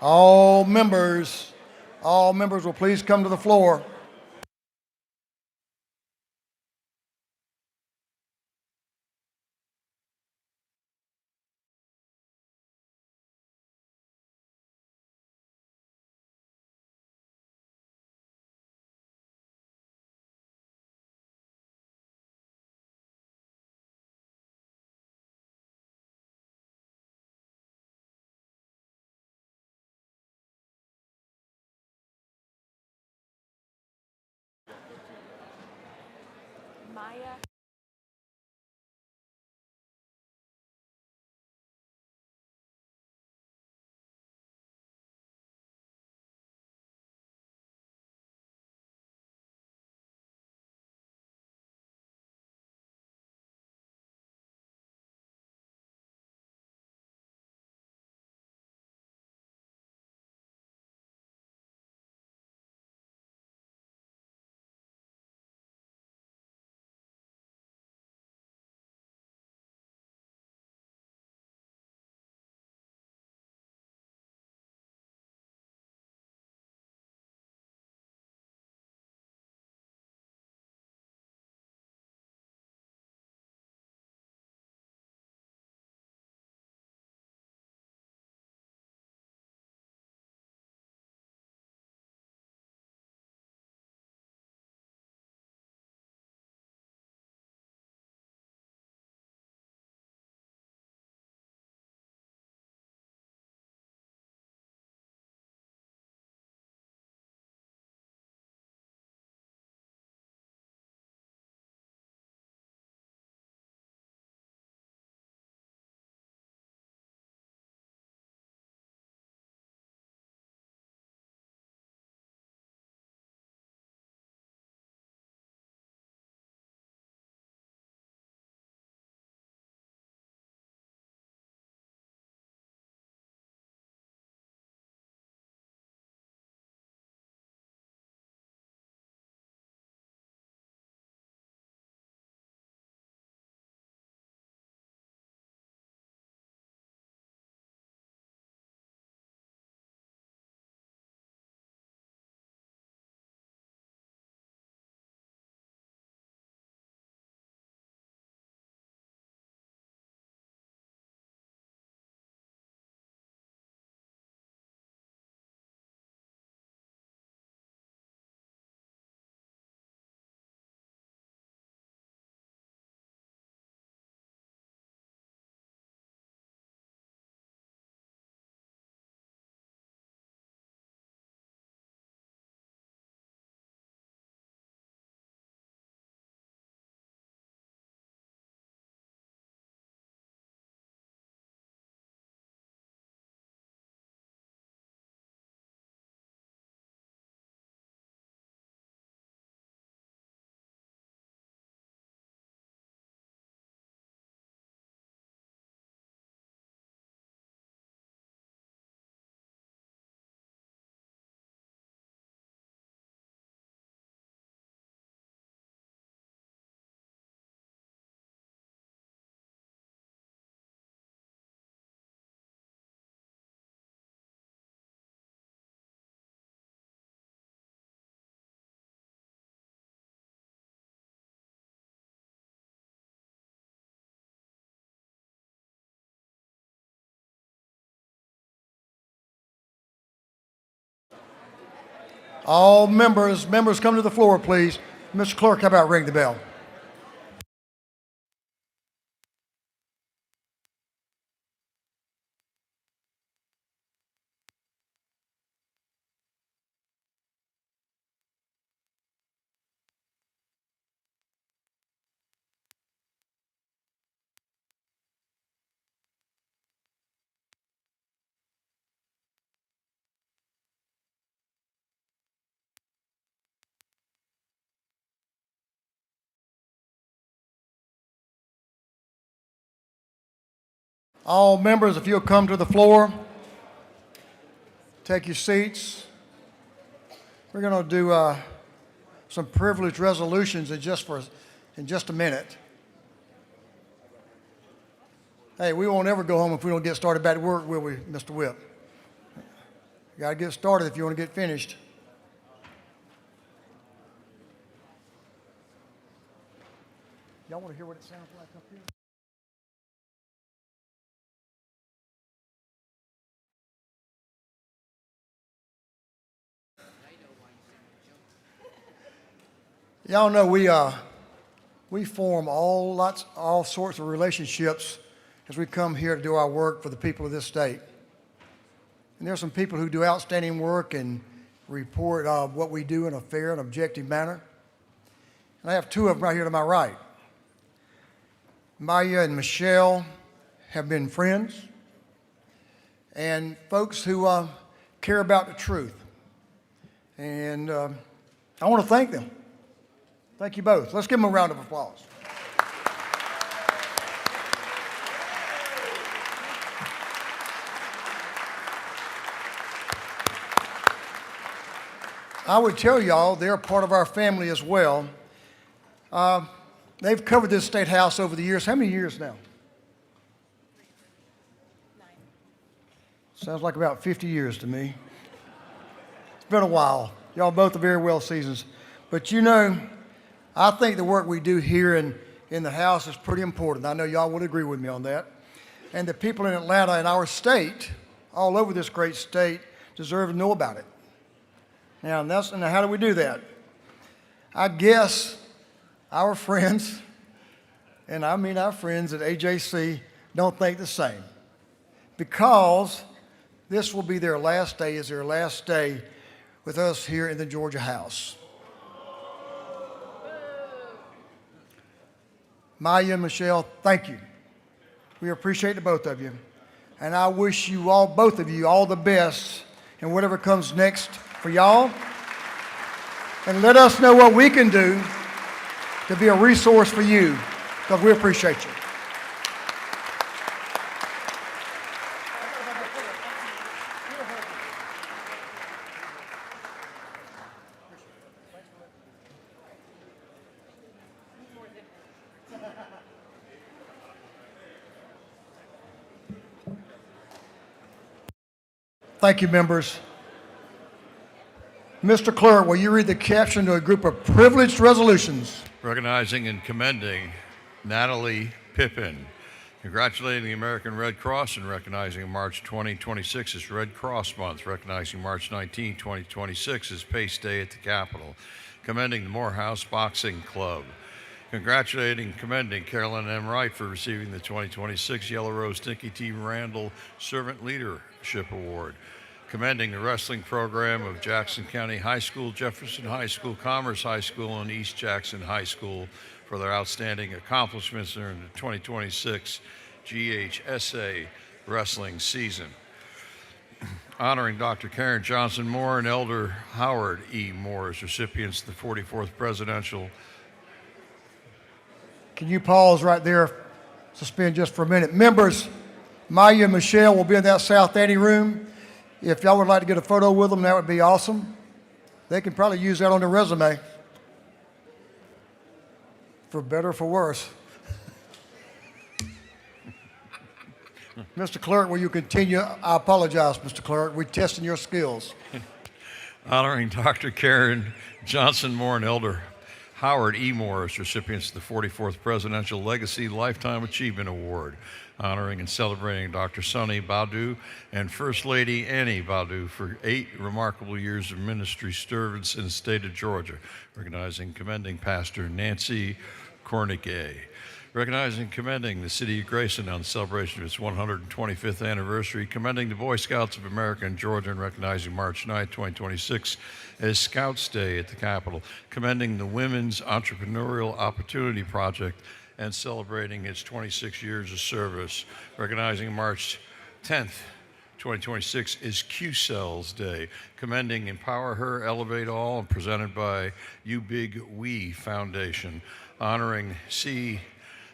All members, all members will please come to the floor. Maya. All members come to the floor, please. Mr. Clerk, how about ring the bell? All members, if you'll come to the floor, take your seats. We're going to do some privilege resolutions in just a minute. Hey, we won't ever go home if we don't get started back to work, will we, Mr. Whip? You got to get started if you want to get finished. Y'all want to hear what it sounds like up here? Y'all know we form all sorts of relationships as we come here to do our work for the people of this state. And there are some people who do outstanding work and report what we do in a fair and objective manner. And I have two of them right here to my right. Maya and Michelle have been friends and folks who care about the truth. And I want to thank them. Thank you both. Let's give them a round of applause. I would tell y'all they're part of our family as well. They've covered this state house over the years. How many years now? 9. Sounds like about 50 years to me. It's been a while. Y'all both are very well seasoned. But you know, I think the work we do here in the house is pretty important. I know y'all would agree with me on that. And the people in Atlanta and our state, all over this great state, deserve to know about it. Now, how do we do that? I guess our friends, and I mean our friends at AJC, don't think the same. Because this will be their last day, is their last day with us here in the Georgia House. Maya and Michelle, thank you. We appreciate the both of you. And I wish you all, both of you, all the best in whatever comes next for y'all. And let us know what we can do to be a resource for you, because we appreciate you. Thank you, members. Mr. Clerk, will you read the caption to a group of privileged resolutions? Recognizing and commending Natalie Pippin. Congratulating the American Red Cross and recognizing March 2026 as Red Cross Month. Recognizing March 19, 2026 as Pace Day at the Capitol. Commending the Morehouse Boxing Club. Congratulating and commending Carolyn M. Wright for receiving the 2026 Yellow Rose Dinky T. Randall Servant Leadership Award. Commending the wrestling program of Jackson County High School, Jefferson High School, Commerce High School, and East Jackson High School for their outstanding accomplishments during the 2026 GHSA wrestling season. Honoring Dr. Karen Johnson Moore and Elder Howard E. Moore as recipients of the 44th Presidential. Can you pause right there, suspend just for a minute? Members, Maya and Michelle will be in that South Ante room. If y'all would like to get a photo with them, that would be awesome. They can probably use that on their resume, for better or for worse. Mr. Clerk, will you continue? I apologize, Mr. Clerk. We're testing your skills. Honoring Dr. Karen Johnson Moore and Elder Howard E. Moore as recipients of the 44th Presidential Legacy Lifetime Achievement Award. Honoring and celebrating Dr. Sonny Badu and First Lady Annie Badu for 8 remarkable years of ministry service in the state of Georgia. Recognizing and commending Pastor Nancy Cornegay. Recognizing and commending the City of Grayson on the celebration of its 125th anniversary. Commending the Boy Scouts of America in Georgia and recognizing March 9, 2026 as Scouts Day at the Capitol. Commending the Women's Entrepreneurial Opportunity Project and celebrating its 26 years of service. Recognizing March 10th, 2026 is Q-Cells Day. Commending Empower Her, Elevate All, and presented by You Big We Foundation. Honoring C.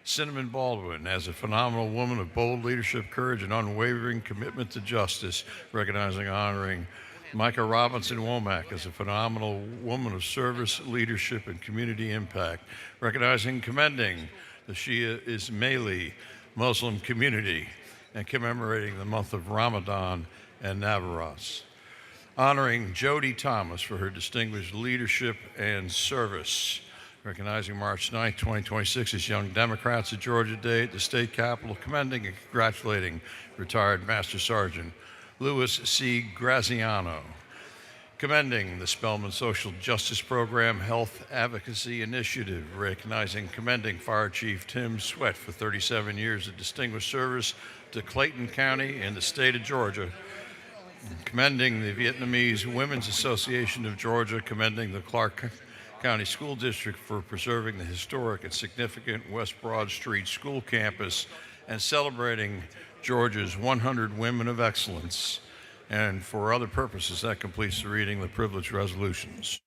Cinnamon Baldwin as a phenomenal woman of bold leadership, courage, and unwavering commitment to justice. Recognizing and honoring Micah Robinson Womack as a phenomenal woman of service, leadership, and community impact. Recognizing and commending the Shia Ismaili Muslim community and commemorating the month of Ramadan and Navroz. Honoring Jody Thomas for her distinguished leadership and service. Recognizing March 9, 2026 as Young Democrats of Georgia Day at the state capitol, commending and congratulating retired Master Sergeant Louis C. Graziano. Commending the Spelman Social Justice Program Health Advocacy Initiative, recognizing commending Fire Chief Tim Sweat for 37 years of distinguished service to Clayton County and the state of Georgia, commending the Vietnamese Women's Association of Georgia, commending the Clark County School District for preserving the historic and significant West Broad Street School campus, and celebrating Georgia's 100 Women of Excellence. And for other purposes, that completes the reading of the privileged resolutions.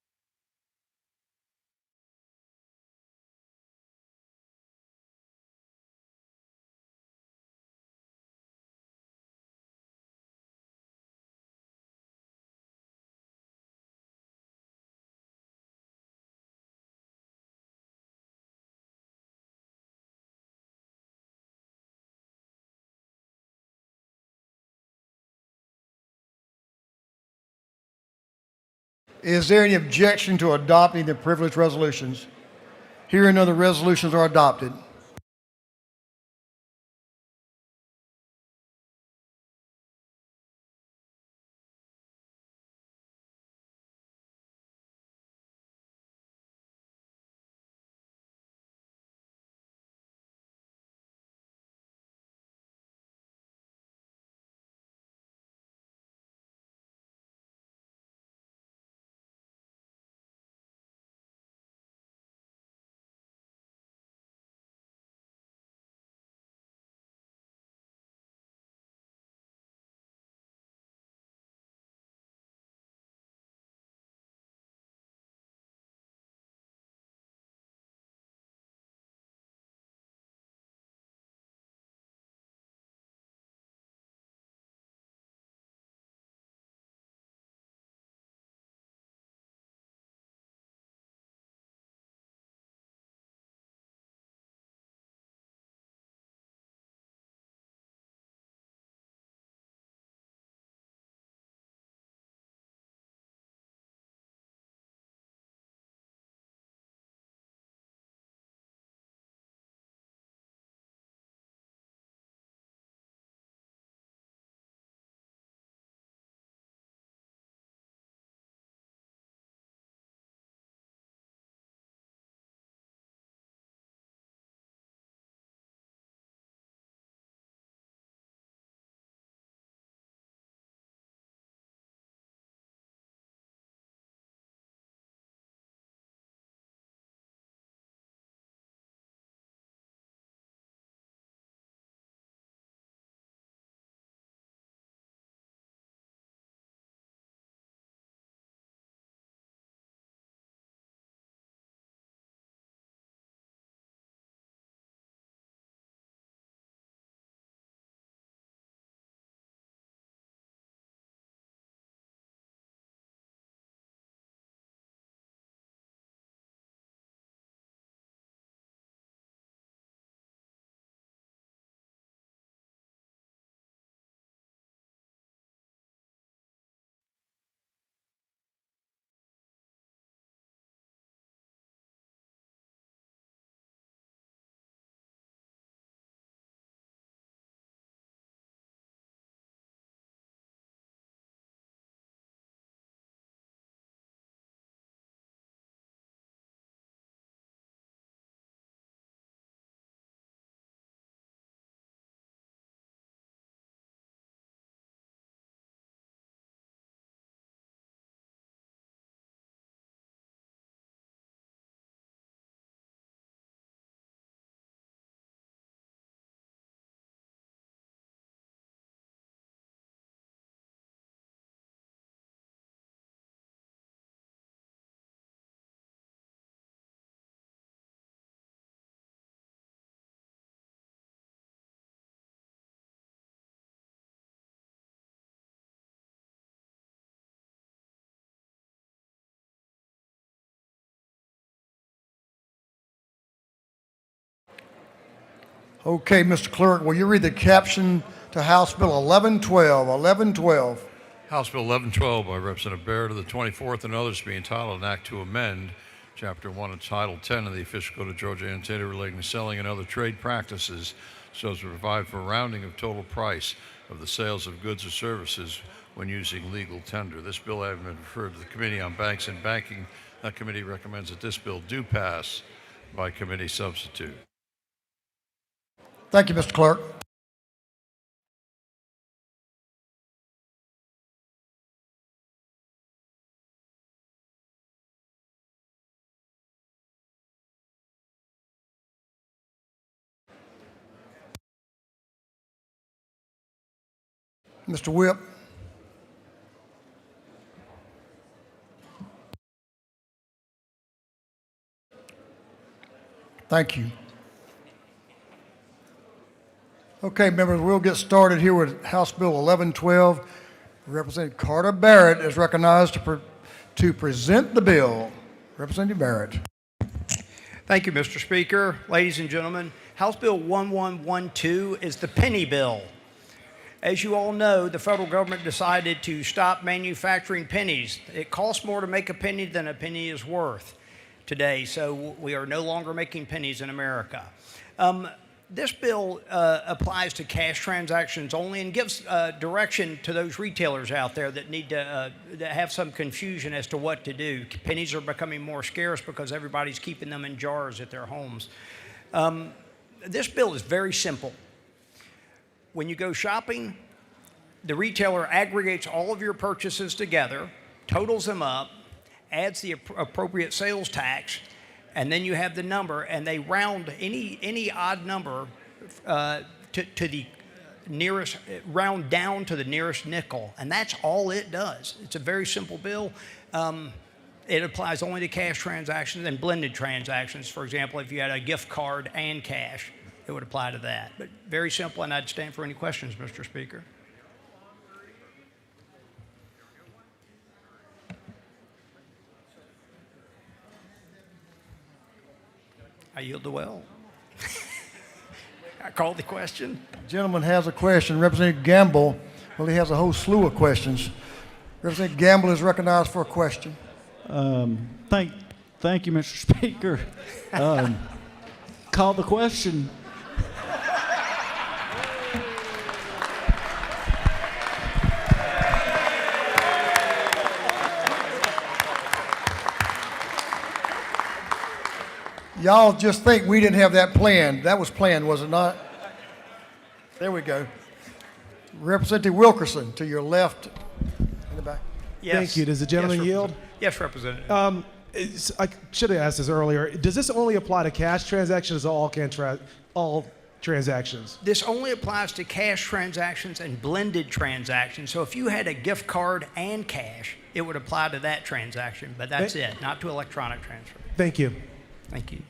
Is there any objection to adopting the privileged resolutions? Hearing none, the resolutions are adopted. Okay, Mr. Clerk, will you read the caption to House Bill 1112? 1112. House Bill 1112 by Representative Barrett of the 24th and others to be entitled an act to amend Chapter 1 and Title 10 of the Official Code of Georgia Annotated relating to selling and other trade practices so as to provide for rounding of total price of the sales of goods or services when using legal tender. This bill having been referred to the Committee on Banks and Banking, that committee recommends that this bill do pass by committee substitute. Thank you, Mr. Clerk. Mr. Whip. Thank you. Okay, members, we'll get started here with House Bill 1112. Representative Carter Barrett is recognized to present the bill. Representative Barrett. Thank you, Mr. Speaker. Ladies and gentlemen, House Bill 1112 is the penny bill. As you all know, the federal government decided to stop manufacturing pennies. It costs more to make a penny than a penny is worth today, so we are no longer making pennies in America. This bill applies to cash transactions only and gives direction to those retailers out there that need to have some confusion as to what to do. Pennies are becoming more scarce because everybody's keeping them in jars at their homes. This bill is very simple. When you go shopping, the retailer aggregates all of your purchases together, totals them up, adds the appropriate sales tax, and then you have the number, and they round any odd number to the nearest, round down to the nearest nickel, and that's all it does. It's a very simple bill. It applies only to cash transactions and blended transactions. For example, if you had a gift card and cash, it would apply to that. But very simple, and I'd stand for any questions, Mr. Speaker. I yield the well. I called the question. The gentleman has a question. Representative Gamble, well, he has a whole slew of questions. Representative Gamble is recognized for a question. Thank you, Mr. Speaker. Call the question. Y'all just think we didn't have that planned. That was planned, was it not? There we go. Representative Wilkerson, to your left in the back. Yes. Thank you. Does the gentleman yield? Yes, Representative. I should have asked this earlier. Does this only apply to cash transactions or all transactions? This only applies to cash transactions and blended transactions. So if you had a gift card and cash, it would apply to that transaction, but that's it, not to electronic transfer. Thank you. Thank you.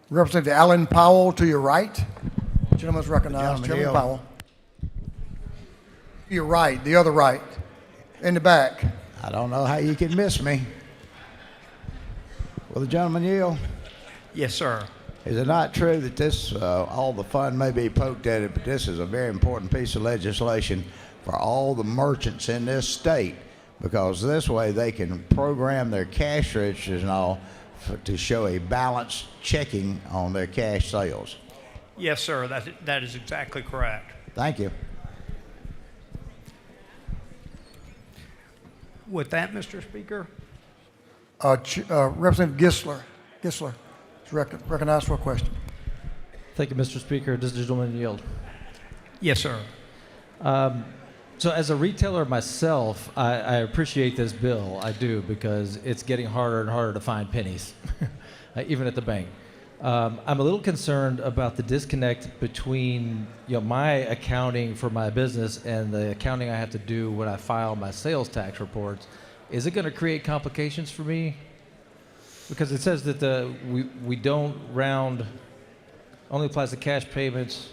Representative Alan Powell, to your right. Gentleman's recognized. Gentleman Powell. Your right, the other right, in the back. I don't know how you can miss me. Will the gentleman yield? Yes, sir. Is it not true that this, all the fun may be poked at it, but this is a very important piece of legislation for all the merchants in this state, because this way they can program their cash registers and all to show a balanced checking on their cash sales. Yes, sir. That is exactly correct. Thank you. With that, Mr. Speaker, Representative Gisler is recognized for a question. Thank you, Mr. Speaker. Does the gentleman yield? yes, sir. So as a retailer myself, I appreciate this bill. I do, because it's getting harder and harder to find pennies, even at the bank. I'm a little concerned about the disconnect between my accounting for my business and the accounting I have to do when I file my sales tax reports. Is it going to create complications for me? Because it says that we don't round, only applies to cash payments.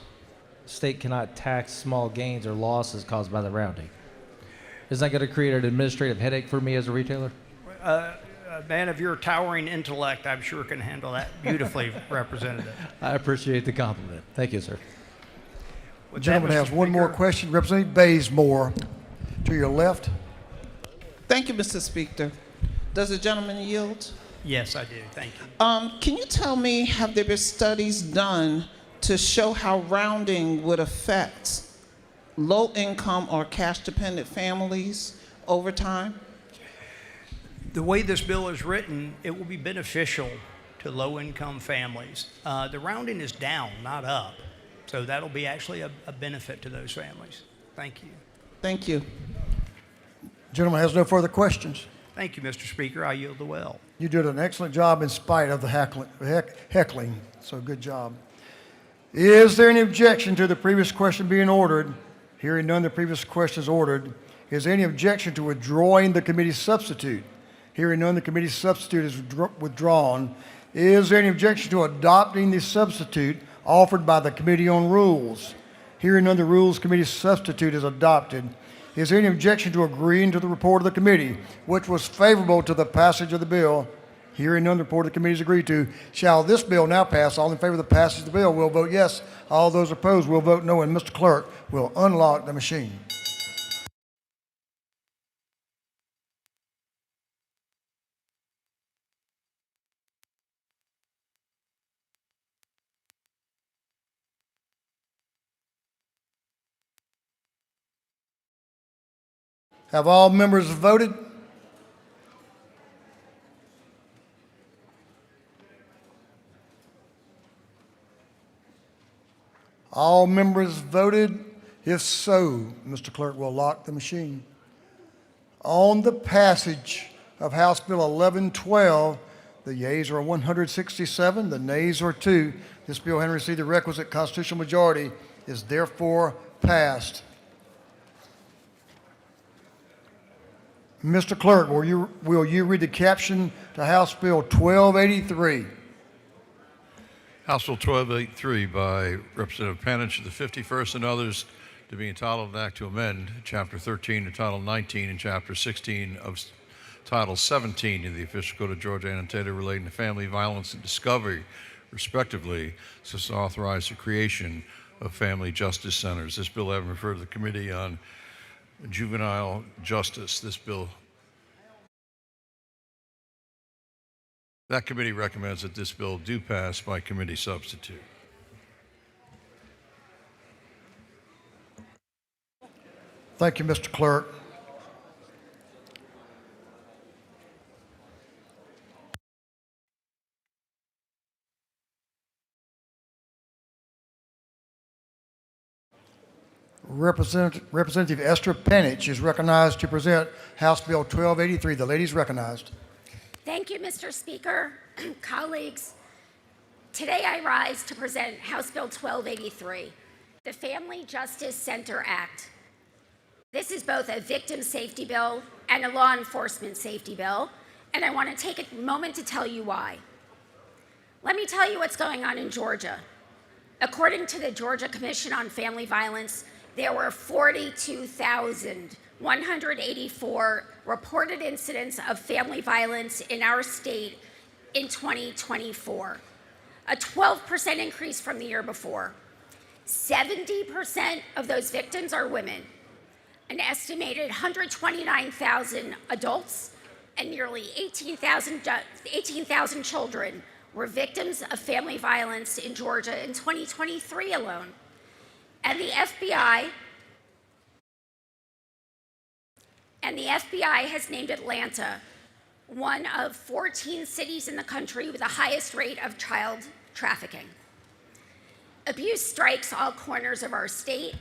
State cannot tax small gains or losses caused by the rounding. Is that going to create an administrative headache for me as a retailer? A man of your towering intellect, I'm sure, can handle that beautifully, Representative. I appreciate the compliment. Thank you, sir. With that, Gentleman Mr. has one more Speaker, question. Representative Bazemore, to your left. Thank you, Mr. Speaker. Does the gentleman yield? Yes, I do. Thank you. Can you tell me, have there been studies done to show how rounding would affect low-income or cash-dependent families over time? The way this bill is written, it will be beneficial to low-income families. The rounding is down, not up. So that'll be actually a benefit to those families. Thank you. Thank you. Gentleman has no further questions. Thank you, Mr. Speaker. I yield the well. You did an excellent job in spite of the heckling, so good job. Is there any objection to the previous question being ordered? Hearing none, the previous question is ordered. Is there any objection to withdrawing the committee substitute? Hearing none, the committee substitute is withdrawn. Is there any objection to adopting the substitute offered by the Committee on Rules? Hearing none, the Rules Committee substitute is adopted. Is there any objection to agreeing to the report of the committee, which was favorable to the passage of the bill? Hearing none, the report of the committee is agreed to. Shall this bill now pass? All in favor of the passage of the bill will vote yes. All those opposed will vote no, and Mr. Clerk will unlock the machine. Have all members voted? All members voted? If so, Mr. Clerk will lock the machine. On the passage of House Bill 1112, the yeas are 167, the nays are 2. This bill, having received the requisite constitutional majority, is therefore passed. Mr. Clerk, will you read the caption to House Bill 1283? House Bill 1283 by Representative Panich of the 51st and others to be entitled an act to amend Chapter 13 to Title 19 and Chapter 16 of Title 17 of the Official Code of Georgia annotated relating to family violence and discovery, respectively, so as to authorize the creation of family justice centers. This bill having referred to the Committee on Juvenile Justice. That committee recommends that this bill do pass by committee substitute. Thank you, Mr. Clerk. Representative Esther Panich is recognized to present House Bill 1283. The lady is recognized. Thank you, Mr. Speaker. Colleagues, today I rise to present House Bill 1283, the Family Justice Center Act. This is both a victim safety bill and a law enforcement safety bill, and I want to take a moment to tell you why. Let me tell you what's going on in Georgia. According to the Georgia Commission on Family Violence, there were 42,184 reported incidents of family violence in our state in 2024, a 12% increase from the year before. 70% of those victims are women. An estimated 129,000 adults and nearly 18,000 children were victims of family violence in Georgia in 2023 alone. And the FBI has named Atlanta one of 14 cities in the country with the highest rate of child trafficking. Abuse strikes all corners of our state.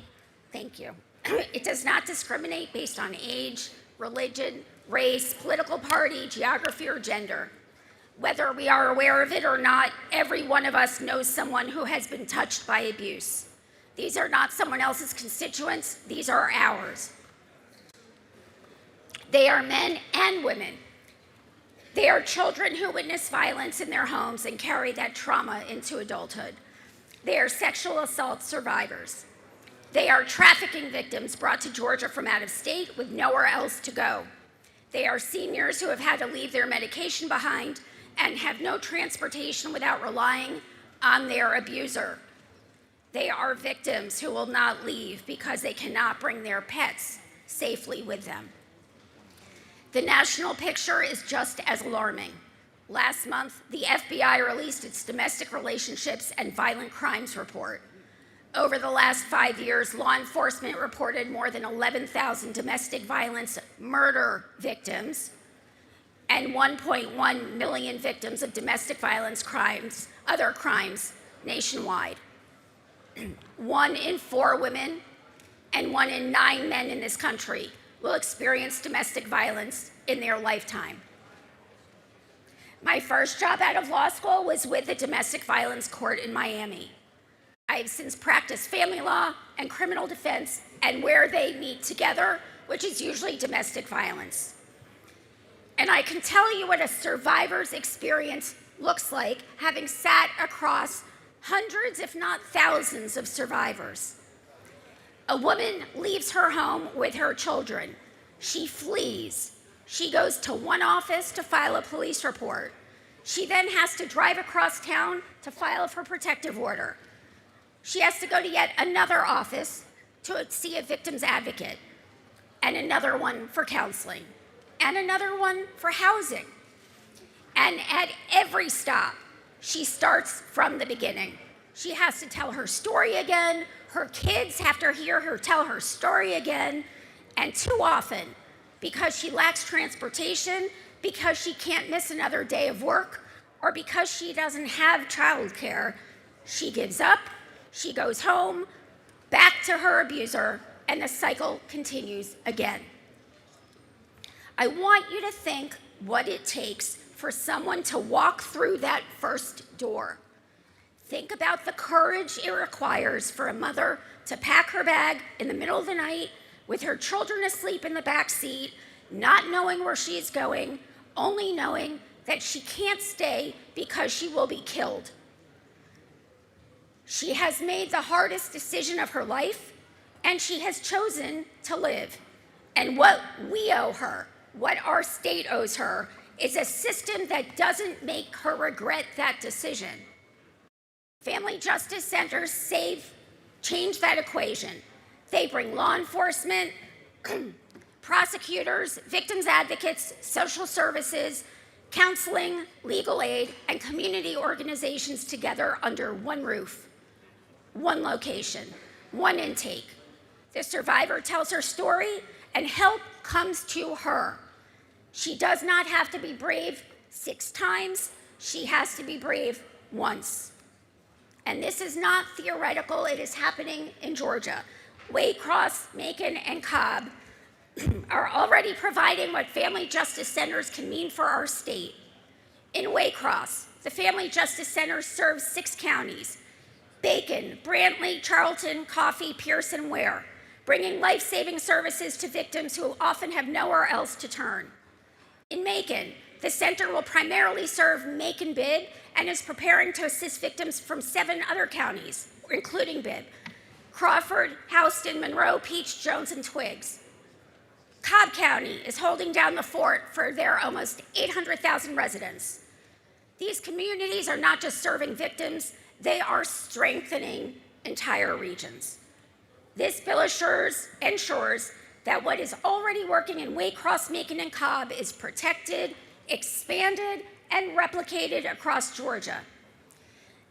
Thank you. It does not discriminate based on age, religion, race, political party, geography, or gender. Whether we are aware of it or not, every one of us knows someone who has been touched by abuse. These are not someone else's constituents, these are ours. They are men and women. They are children who witness violence in their homes and carry that trauma into adulthood. They are sexual assault survivors. They are trafficking victims brought to Georgia from out of state with nowhere else to go. They are seniors who have had to leave their medication behind and have no transportation without relying on their abuser. They are victims who will not leave because they cannot bring their pets safely with them. The national picture is just as alarming. Last month, the FBI released its Domestic Relationships and Violent Crimes Report. Over the last 5 years, law enforcement reported more than 11,000 domestic violence murder victims and 1.1 million victims of domestic violence crimes, other crimes nationwide. 1 in 4 women and 1 in 9 men in this country will experience domestic violence in their lifetime. My first job out of law school was with the domestic violence court in Miami. I have since practiced family law and criminal defense and where they meet together, which is usually domestic violence. And I can tell you what a survivor's experience looks like, having sat across hundreds, if not thousands, of survivors. A woman leaves her home with her children. She flees. She goes to one office to file a police report. She then has to drive across town to file for protective order. She has to go to yet another office to see a victim's advocate, and another one for counseling, and another one for housing. And at every stop, she starts from the beginning. She has to tell her story again. Her kids have to hear her tell her story again. And too often, because she lacks transportation, because she can't miss another day of work, or because she doesn't have childcare, she gives up, she goes home, back to her abuser, and the cycle continues again. I want you to think what it takes for someone to walk through that first door. Think about the courage it requires for a mother to pack her bag in the middle of the night with her children asleep in the back seat, not knowing where she's going, only knowing that she can't stay because she will be killed. She has made the hardest decision of her life, and she has chosen to live. And what we owe her, what our state owes her, is a system that doesn't make her regret that decision. Family justice centers change that equation. They bring law enforcement, prosecutors, victims advocates, social services, counseling, legal aid, and community organizations together under one roof, one location, one intake. The survivor tells her story, and help comes to her. She does not have to be brave 6 times. She has to be brave once. And this is not theoretical. It is happening in Georgia. Waycross, Macon, and Cobb are already providing what family justice centers can mean for our state. In Waycross, the Family Justice Center serves 6 counties: Bacon, Brantley, Charlton, Coffee, Pierce, and Ware, bringing life-saving services to victims who often have nowhere else to turn. In Macon, the center will primarily serve Macon-Bibb and is preparing to assist victims from 7 other counties, including Bibb: Crawford, Houston, Monroe, Peach, Jones, and Twiggs. Cobb County is holding down the fort for their almost 800,000 residents. These communities are not just serving victims, they are strengthening entire regions. This bill ensures that what is already working in Waycross, Macon, and Cobb is protected, expanded, and replicated across Georgia.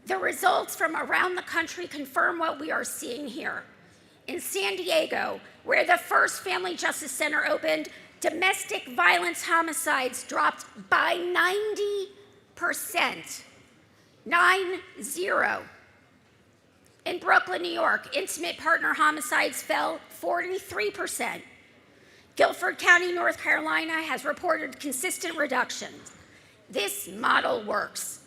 The results from around the country confirm what we are seeing here. In San Diego, where the first Family Justice Center opened, domestic violence homicides dropped by 90%. 9-0. In Brooklyn, New York, intimate partner homicides fell 43%. Guilford County, North Carolina has reported consistent reductions. This model works.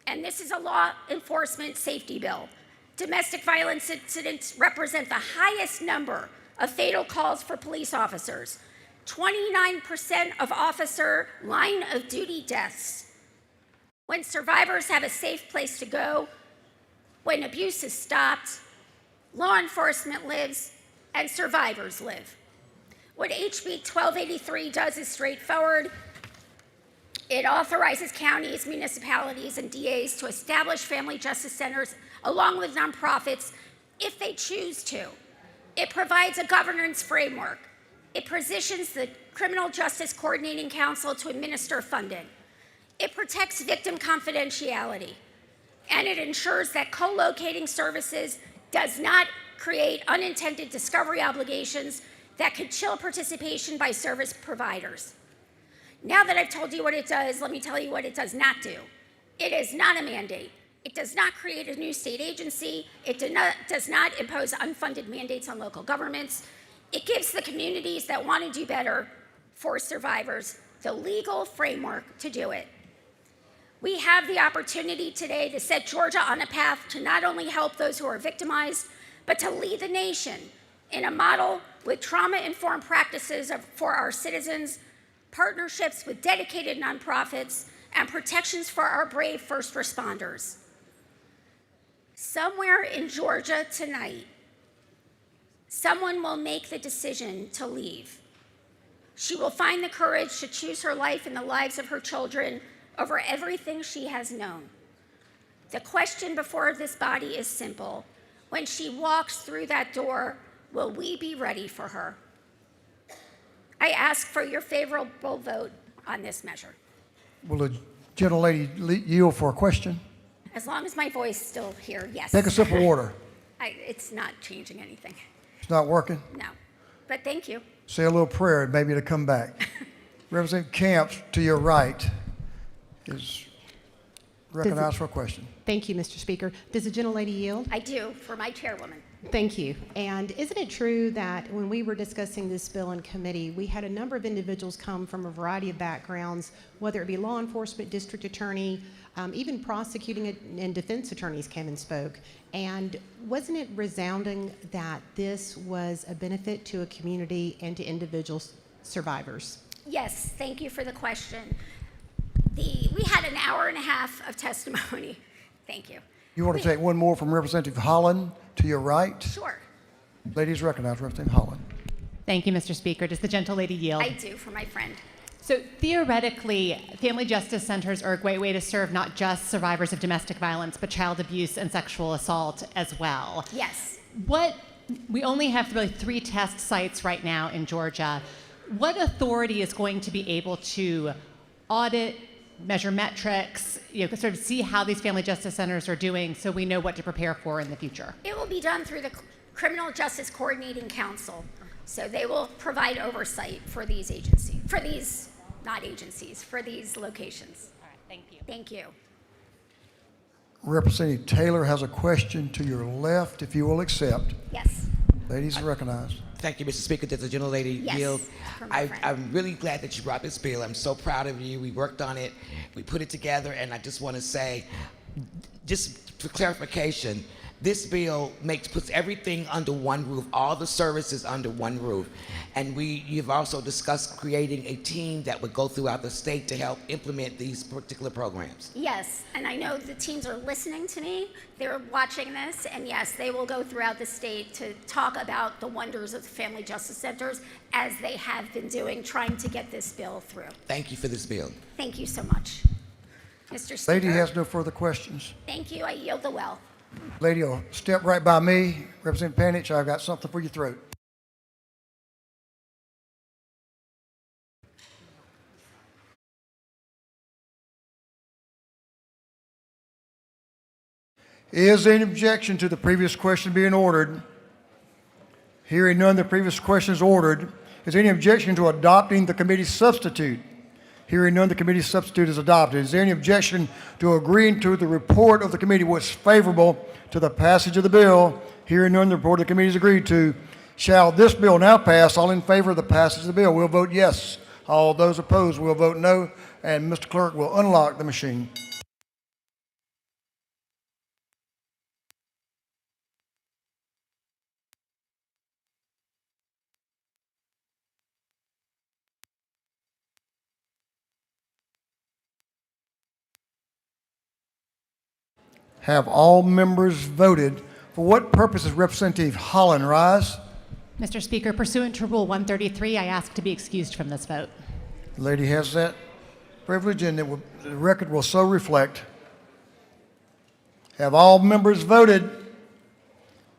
And this is a law enforcement safety bill. Domestic violence incidents represent the highest number of fatal calls for police officers. 29% of officer line of duty deaths. When survivors have a safe place to go, when abuse is stopped, law enforcement lives and survivors live. What HB 1283 does is straightforward. It authorizes counties, municipalities, and DAs to establish family justice centers along with nonprofits if they choose to. It provides a governance framework. It positions the Criminal Justice Coordinating Council to administer funding. It protects victim confidentiality. And it ensures that co-locating services does not create unintended discovery obligations that could chill participation by service providers. Now that I've told you what it does, let me tell you what it does not do. It is not a mandate. It does not create a new state agency. It does not impose unfunded mandates on local governments. It gives the communities that want to do better for survivors the legal framework to do it. We have the opportunity today to set Georgia on a path to not only help those who are victimized, but to lead the nation in a model with trauma-informed practices for our citizens, partnerships with dedicated nonprofits, and protections for our brave first responders. Somewhere in Georgia tonight, someone will make the decision to leave. She will find the courage to choose her life and the lives of her children over everything she has known. The question before this body is simple. When she walks through that door, will we be ready for her? I ask for your favorable vote on this measure. Will the gentlelady yield for a question? As long as my voice is still here, yes. Take a sip of water. It's not changing anything. It's not working? No, but thank you. Say a little prayer and maybe it'll come back. Representative Camps, to your right, is recognized for a question. Thank you, Mr. Speaker. Does the gentlelady yield? I do, for my chairwoman. Thank you. And isn't it true that when we were discussing this bill in committee, we had a number of individuals come from a variety of backgrounds, whether it be law enforcement, district attorney, even prosecuting and defense attorneys came and spoke. And wasn't it resounding that this was a benefit to a community and to individual survivors? Yes, thank you for the question. We had an hour and a half of testimony. Thank you. You want to take one more from Representative Holland to your right? Sure. Ladies recognized, Representative Holland. Thank you, Mr. Speaker. Does the gentlelady yield? I do, for my friend. So theoretically, family justice centers are a great way to serve not just survivors of domestic violence, but child abuse and sexual assault as well. Yes. We only have really 3 test sites right now in Georgia. What authority is going to be able to audit, measure metrics, sort of see how these family justice centers are doing so we know what to prepare for in the future? It will be done through the Criminal Justice Coordinating Council. So they will provide oversight for these agencies, for these locations. All right, thank you. Thank you. Representative Taylor has a question to your left, if you will accept. Yes. Ladies recognized. Thank you, Mr. Speaker. Does the gentlelady Yes, yield? for my friend. I'm really glad that you brought this bill. I'm so proud of you. We worked on it. We put it together, and I just want to say, just for clarification, this bill puts everything under one roof, all the services under one roof. And you've also discussed creating a team that would go throughout the state to help implement these particular programs. Yes, and I know the teams are listening to me. They're watching this, and yes, they will go throughout the state to talk about the wonders of the family justice centers as they have been doing, trying to get this bill through. Thank you for this bill. Thank you so much. Mr. Speaker. Lady has no further questions. Thank you. I yield the well. Lady will step right by me. Representative Panich, I've got something for your throat. Is there any objection to the previous question being ordered? Hearing none, the previous question is ordered. Is there any objection to adopting the committee's substitute? Hearing none, the committee's substitute is adopted. Is there any objection to agreeing to the report of the committee was favorable to the passage of the bill? Hearing none, the report of the committee is agreed to. Shall this bill now pass? All in favor of the passage of the bill will vote yes. All those opposed will vote no. And Mr. Clerk will unlock the machine. Have all members voted? For what purpose does Representative Holland rise? Mr. Speaker, pursuant to Rule 133, I ask to be excused from this vote. The lady has that privilege, and the record will so reflect. Have all members voted?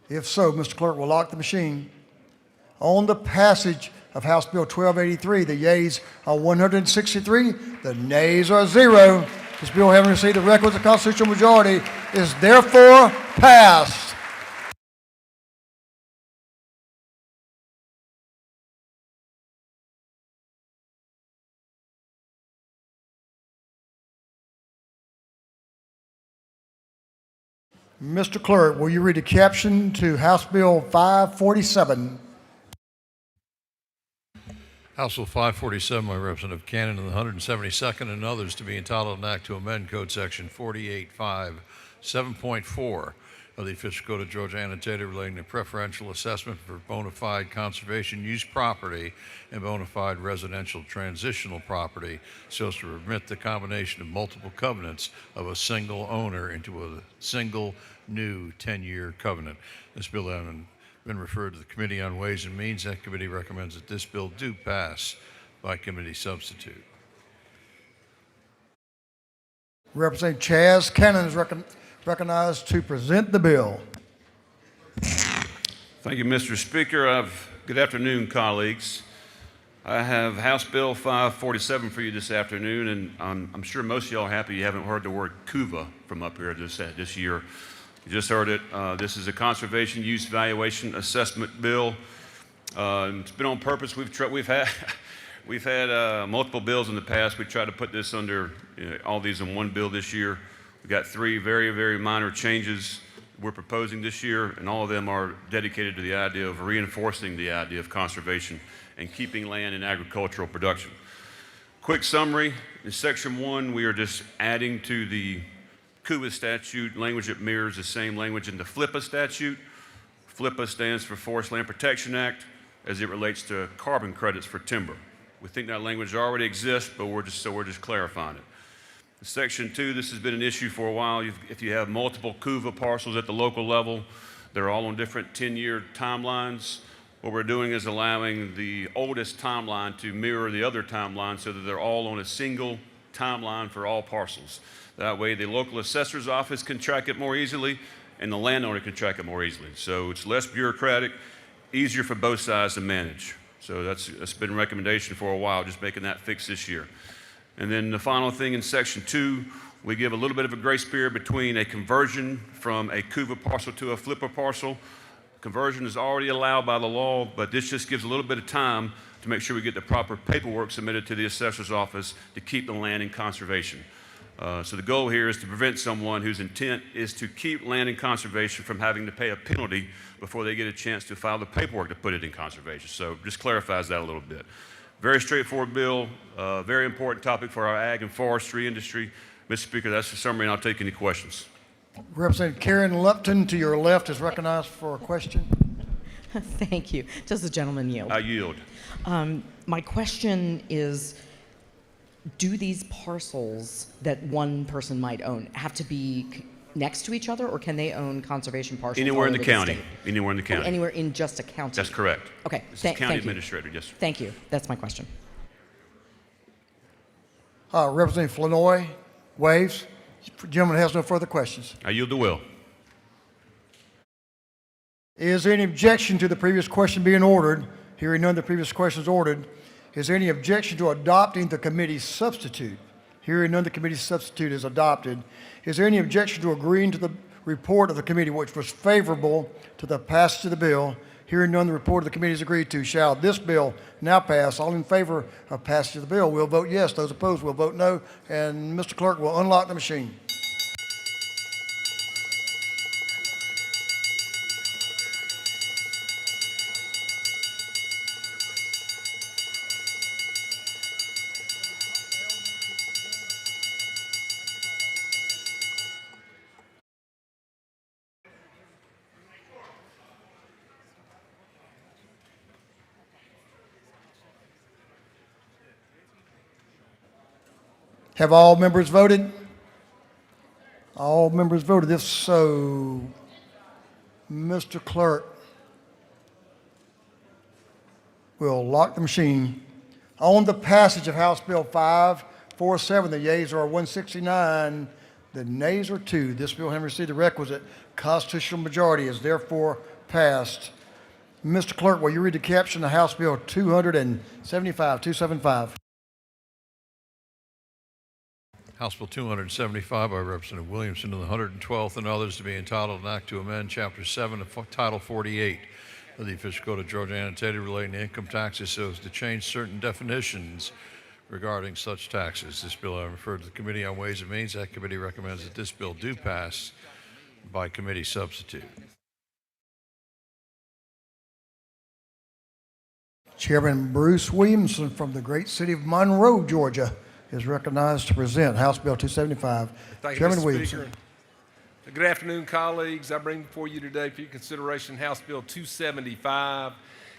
If so, Mr. Clerk will lock the machine. On the passage of House Bill 1283, the yeas are 163, the nays are 0. This bill, having received the requisite constitutional majority, is therefore passed. Mr. Clerk, will you read the caption to House Bill 547? House Bill 547 by Representative Cannon in the 172nd and others to be entitled an act to amend Code Section 48.5.7.4 of the Official Code of Georgia annotated relating to preferential assessment for bona fide conservation use property and bona fide residential transitional property so as to permit the combination of multiple covenants of a single owner into a single new 10-year covenant. This bill having been referred to the Committee on Ways and Means, that committee recommends that this bill do pass by committee substitute. Representative Chaz Cannon is recognized to present the bill. Thank you, Mr. Speaker. Good afternoon, colleagues. I have House Bill 547 for you this afternoon, and I'm sure most of y'all are happy you haven't heard the word CUVA from up here this year. You just heard it. This is a Conservation Use Valuation Assessment Bill. It's been on purpose. We've had multiple bills in the past. We tried to put this under all these in one bill this year. We've got 3 very, very minor changes we're proposing this year, and all of them are dedicated to the idea of reinforcing the idea of conservation and keeping land in agricultural production. Quick summary, in Section 1, we are just adding to the CUVA statute language that mirrors the same language in the FLIPA statute. FLIPA stands for Forest Land Protection Act as it relates to carbon credits for timber. We think that language already exists, but we're just clarifying it. In Section 2, this has been an issue for a while. If you have multiple CUVA parcels at the local level, they're all on different 10-year timelines. What we're doing is allowing the oldest timeline to mirror the other timeline so that they're all on a single timeline for all parcels. That way the local assessor's office can track it more easily and the landowner can track it more easily. So it's less bureaucratic, easier for both sides to manage. So that's been a recommendation for a while, just making that fix this year. And then the final thing in Section 2, we give a little bit of a grace period between a conversion from a CUVA parcel to a FLIPA parcel. Conversion is already allowed by the law, but this just gives a little bit of time to make sure we get the proper paperwork submitted to the assessor's office to keep the land in conservation. So the goal here is to prevent someone whose intent is to keep land in conservation from having to pay a penalty before they get a chance to file the paperwork to put it in conservation. So just clarifies that a little bit. Very straightforward bill, very important topic for our ag and forestry industry. Mr. Speaker, that's the summary, and I'll take any questions. Representative Karen Lupton to your left is recognized for a question. Thank you. Does the gentleman yield? I yield. My question is, do these parcels that one person might own have to be next to each other, or can they own conservation parcels Anywhere in the county. state? Anywhere in the county. Oh, anywhere in just a county? That's correct. Okay. This is Thank county you. administrator, yes, sir. Thank you. That's my question. Representative Flanoy waves. The gentleman has no further questions. I yield the will. Is there any objection to the previous question being ordered? Hearing none, the previous question is ordered. Is there any objection to adopting the committee's substitute? Hearing none, the committee's substitute is adopted. Is there any objection to agreeing to the report of the committee, which was favorable to the passage of the bill? Hearing none, the report of the committee is agreed to. Shall this bill now pass? All in favor of passage of the bill will vote yes. Those opposed will vote no. And Mr. Clerk will unlock the machine. Have all members voted? All members voted. If so, Mr. Clerk will lock the machine. On the passage of House Bill 547, the yeas are 169, The nays are 2. This bill, having received the requisite constitutional majority, is therefore passed. Mr. Clerk, will you read the caption of House Bill 275? House Bill 275 by Representative Williamson to the 112th and others, to be entitled an act to amend Chapter 7 of Title 48 of the Official Code of Georgia annotated relating to income taxes so as to change certain definitions regarding such taxes. This bill I referred to the Committee on Ways and Means. That committee recommends that this bill do pass by committee substitute. Chairman Bruce Williamson from the great city of Monroe, Georgia, is recognized to present House Bill 275. Thank you, Chairman Mr. Williamson. Speaker. Good afternoon, colleagues. I bring before you today for your consideration House Bill 275.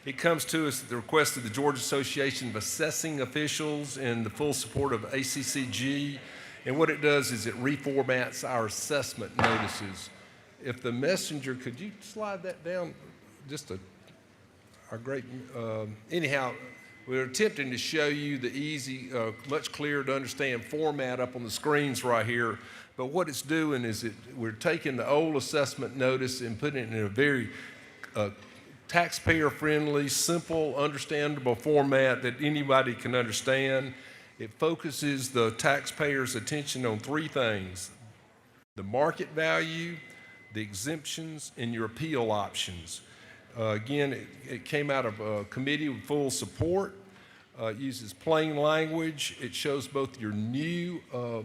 It comes to us at the request of the Georgia Association of Assessing Officials and the full support of ACCG. And what it does is it reformats our assessment notices. If the messenger, could you slide that down just our great, anyhow, we're attempting to show you the easy, much clearer to understand format up on the screens right here. But what it's doing is we're taking the old assessment notice and putting it in a very taxpayer-friendly, simple, understandable format that anybody can understand. It focuses the taxpayer's attention on 3 things: the market value, the exemptions, and your appeal options. Again, it came out of a committee with full support. It uses plain language. It shows both your new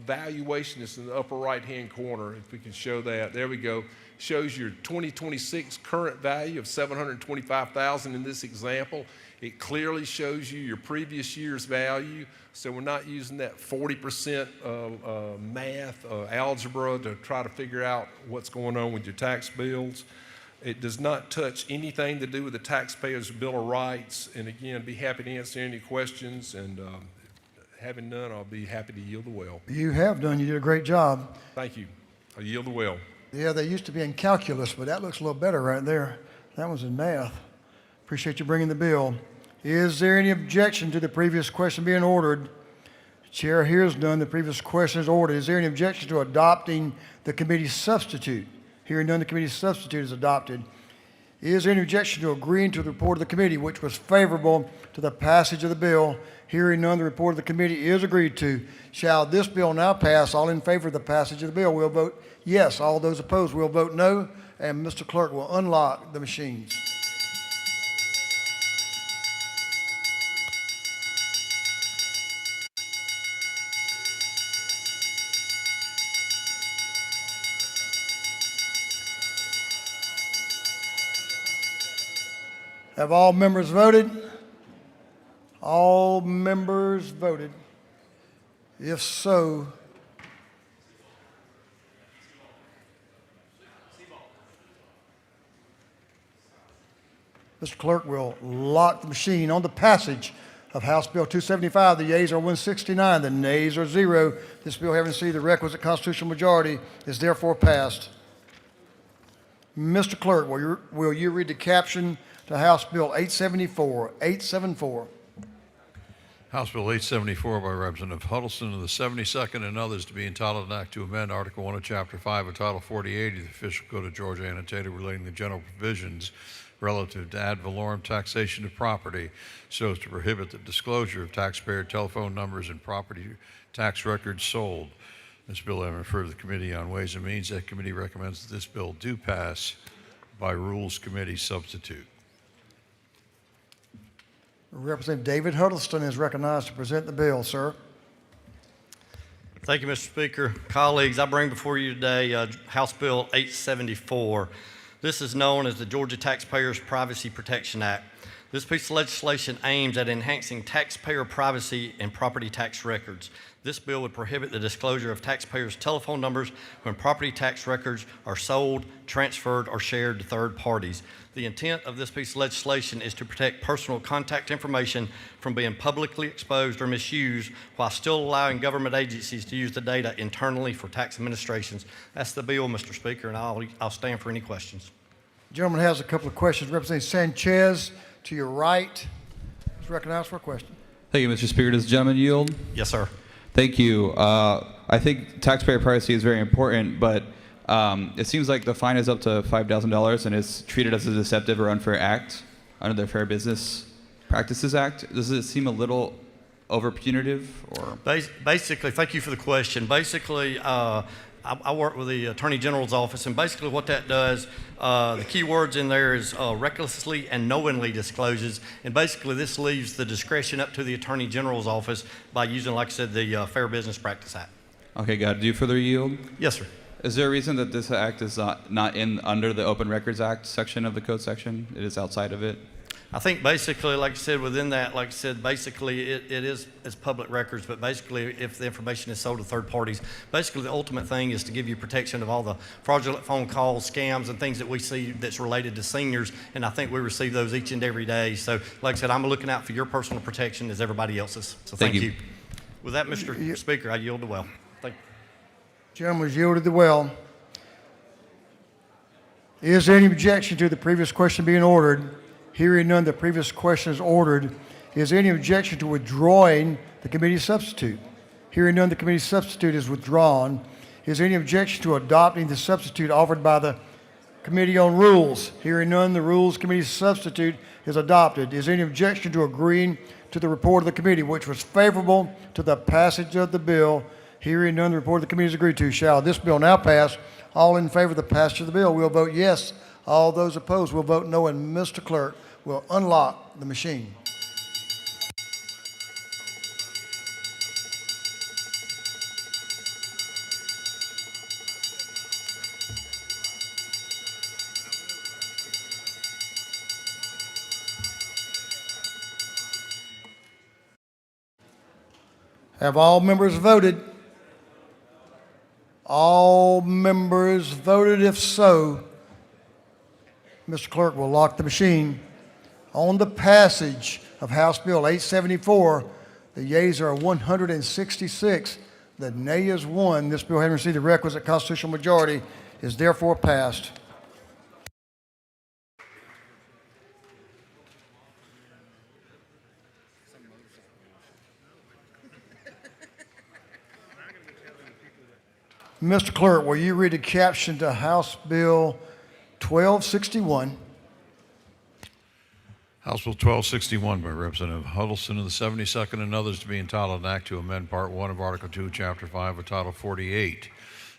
valuation. It's in the upper right-hand corner, if we can show that. There we go. Shows your 2026 current value of $725,000 in this example. It clearly shows you your previous year's value. So we're not using that 40% math, algebra to try to figure out what's going on with your tax bills. It does not touch anything to do with the taxpayer's Bill of Rights. And again, be happy to answer any questions. And having none, I'll be happy to yield the well. You have done. You did a great job. Thank you. I yield the well. Yeah, they used to be in calculus, but that looks a little better right there. That was in math. Appreciate you bringing the bill. Is there any objection to the previous question being ordered? The chair hears none. The previous question is ordered. Is there any objection to adopting the committee substitute? Hearing none, the committee substitute is adopted. Is there any objection to agreeing to the report of the committee, which was favorable to the passage of the bill? Hearing none, the report of the committee is agreed to. Shall this bill now pass? All in favor of the passage of the bill will vote yes. All those opposed will vote no. And Mr. Clerk will unlock the machines. Have all members voted? All members voted. If so, Mr. Clerk will lock the machine on the passage of House Bill 275. The yeas are 169, the nays are 0. This bill, having received the requisite constitutional majority, is therefore passed. Mr. Clerk, will you read the caption to House Bill 874? House Bill 874 by Representative Huddleston of the 72nd and others, to be entitled an act to amend Article 1 of Chapter 5 of Title 48 of the Official Code of Georgia annotated relating to general provisions relative to ad valorem taxation of property so as to prohibit the disclosure of taxpayer telephone numbers and property tax records sold. This bill I refer to the Committee on Ways and Means. That committee recommends that this bill do pass by Rules Committee substitute. Representative David Huddleston is recognized to present the bill, sir. Thank you, Mr. Speaker. Colleagues, I bring before you today House Bill 874. This is known as the Georgia Taxpayers Privacy Protection Act. This piece of legislation aims at enhancing taxpayer privacy and property tax records. This bill would prohibit the disclosure of taxpayers' telephone numbers when property tax records are sold, transferred, or shared to third parties. The intent of this piece of legislation is to protect personal contact information from being publicly exposed or misused while still allowing government agencies to use the data internally for tax administrations. That's the bill, Mr. Speaker, and I'll stand for any questions. The gentleman has a couple of questions. Representative Sanchez, to your right, is recognized for a question. Thank you, Mr. Speaker. Does the gentleman yield? Yes, sir. Thank you. I I think taxpayer privacy is very important, but it seems like the fine is up to $5,000 and it's treated as a deceptive or unfair act under the Fair Business Practices Act. Does it seem a little over punitive? Or basically, thank you for the question. Basically, I work with the Attorney General's office, and basically what that does, the key words in there is recklessly and knowingly discloses, and basically this leaves the discretion up to the Attorney General's office by using, like I said, the Fair Business Practice Act. Okay, got it. Do you further yield? Yes, sir. Is there a reason that this act is not in under the Open Records Act section of the code section? It is outside of it? I think basically, like I said, within that, like I said, basically it is public records, but basically if the information is sold to third parties, basically the ultimate thing is to give you protection of all the fraudulent phone calls, scams, and things that we see that's related to seniors, and I think we receive those each and every day. So like I said, I'm looking out for your personal protection as everybody else's. So thank you. With that, Mr. Speaker, I yield the well. Thank you. Gentleman has yielded the well. Is there any objection to the previous question being ordered? Hearing none, the previous question is ordered. Is there any objection to withdrawing the committee substitute? Hearing none, the committee substitute is withdrawn. Is there any objection to adopting the substitute offered by the Committee on Rules? Hearing none, the Rules Committee substitute is adopted. Is there any objection to agreeing to the report of the committee, which was favorable to the passage of the bill? Hearing none, the report of the committee is agreed to. Shall this bill now pass? All in favor of the passage of the bill will vote yes. All those opposed will vote no, and Mr. Clerk will unlock the machine. Have all members voted? All members voted? If so, Mr. Clerk will lock the machine. On the passage of House Bill 874, the yeas are 166, the nay is 1. This bill, having received the requisite constitutional majority, is therefore passed. Mr. Clerk, will you read the caption to House Bill 1261? House Bill 1261 by Representative Huddleston of the 72nd and others to be entitled an act to amend Part 1 of Article 2, Chapter 5 of Title 48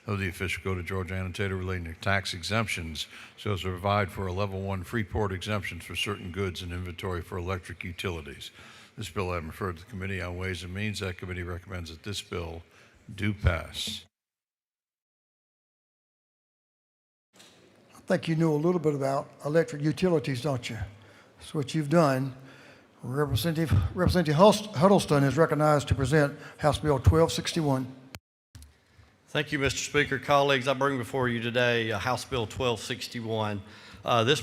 of the Official Code of Georgia annotated relating to tax exemptions so as to provide for a Level 1 Freeport exemptions for certain goods and inventory for electric utilities. This bill I have referred to the Committee on Ways and Means. That committee recommends that this bill do pass. I think you know a little bit about electric utilities, don't you? That's what you've done. Representative Huddleston is recognized to present House Bill 1261. Thank you, Mr. Speaker. Colleagues, I bring before you today House Bill 1261. This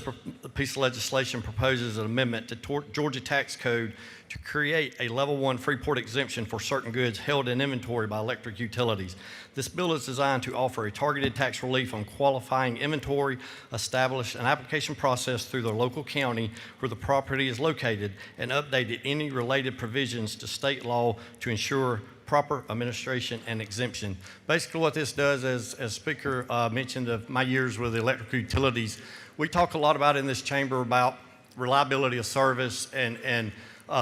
piece of legislation proposes an amendment to Georgia Tax Code to create a Level 1 Freeport exemption for certain goods held in inventory by electric utilities. This bill is designed to offer a targeted tax relief on qualifying inventory, establish an application process through the local county where the property is located, and updated any related provisions to state law to ensure proper administration and exemption. Basically what this does, as Speaker mentioned of my years with the electric utilities, we talk a lot about in this chamber about reliability of service and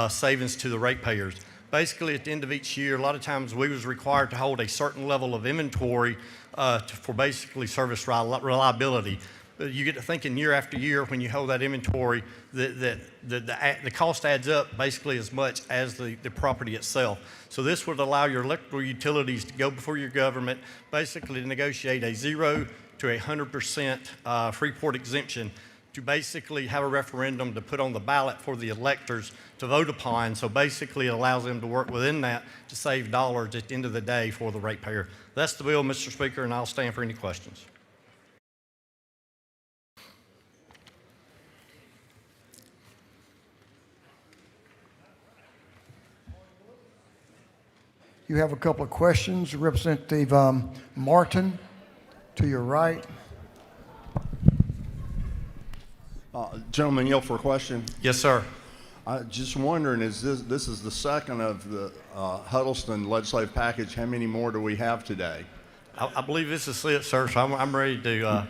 savings to the ratepayers. Basically, at the end of each year, a lot of times we was required to hold a certain level of inventory for basically service reliability. You get to thinking year after year when you hold that inventory, the cost adds up basically as much as the property itself. So this would allow your electrical utilities to go before your government, basically to negotiate a 0 to 100% Freeport exemption, to basically have a referendum to put on the ballot for the electors to vote upon. So basically it allows them to work within that to save dollars at the end of the day for the ratepayer. That's the bill, Mr. Speaker, and I'll stand for any questions. You have a couple of questions. Representative Martin, to your right. Gentleman, yield for a question. Yes, sir. Just wondering, is this is the second of the Huddleston legislative package? How many more do we have today? I believe this is it, sir. So I'm ready to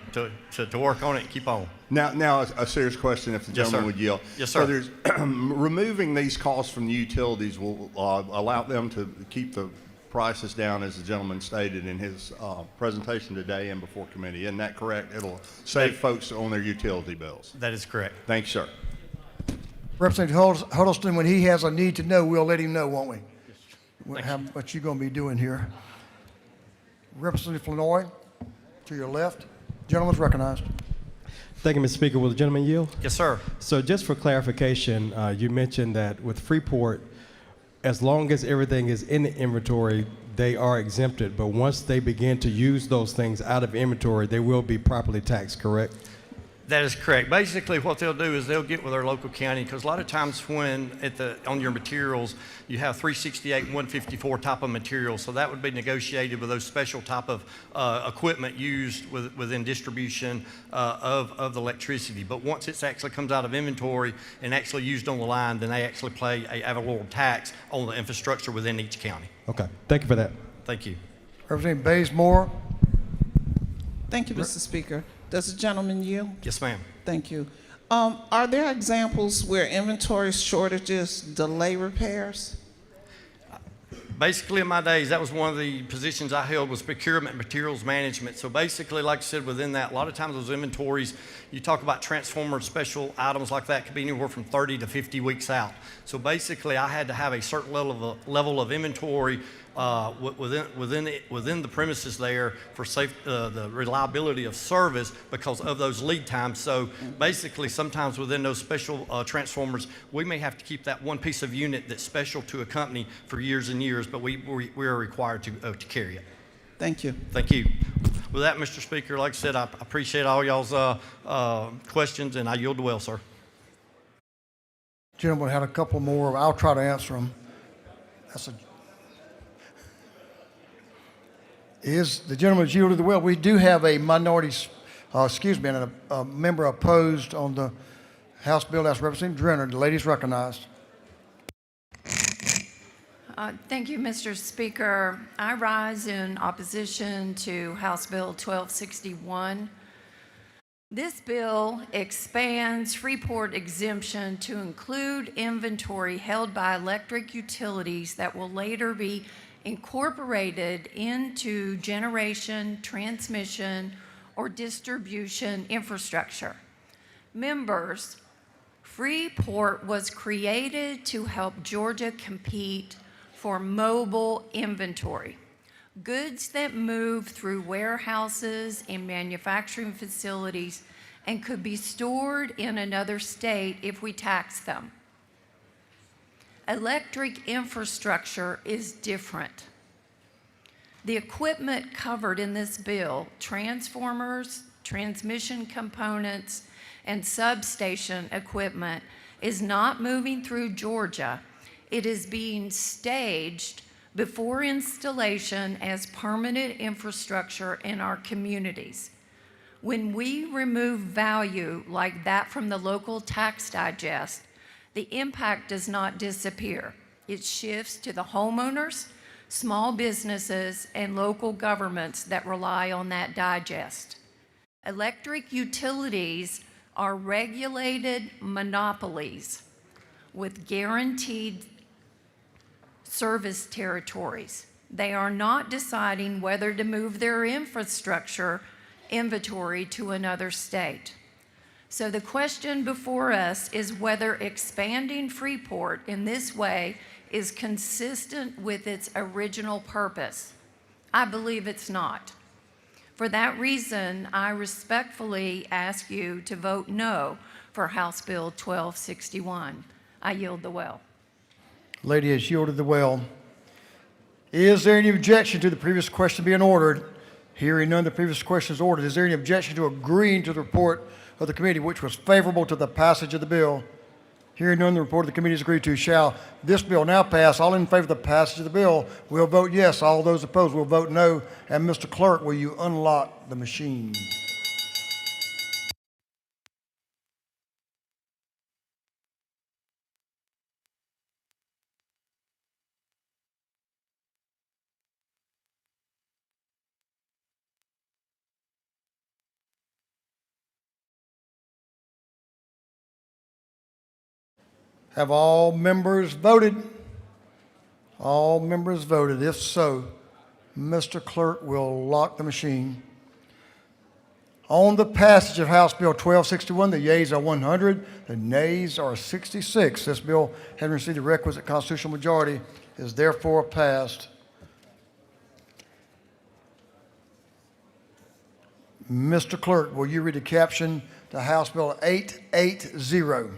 work on it and keep on. Now, a serious question, if the Yes, gentleman sir. would yield. Yes, So sir. there's removing these costs from the utilities will allow them to keep the prices down, as the gentleman stated in his presentation today and before committee. Isn't that correct? It'll save folks on their utility bills. That is correct. Thanks, sir. Representative Huddleston, when he has a need to know, we'll let him know, won't we? What you going to be doing here. Representative Flanoy, to your left. Gentleman's recognized. Thank you, Mr. Speaker. Will the gentleman yield? Yes, sir. So just for clarification, you mentioned that with Freeport, as long as everything is in the inventory, they are exempted. But once they begin to use those things out of inventory, they will be properly taxed, correct? That is correct. Basically, what they'll do is they'll get with their local county, because a lot of times when on your materials, you have 368 and 154 type of materials, so that would be negotiated with those special type of equipment used within distribution of the electricity. But once it actually comes out of inventory and actually used on the line, then they actually pay a ad valorem tax on the infrastructure within each county. Okay. Thank you for that. Thank you. Representative Bazemore. Thank you, Mr. Speaker. Does the gentleman yield? Yes, ma'am. Thank you. Are there examples where inventory shortages delay repairs? Basically, in my days, that was one of the positions I held, was procurement and materials management. So basically, like I said, within that, a lot of times those inventories, you talk about transformers, special items like that, could be anywhere from 30 to 50 weeks out. So basically, I had to have a certain level of inventory within the premises there for the reliability of service because of those lead times. So basically, sometimes within those special transformers, we may have to keep that one piece of unit that's special to a company for years and years, but we are required to carry it. Thank you. Thank you. With that, Mr. Speaker, like I said, I appreciate all y'all's questions, and I yield the well, sir. Gentleman had a couple more. I'll try to answer them. Is the gentleman's yielded the well? We do have a minority, and a member opposed on the House bill. That's Representative Drenner. The lady's recognized. Thank you, Mr. Speaker. I rise in opposition to House Bill 1261. This bill expands Freeport exemption to include inventory held by electric utilities that will later be incorporated into generation, transmission, or distribution infrastructure. Members, Freeport was created to help Georgia compete for mobile inventory, goods that move through warehouses and manufacturing facilities and could be stored in another state if we tax them. Electric infrastructure is different. The equipment covered in this bill, transformers, transmission components, and substation equipment, is not moving through Georgia. It is being staged before installation as permanent infrastructure in our communities. When we remove value like that from the local tax digest, the impact does not disappear. It shifts to the homeowners, small businesses, and local governments that rely on that digest. Electric utilities are regulated monopolies with guaranteed service territories. They are not deciding whether to move their infrastructure inventory to another state. So the question before us is whether expanding Freeport in this way is consistent with its original purpose. I believe it's not. For that reason, I respectfully ask you to vote no for House Bill 1261. I yield the well. Lady has yielded the well. Is there any objection to the previous question being ordered? Hearing none, the previous question is ordered. Is there any objection to agreeing to the report of the committee, which was favorable to the passage of the bill? Hearing none, the report of the committee is agreed to. Shall this bill now pass? All in favor of the passage of the bill will vote yes. All those opposed will vote no. And Mr. Clerk, will you unlock the machine? Have all members voted? All members voted. If so, Mr. Clerk will lock the machine. On the passage of House Bill 1261, the yeas are 100, the nays are 66. This bill, having received the requisite constitutional majority, is therefore passed. Mr. Clerk, will you read the caption to House Bill 880?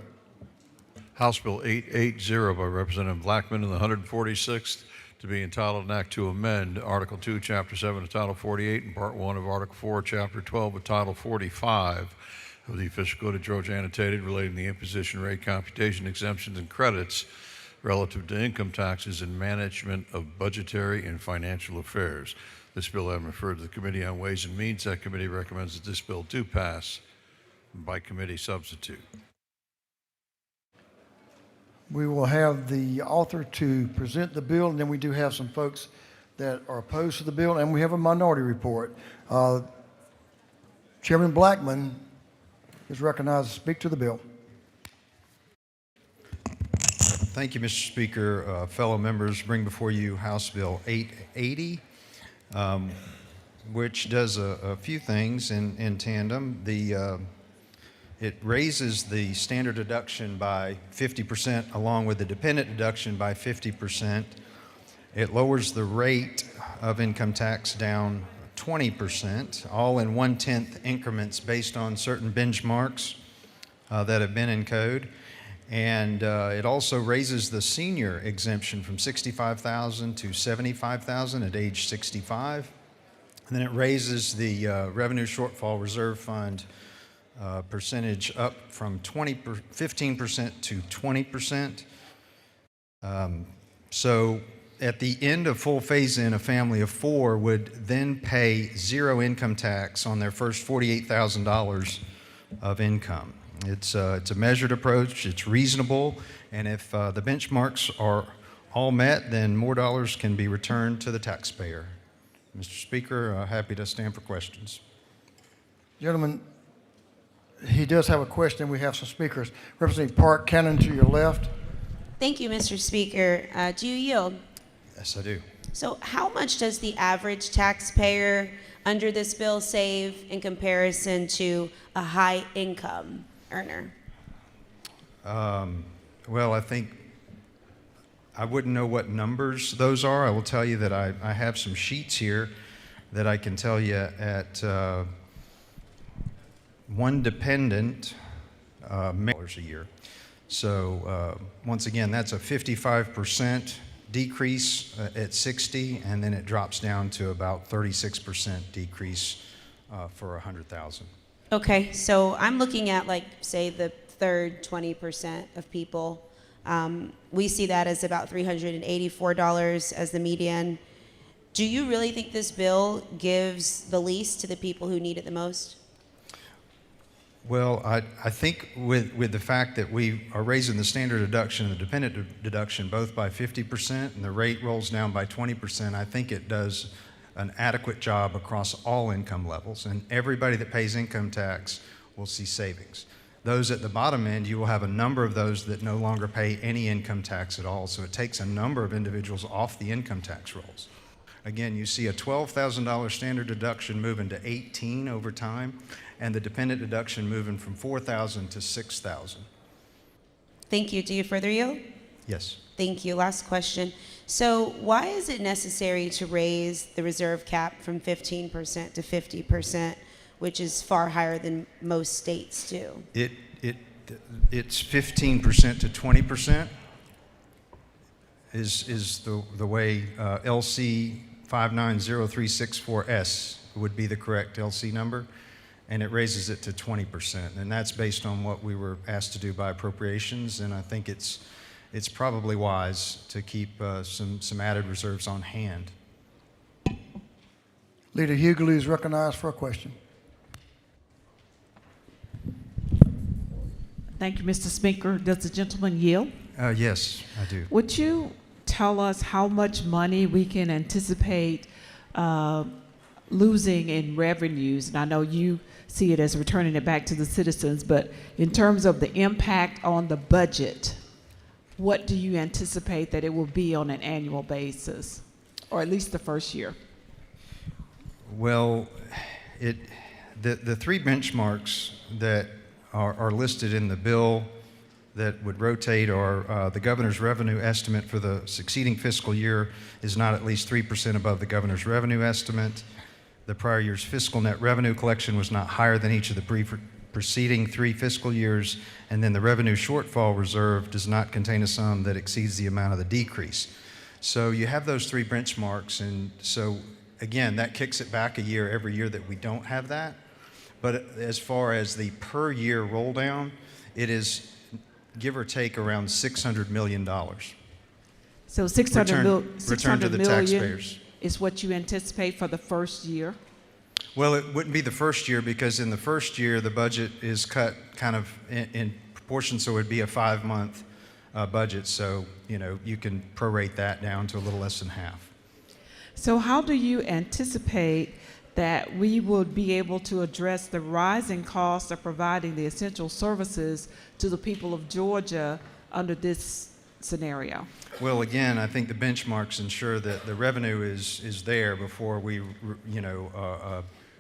House Bill 880 by Representative Blackman in the 146th, to be entitled an act to amend Article 2, Chapter 7 of Title 48 and Part 1 of Article 4, Chapter 12 of Title 45 of the Official Code of Georgia annotated relating to the imposition rate, computation, exemptions, and credits relative to income taxes and management of budgetary and financial affairs. This bill having referred to the Committee on Ways and Means, that committee recommends that this bill do pass by committee substitute. We will have the author to present the bill, and then we do have some folks that are opposed to the bill, and we have a minority report. Chairman Blackman is recognized to speak to the bill. Thank you, Mr. Speaker. Fellow members, bring before you House Bill 880, which does a few things in tandem. It raises the standard deduction by 50% along with the dependent deduction by 50%. It lowers the rate of income tax down 20%, all in 1/10 increments based on certain benchmarks that have been in code. And it also raises the senior exemption from $65,000 to $75,000 at age 65. And then it raises the revenue shortfall reserve fund percentage up from 15% to 20%. So at the end of full phase-in, a family of 4 would then pay 0 income tax on their first $48,000 of income. It's a measured approach, it's reasonable, and if the benchmarks are all met, then more dollars can be returned to the taxpayer. Mr. Speaker, happy to stand for questions. Gentlemen, he does have a question. We have some speakers. Representative Park Cannon to your left. Thank you, Mr. Speaker. Do you yield? Yes, I do. So how much does the average taxpayer under this bill save in comparison to a high income earner? Well, I think I wouldn't know what numbers those are. I will tell you that I have some sheets here that I can tell you at one dependent $1 a year. So once again, that's a 55% decrease at 60, and then it drops down to about 36% decrease for 100,000. Okay, so I'm looking at, like, say, the third 20% of people. We see that as about $384 as the median. Do you really think this bill gives the least to the people who need it the most? Well, I think with the fact that we are raising the standard deduction and the dependent deduction both by 50% and the rate rolls down by 20%, I think it does an adequate job across all income levels, and everybody that pays income tax will see savings. Those at the bottom end, you will have a number of those that no longer pay any income tax at all, so it takes a number of individuals off the income tax rolls. Again, you see a $12,000 standard deduction moving to $18,000 over time, and the dependent deduction moving from $4,000 to $6,000. Thank you. Do you further yield? Yes. Thank you. Last question. So why is it necessary to raise the reserve cap from 15% to 50%, which is far higher than most states do? It's 15% to 20% is the way LC 590364S would be the correct LC number, and it raises it to 20%, and that's based on what we were asked to do by appropriations, and I think it's probably wise to keep some added reserves on hand. Leader Hughley is recognized for a question. Thank you, Mr. Speaker. Does the gentleman yield? Yes, I do. Would you tell us how much money we can anticipate losing in revenues? And I know you see it as returning it back to the citizens, but in terms of the impact on the budget, what do you anticipate that it will be on an annual basis, or at least the first year? Well, the three benchmarks that are listed in the bill that would rotate are the governor's revenue estimate for the succeeding fiscal year is not at least 3% above the governor's revenue estimate. The prior year's fiscal net revenue collection was not higher than each of the preceding 3 fiscal years, and then the revenue shortfall reserve does not contain a sum that exceeds the amount of the decrease. So you have those 3 benchmarks, and so again, that kicks it back a year every year that we don't have that. But as far as the per year roll down, it is give or take around $600 million. So 600 return to the million taxpayers. is what you anticipate for the first year? Well, it wouldn't be the first year, because in the first year the budget is cut kind of in proportion, so it would be a 5-month budget. So, you know, you can prorate that down to a little less than half. So how do you anticipate that we will be able to address the rising cost of providing the essential services to the people of Georgia under this scenario? Well, again, I think the benchmarks ensure that the revenue is there before we,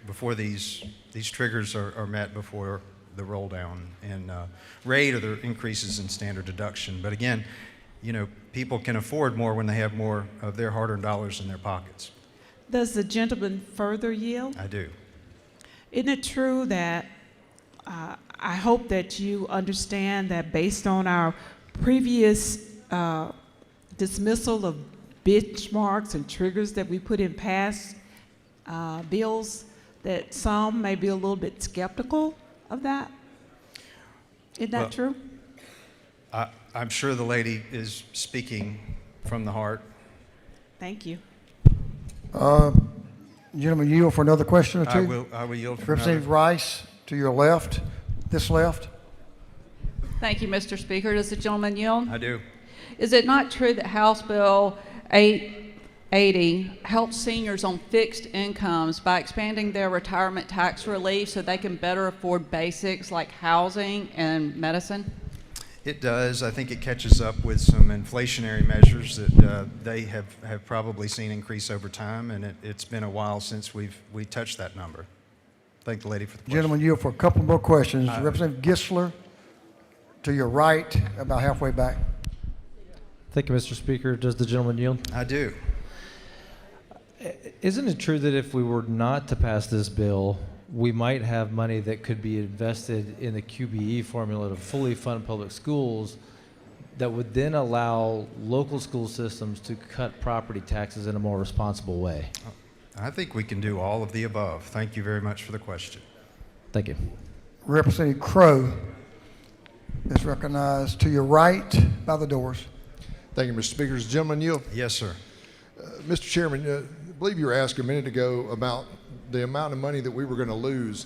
before these triggers are met before the roll down in rate or the increases in standard deduction. But again, you know, people can afford more when they have more of their hard-earned dollars in their pockets. Does the gentleman further yield? I do. Isn't it true that I hope that you understand that based on our previous dismissal of benchmarks and triggers that we put in past bills, that some may be a little bit skeptical of that? Isn't that true? I'm sure the lady is speaking from the heart. Thank you. Gentleman, yield for another question or two? I will yield for Representative another. Rice, to your left, this left. Thank you, Mr. Speaker. Does the gentleman yield? I do. Is it not true that House Bill 880 helps seniors on fixed incomes by expanding their retirement tax relief so they can better afford basics like housing and medicine? It does. I think it catches up with some inflationary measures that they have probably seen increase over time, and it's been a while since we touched that number. Thank the lady for the question. Gentleman, yield for a couple more questions. Representative Gisler, to your right, about halfway back. Thank you, Mr. Speaker. Does the gentleman yield? I do. Isn't it true that if we were not to pass this bill, we might have money that could be invested in the QBE formula to fully fund public schools that would then allow local school systems to cut property taxes in a more responsible way? I think we can do all of the above. Thank you very much for the question. Thank you. Representative Crowe is recognized to your right by the doors. Thank you, Mr. Speaker. Does the gentleman yield? Yes, sir. Mr. Chairman, I believe you were asked a minute ago about the amount of money that we were going to lose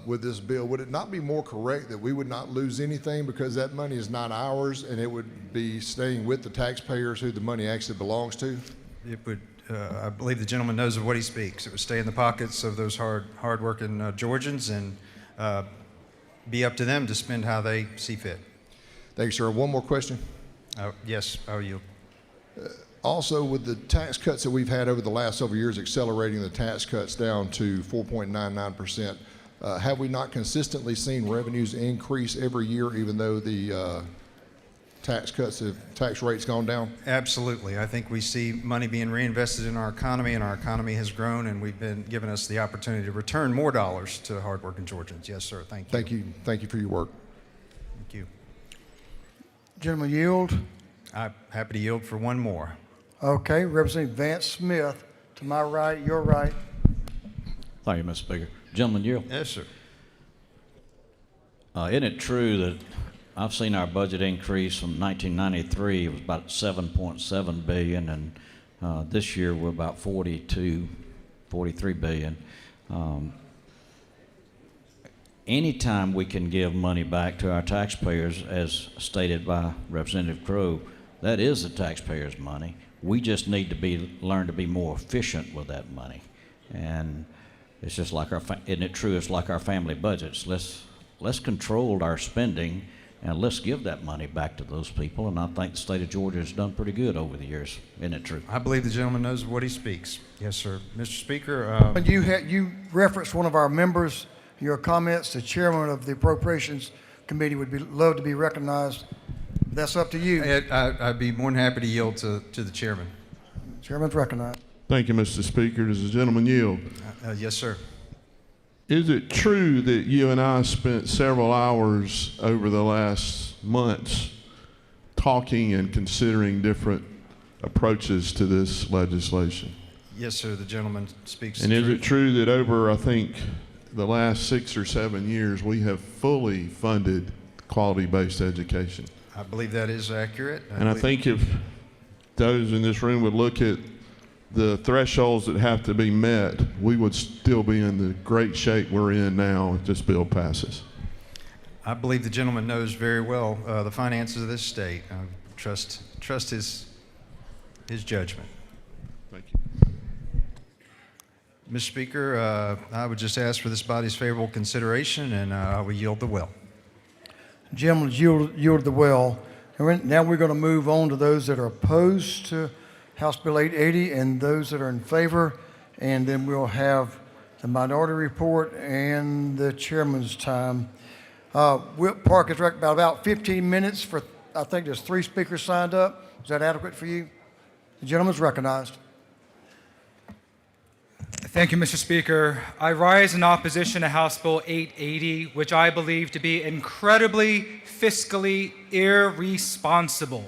with this bill. Would it not be more correct that we would not lose anything because that money is not ours and it would be staying with the taxpayers who the money actually belongs to? It would. I believe the gentleman knows of what he speaks. It would stay in the pockets of those hard-working Georgians and be up to them to spend how they see fit. Thank you, sir. One more question. Yes, I'll yield. Also, with the tax cuts that we've had over the last several years, accelerating the tax cuts down to 4.99%, have we not consistently seen revenues increase every year, even though the tax rates gone down? Absolutely. I think we see money being reinvested in our economy, and our economy has grown, and we've been given us the opportunity to return more dollars to hardworking Georgians. Yes, sir. Thank you. Thank you. Thank you for your work. Thank you. Gentleman, yield. I'm happy to yield for one more. Okay, Representative Vance Smith, to my right, your right. Thank you, Mr. Speaker. Gentleman, yield? Yes, sir. Isn't it true that I've seen our budget increase from 1993, it was about 7.7 billion, and this year we're about 43 billion. Anytime we can give money back to our taxpayers, as stated by Representative Crowe, that is the taxpayers' money. We just need to learn to be more efficient with that money. And it's just like isn't it true? It's like our family budgets. Let's control our spending And let's give that money back to those people, and I think the state of Georgia has done pretty good over the years. Isn't it true? I believe the gentleman knows what he speaks. Yes, sir. Mr. Speaker. And you referenced one of our members, your comments. The chairman of the Appropriations Committee would love to be recognized. That's up to you. I'd be more than happy to yield to the chairman. Chairman's recognized. Thank you, Mr. Speaker. Does the gentleman yield? Yes, sir. Is it true that you and I spent several hours over the last months talking and considering different approaches to this legislation? Yes, sir. The gentleman speaks. And is it true that over, I think, the last 6 or 7 years, we have fully funded quality-based education? I believe that is accurate. And I think if those in this room would look at the thresholds that have to be met, we would still be in the great shape we're in now if this bill passes. I believe the gentleman knows very well the finances of this state. I trust his judgment. Thank you. Mr. Speaker, I would just ask for this body's favorable consideration, and I will yield the will. Gentlemen, yielded the will. Now we're going to move on to those that are opposed to House Bill 880 and those that are in favor, and then we'll have the minority report and the chairman's time. We'll park is about 15 minutes for, I think there's 3 speakers signed up. Is that adequate for you? The gentleman's recognized. Thank you, Mr. Speaker. I rise in opposition to House Bill 880, which I believe to be incredibly fiscally irresponsible.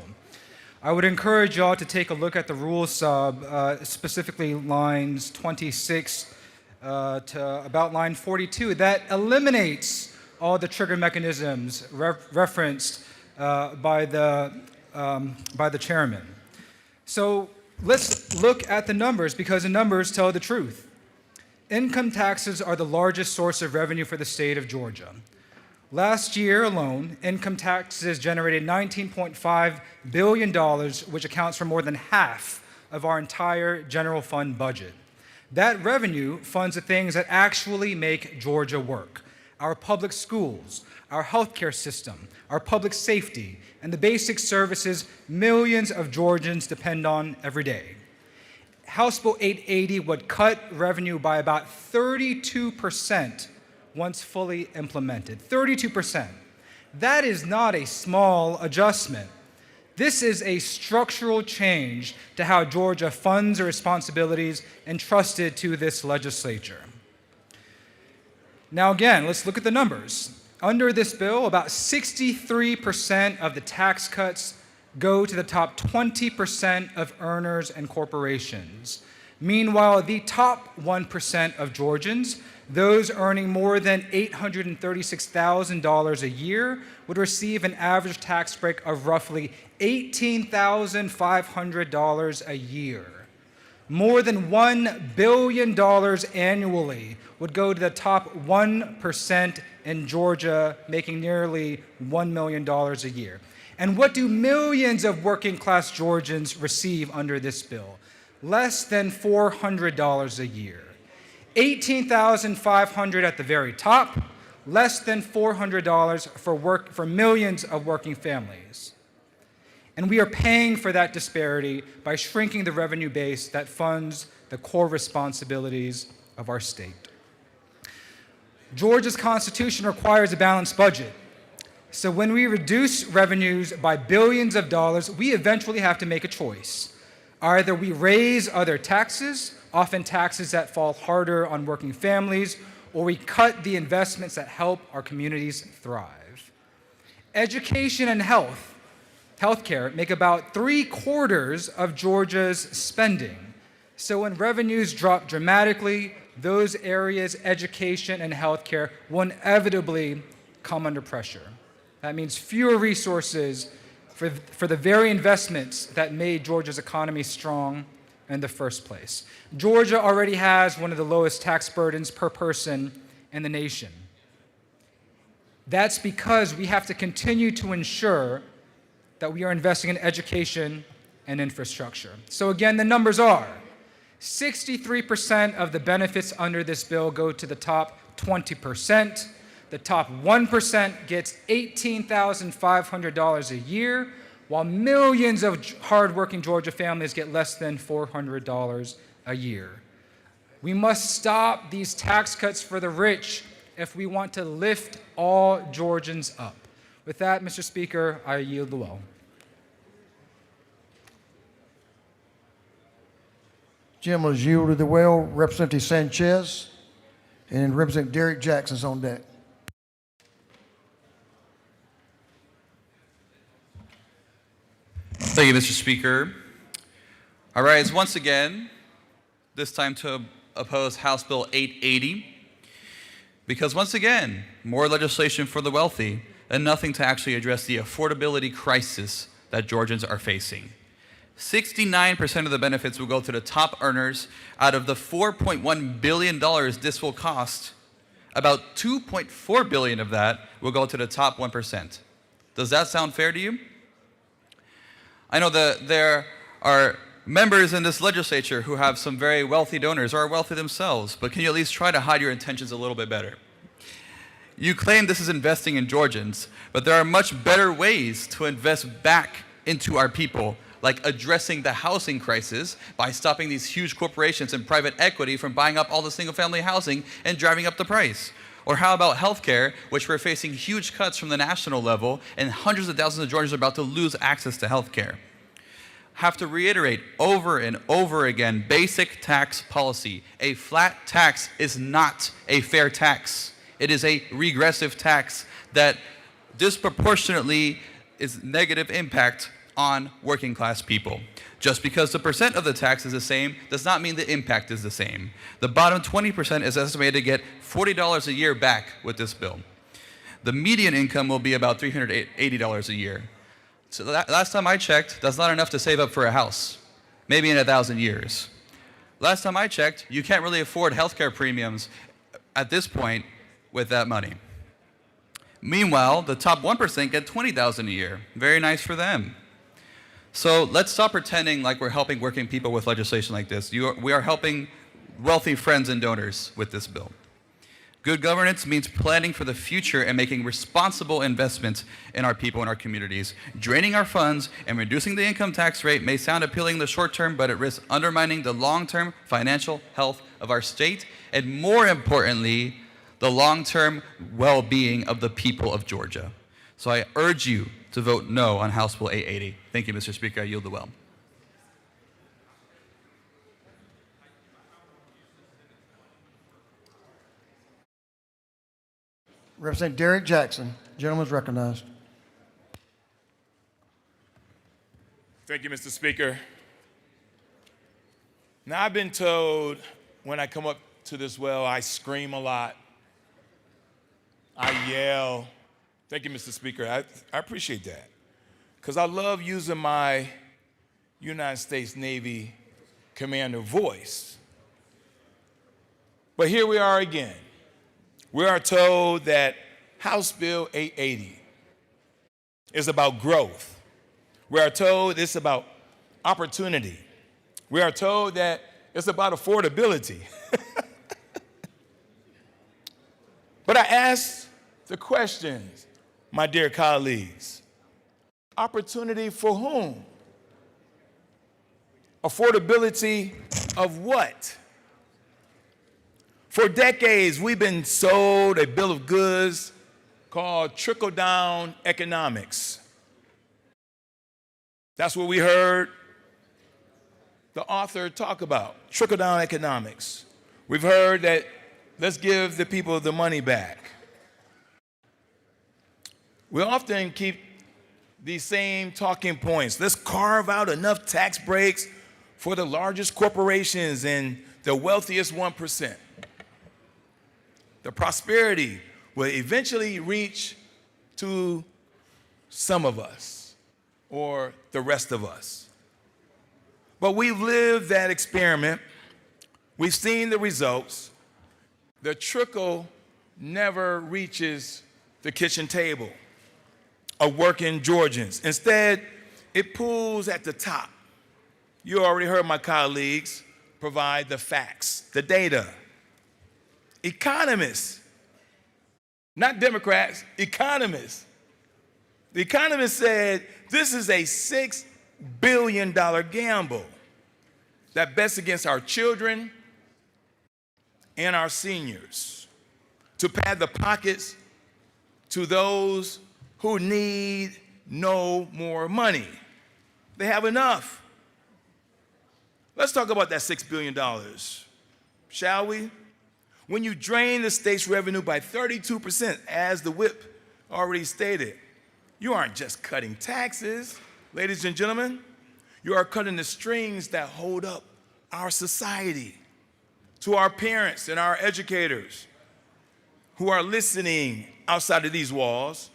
I would encourage y'all to take a look at the rule sub, specifically lines 26 to about line 42, that eliminates all the trigger mechanisms referenced by the chairman. So let's look at the numbers, because the numbers tell the truth. Income taxes are the largest source of revenue for the state of Georgia. Last year alone, income taxes generated $19.5 billion, which accounts for more than half of our entire general fund budget. That revenue funds the things that actually make Georgia work: our public schools, our healthcare system, our public safety, and the basic services millions of Georgians depend on every day. House Bill 880 would cut revenue by about 32% once fully implemented. 32%. That is not a small adjustment. This is a structural change to how Georgia funds the responsibilities entrusted to this legislature. Now again, let's look at the numbers. Under this bill, about 63% of the tax cuts go to the top 20% of earners and corporations. Meanwhile, the top 1% of Georgians, those earning more than $836,000 a year, would receive an average tax break of roughly $18,500 a year. More than $1 billion annually would go to the top 1% in Georgia, making nearly $1 million a year. And what do millions of working class Georgians receive under this bill? Less than $400 a year. $18,500 at the very top, less than $400 for millions of working families. And we are paying for that disparity by shrinking the revenue base that funds the core responsibilities of our state. Georgia's Constitution requires a balanced budget. So when we reduce revenues by billions of dollars, we eventually have to make a choice. Either we raise other taxes, often taxes that fall harder on working families, or we cut the investments that help our communities thrive. Education and healthcare make about 3/4 of Georgia's spending. So when revenues drop dramatically, those areas, education and healthcare, will inevitably come under pressure. That means fewer resources for the very investments that made Georgia's economy strong in the first place. Georgia already has one of the lowest tax burdens per person in the nation. That's because we have to continue to ensure that we are investing in education and infrastructure. So again, the numbers are 63% of the benefits under this bill go to the top 20%. The top 1% gets $18,500 a year, while millions of hardworking Georgia families get less than $400 a year. We must stop these tax cuts for the rich if we want to lift all Georgians up. With that, Mr. Speaker, I yield the well. Gentleman has yielded the well. Representative Sanchez and Representative Derek Jackson's on deck. Thank you, Mr. Speaker. I rise once again, this time to oppose House Bill 880, because once again, more legislation for the wealthy and nothing to actually address the affordability crisis that Georgians are facing. 69% of the benefits will go to the top earners. Out of the $4.1 billion this will cost, about $2.4 billion of that will go to the top 1%. Does that sound fair to you? I know that there are members in this legislature who have some very wealthy donors or are wealthy themselves, but can you at least try to hide your intentions a little bit better? You claim this is investing in Georgians, but there are much better ways to invest back into our people, like addressing the housing crisis by stopping these huge corporations and private equity from buying up all the single-family housing and driving up the price. Or how about healthcare, which we're facing huge cuts from the national level, and hundreds of thousands of Georgians are about to lose access to healthcare. Have to reiterate over and over again, basic tax policy. A flat tax is not a fair tax. It is a regressive tax that disproportionately is negative impact on working class people. Just because the percent of the tax is the same does not mean the impact is the same. The bottom 20% is estimated to get $40 a year back with this bill. The median income will be about $380 a year. So last time I checked, that's not enough to save up for a house, maybe in 1,000 years. Last time I checked, you can't really afford healthcare premiums at this point with that money. Meanwhile, the top 1% get $20,000 a year. Very nice for them. So let's stop pretending like we're helping working people with legislation like this. We are helping wealthy friends and donors with this bill. Good governance means planning for the future and making responsible investments in our people and our communities. Draining our funds and reducing the income tax rate may sound appealing in the short term, but it risks undermining the long-term financial health of our state and, more importantly, the long-term well-being of the people of Georgia. So I urge you to vote no on House Bill 880. Thank you, Mr. Speaker. I yield the well. Representative Derek Jackson. Gentleman is recognized. Thank you, Mr. Speaker. Now, I've been told when I come up to this well, I scream a lot. I yell. Thank you, Mr. Speaker. I appreciate that. Because I love using my United States Navy commander voice. But here we are again. We are told that House Bill 880 is about growth. We are told it's about opportunity. We are told that it's about affordability. But I ask the questions, my dear colleagues. Opportunity for whom? Affordability of what? For decades, we've been sold a bill of goods called trickle-down economics. That's what we heard the author talk about, trickle-down economics. We've heard that let's give the people the money back. We often keep these same talking points. Let's carve out enough tax breaks for the largest corporations and the wealthiest 1%. The prosperity will eventually reach to some of us or the rest of us. But we've lived that experiment. We've seen the results. The trickle never reaches the kitchen table of working Georgians. Instead, it pools at the top. You already heard my colleagues provide the facts, the data. Economists not Democrats, economists. The economist said this is a $6 billion gamble that bets against our children and our seniors to pad the pockets to those who need no more money. They have enough. Let's talk about that $6 billion, shall we? When you drain the state's revenue by 32%, as the whip already stated, you aren't just cutting taxes, ladies and gentlemen. You are cutting the strings that hold up our society. To our parents and our educators who are listening outside of these walls,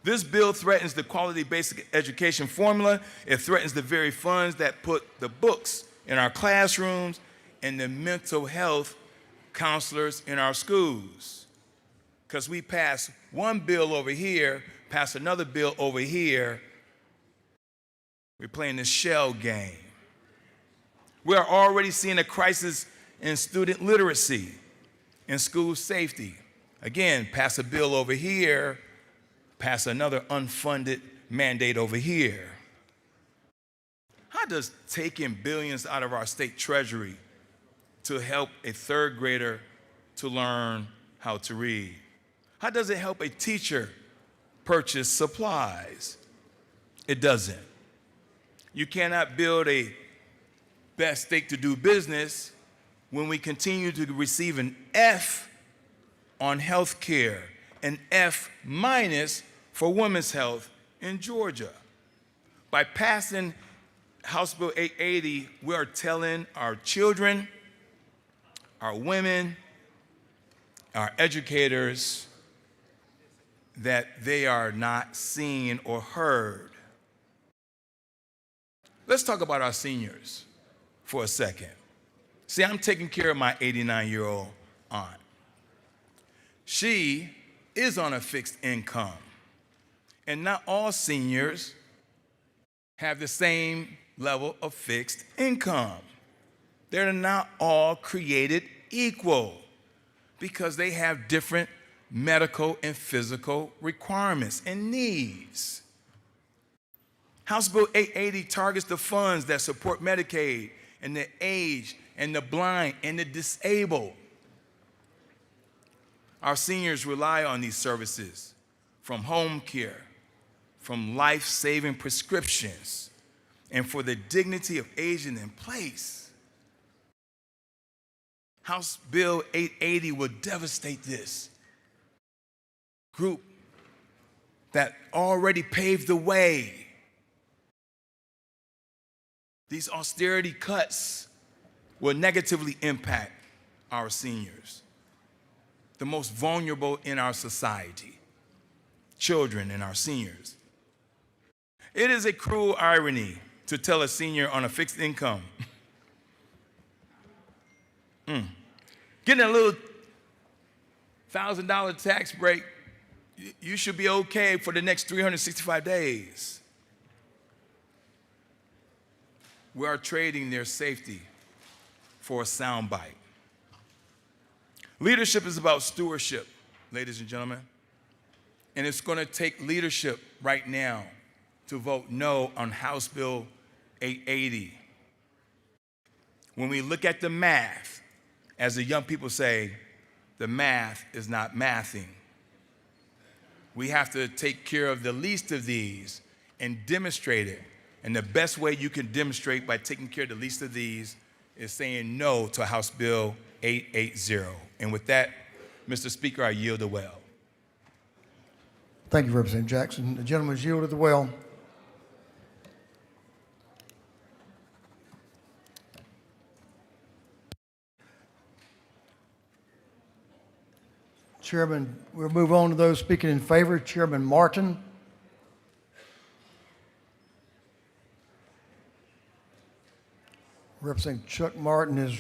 this bill threatens the quality basic education formula. It threatens the very funds that put the books in our classrooms and the mental health counselors in our schools. Because we pass one bill over here, pass another bill over here, we're playing this shell game. We are already seeing a crisis in student literacy, in school safety. Again, pass a bill over here, pass another unfunded mandate over here. How does taking billions out of our state treasury to help a third grader to learn how to read? How does it help a teacher purchase supplies? It doesn't. You cannot build a best state to do business when we continue to receive an F on health care, an F minus for women's health in Georgia. By passing House Bill 880, we are telling our children, our women, our educators that they are not seen or heard. Let's talk about our seniors for a second. See, I'm taking care of my 89-year-old aunt. She is on a fixed income. And not all seniors have the same level of fixed income. They're not all created equal because they have different medical and physical requirements and needs. House Bill 880 targets the funds that support Medicaid and the aged and the blind and the disabled. Our seniors rely on these services, from home care, from life-saving prescriptions, and for the dignity of aging in place. House Bill 880 will devastate this group that already paved the way. These austerity cuts will negatively impact our seniors, the most vulnerable in our society, children and our seniors. It is a cruel irony to tell a senior on a fixed income, getting a little $1,000 tax break, you should be okay for the next 365 days. We are trading their safety for a soundbite. Leadership is about stewardship, ladies and gentlemen. And it's going to take leadership right now to vote no on House Bill 880. When we look at the math, as the young people say, the math is not mathing. We have to take care of the least of these and demonstrate it. And the best way you can demonstrate by taking care of the least of these is saying no to House Bill 880. And with that, Mr. Speaker, I yield the well. Thank you, Representative Jackson. The gentleman is yielded the well. Chairman, we'll move on to those speaking in favor. Chairman Martin. Representative Chuck Martin is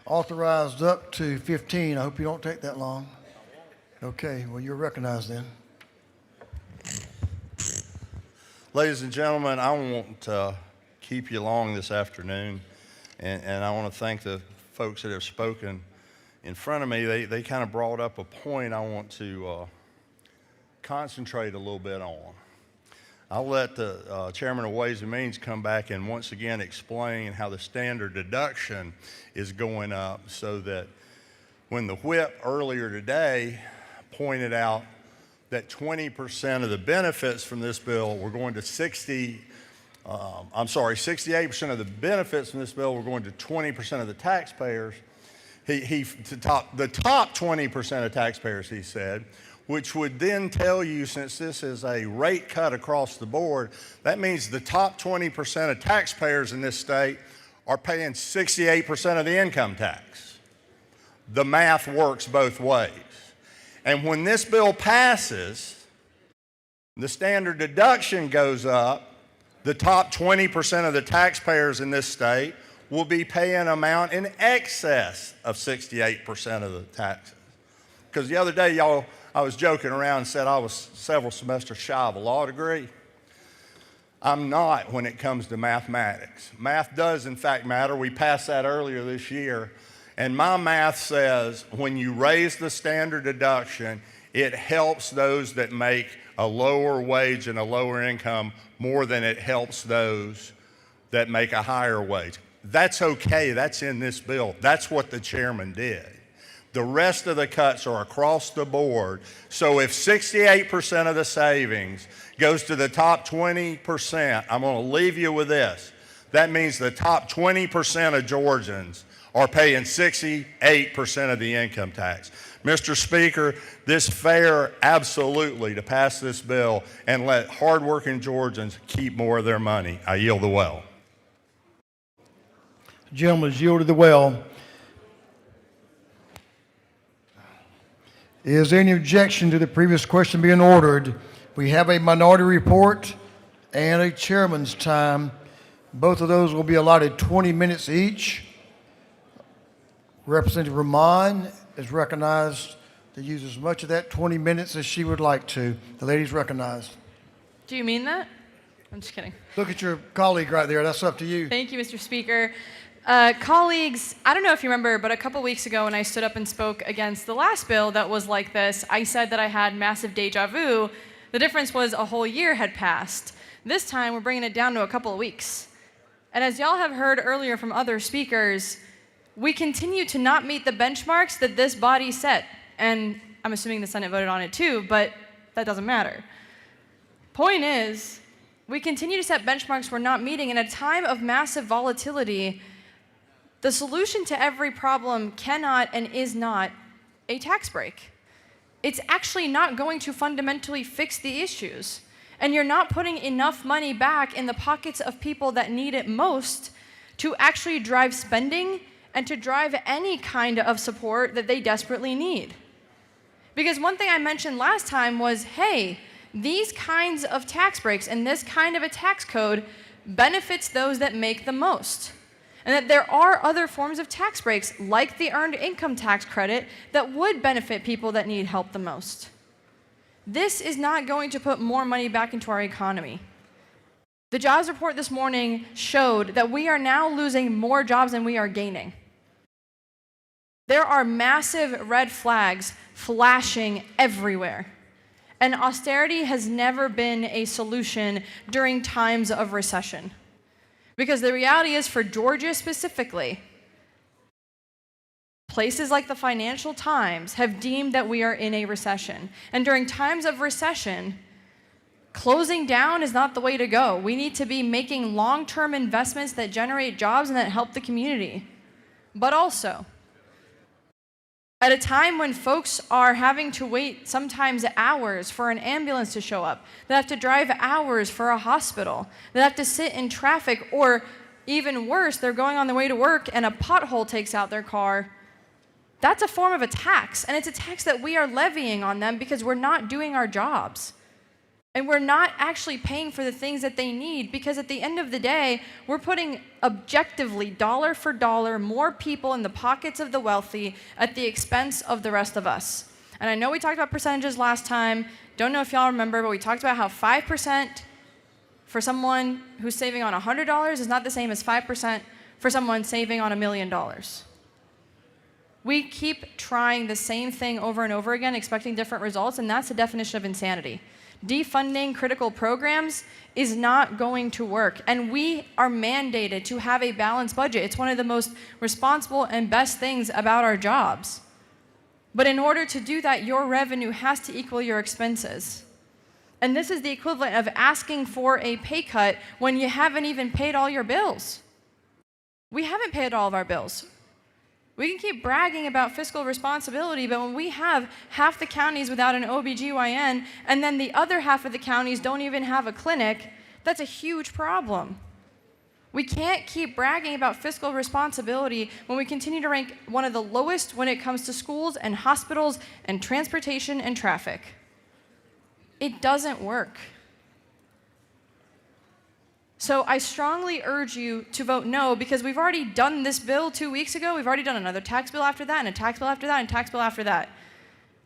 authorized up to 15. I hope you don't take that long. Okay, well, you're recognized then. Ladies and gentlemen, I won't keep you long this afternoon, and I want to thank the folks that have spoken in front of me, they kind of brought up a point I want to concentrate a little bit on. I'll let the Chairman of Ways and Means come back and once again explain how the standard deduction is going up, so that when the whip earlier today pointed out that 20% of the benefits from this bill were going to 68% of the benefits from this bill were going to 20% of the taxpayers. The top 20% of taxpayers, he said, which would then tell you, since this is a rate cut across the board, that means the top 20% of taxpayers in this state are paying 68% of the income tax. The math works both ways. And when this bill passes, the standard deduction goes up, the top 20% of the taxpayers in this state will be paying an amount in excess of 68% of the taxes. Because the other day, y'all, I was joking around and said I was several semesters shy of a law degree. I'm not when it comes to mathematics. Math does, in fact, matter. We passed that earlier this year. And my math says when you raise the standard deduction, it helps those that make a lower wage and a lower income more than it helps those that make a higher wage. That's okay. That's in this bill. That's what the chairman did. The rest of the cuts are across the board. So if 68% of the savings goes to the top 20%, I'm going to leave you with this. That means the top 20% of Georgians are paying 68% of the income tax. Mr. Speaker, this fair absolutely to pass this bill and let hardworking Georgians keep more of their money. I yield the well. The gentleman has yielded the well. Is there any objection to the previous question being ordered? We have a minority report and a chairman's time. Both of those will be allotted 20 minutes each. Representative Rahman is recognized to use as much of that 20 minutes as she would like to. The lady's recognized. Do you mean that? I'm just kidding. Look at your colleague right there. That's up to you. Thank you, Mr. Speaker. Colleagues, I don't know if you remember, but a couple weeks ago when I stood up and spoke against the last bill that was like this, I said that I had massive deja vu. The difference was a whole year had passed. This time, we're bringing it down to a couple of weeks. And as y'all have heard earlier from other speakers, we continue to not meet the benchmarks that this body set. And I'm assuming the Senate voted on it too, but that doesn't matter. Point is, we continue to set benchmarks we're not meeting in a time of massive volatility. The solution to every problem cannot and is not a tax break. It's actually not going to fundamentally fix the issues. And you're not putting enough money back in the pockets of people that need it most to actually drive spending and to drive any kind of support that they desperately need. Because one thing I mentioned last time was, hey, these kinds of tax breaks and this kind of a tax code benefits those that make the most. And that there are other forms of tax breaks, like the earned income tax credit, that would benefit people that need help the most. This is not going to put more money back into our economy. The jobs report this morning showed that we are now losing more jobs than we are gaining. There are massive red flags flashing everywhere. And austerity has never been a solution during times of recession. Because the reality is, for Georgia specifically, places like the Financial Times have deemed that we are in a recession. And during times of recession, closing down is not the way to go. We need to be making long-term investments that generate jobs and that help the community. But also, at a time when folks are having to wait sometimes hours for an ambulance to show up, that have to drive hours for a hospital, that have to sit in traffic, or even worse, they're going on their way to work and a pothole takes out their car, that's a form of a tax. And it's a tax that we are levying on them because we're not doing our jobs. And we're not actually paying for the things that they need, because at the end of the day, we're putting objectively, dollar for dollar, more people in the pockets of the wealthy at the expense of the rest of us. And I know we talked about percentages last time. Don't know if y'all remember, but we talked about how 5% for someone who's saving on $100 is not the same as 5% for someone saving on $1 million. We keep trying the same thing over and over again, expecting different results, and that's the definition of insanity. Defunding critical programs is not going to work, and we are mandated to have a balanced budget. It's one of the most responsible and best things about our jobs. But in order to do that, your revenue has to equal your expenses. And this is the equivalent of asking for a pay cut when you haven't even paid all your bills. We haven't paid all of our bills. We can keep bragging about fiscal responsibility, but when we have half the counties without an OBGYN, and then the other half of the counties don't even have a clinic, that's a huge problem. We can't keep bragging about fiscal responsibility when we continue to rank one of the lowest when it comes to schools and hospitals and transportation and traffic. It doesn't work. So I strongly urge you to vote no, because we've already done this bill 2 weeks ago. We've already done another tax bill after that, and a tax bill after that, and a tax bill after that.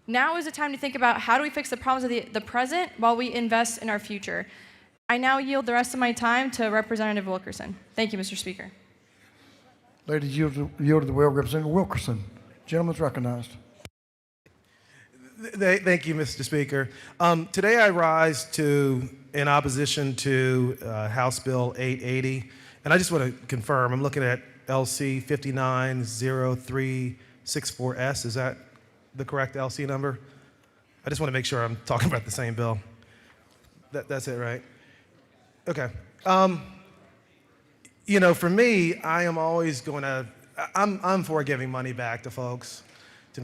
Now is the time to think about how do we fix the problems of the present while we invest in our future. I now yield the rest of my time to Representative Wilkerson. Thank you, Mr. Speaker. Ladies, yield to the will, Representative Wilkerson. Gentleman's recognized. Thank you, Mr. Speaker. Today I rise in opposition to House Bill 880, and I just want to confirm, I'm looking at LC 590364S. Is that the correct LC number? I just want to make sure I'm talking about the same bill. That's it, right? Okay. You know, for me, I am always going to, I'm for giving money back to folks,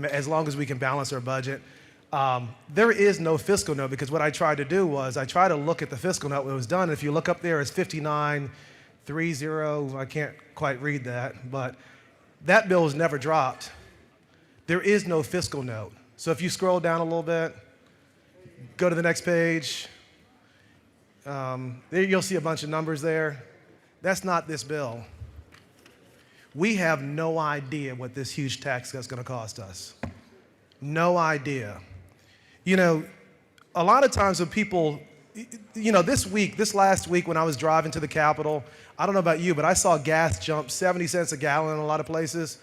as long as we can balance our budget. There is no fiscal note, because what I tried to do was I tried to look at the fiscal note when it was done. And if you look up there, it's 5930. I can't quite read that, but that bill was never dropped. There is no fiscal note. So if you scroll down a little bit, go to the next page, there you'll see a bunch of numbers there. That's not this bill. We have no idea what this huge tax cut is going to cost us. No idea. You know, a lot of times when people, you know, this last week when I was driving to the Capitol, I don't know about you, but I saw gas jump 70 cents a gallon in a lot of places.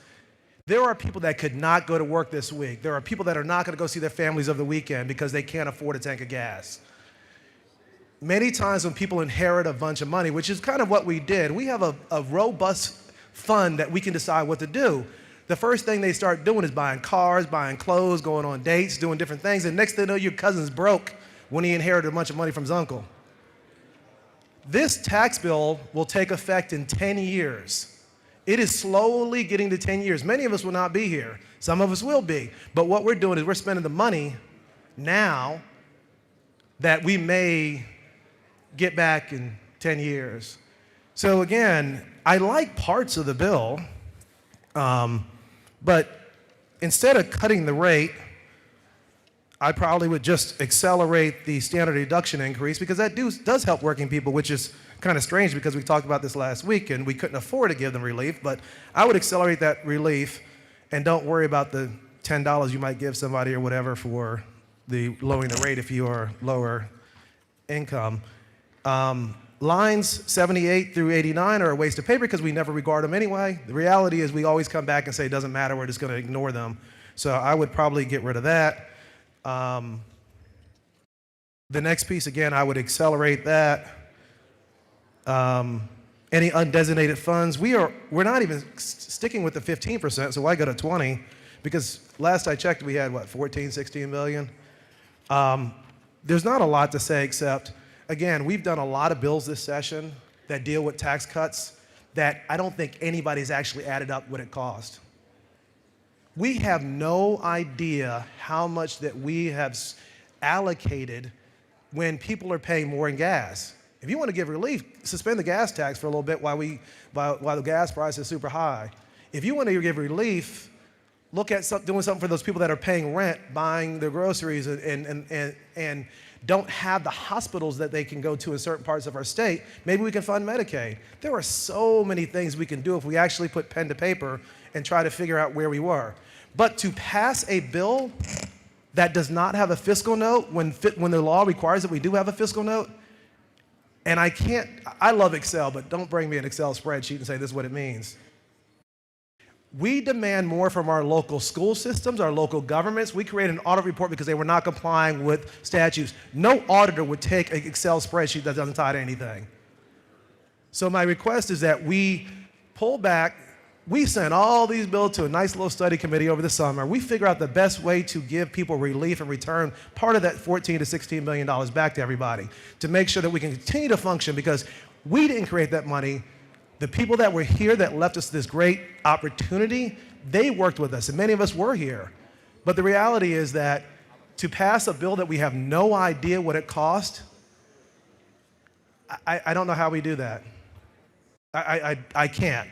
There are people that could not go to work this week. There are people that are not going to go see their families over the weekend because they can't afford a tank of gas. Many times when people inherit a bunch of money, which is kind of what we did, we have a robust fund that we can decide what to do. The first thing they start doing is buying cars, buying clothes, going on dates, doing different things, and next thing you know, your cousin's broke when he inherited a bunch of money from his uncle. This tax bill will take effect in 10 years. It is slowly getting to 10 years. Many of us will not be here. Some of us will be. But what we're doing is we're spending the money now that we may get back in 10 years. So again, I like parts of the bill, but instead of cutting the rate, I probably would just accelerate the standard deduction increase, because that does help working people, which is kind of strange because we talked about this last week and we couldn't afford to give them relief. But I would accelerate that relief and don't worry about the $10 you might give somebody or whatever for the lowering the rate if you are lower income. Lines 78 through 89 are a waste of paper because we never regard them anyway. The reality is we always come back and say it doesn't matter, we're just going to ignore them. So I would probably get rid of that. The next piece, again, I would accelerate that. Any undesignated funds, we're not even sticking with the 15%, so why go to 20? Because last I checked, we had, 14, 16 million? There's not a lot to say except, again, we've done a lot of bills this session that deal with tax cuts that I don't think anybody's actually added up what it cost. We have no idea how much that we have allocated when people are paying more in gas. If you want to give relief, suspend the gas tax for a little bit while the gas price is super high. If you want to give relief, look at doing something for those people that are paying rent, buying their groceries, and don't have the hospitals that they can go to in certain parts of our state. Maybe we can fund Medicaid. There are so many things we can do if we actually put pen to paper and try to figure out where we were. But to pass a bill that does not have a fiscal note when the law requires that we do have a fiscal note, and I love Excel, but don't bring me an Excel spreadsheet and say this is what it means. We demand more from our local school systems, our local governments. We create an audit report because they were not complying with statutes. No auditor would take an Excel spreadsheet that doesn't tie to anything. So my request is that we pull back. We sent all these bills to a nice little study committee over the summer. We figure out the best way to give people relief and return part of that $14 to $16 million back to everybody to make sure that we can continue to function, because we didn't create that money. The people that were here that left us this great opportunity, they worked with us, and many of us were here. But the reality is that to pass a bill that we have no idea what it cost, I don't know how we do that. I can't.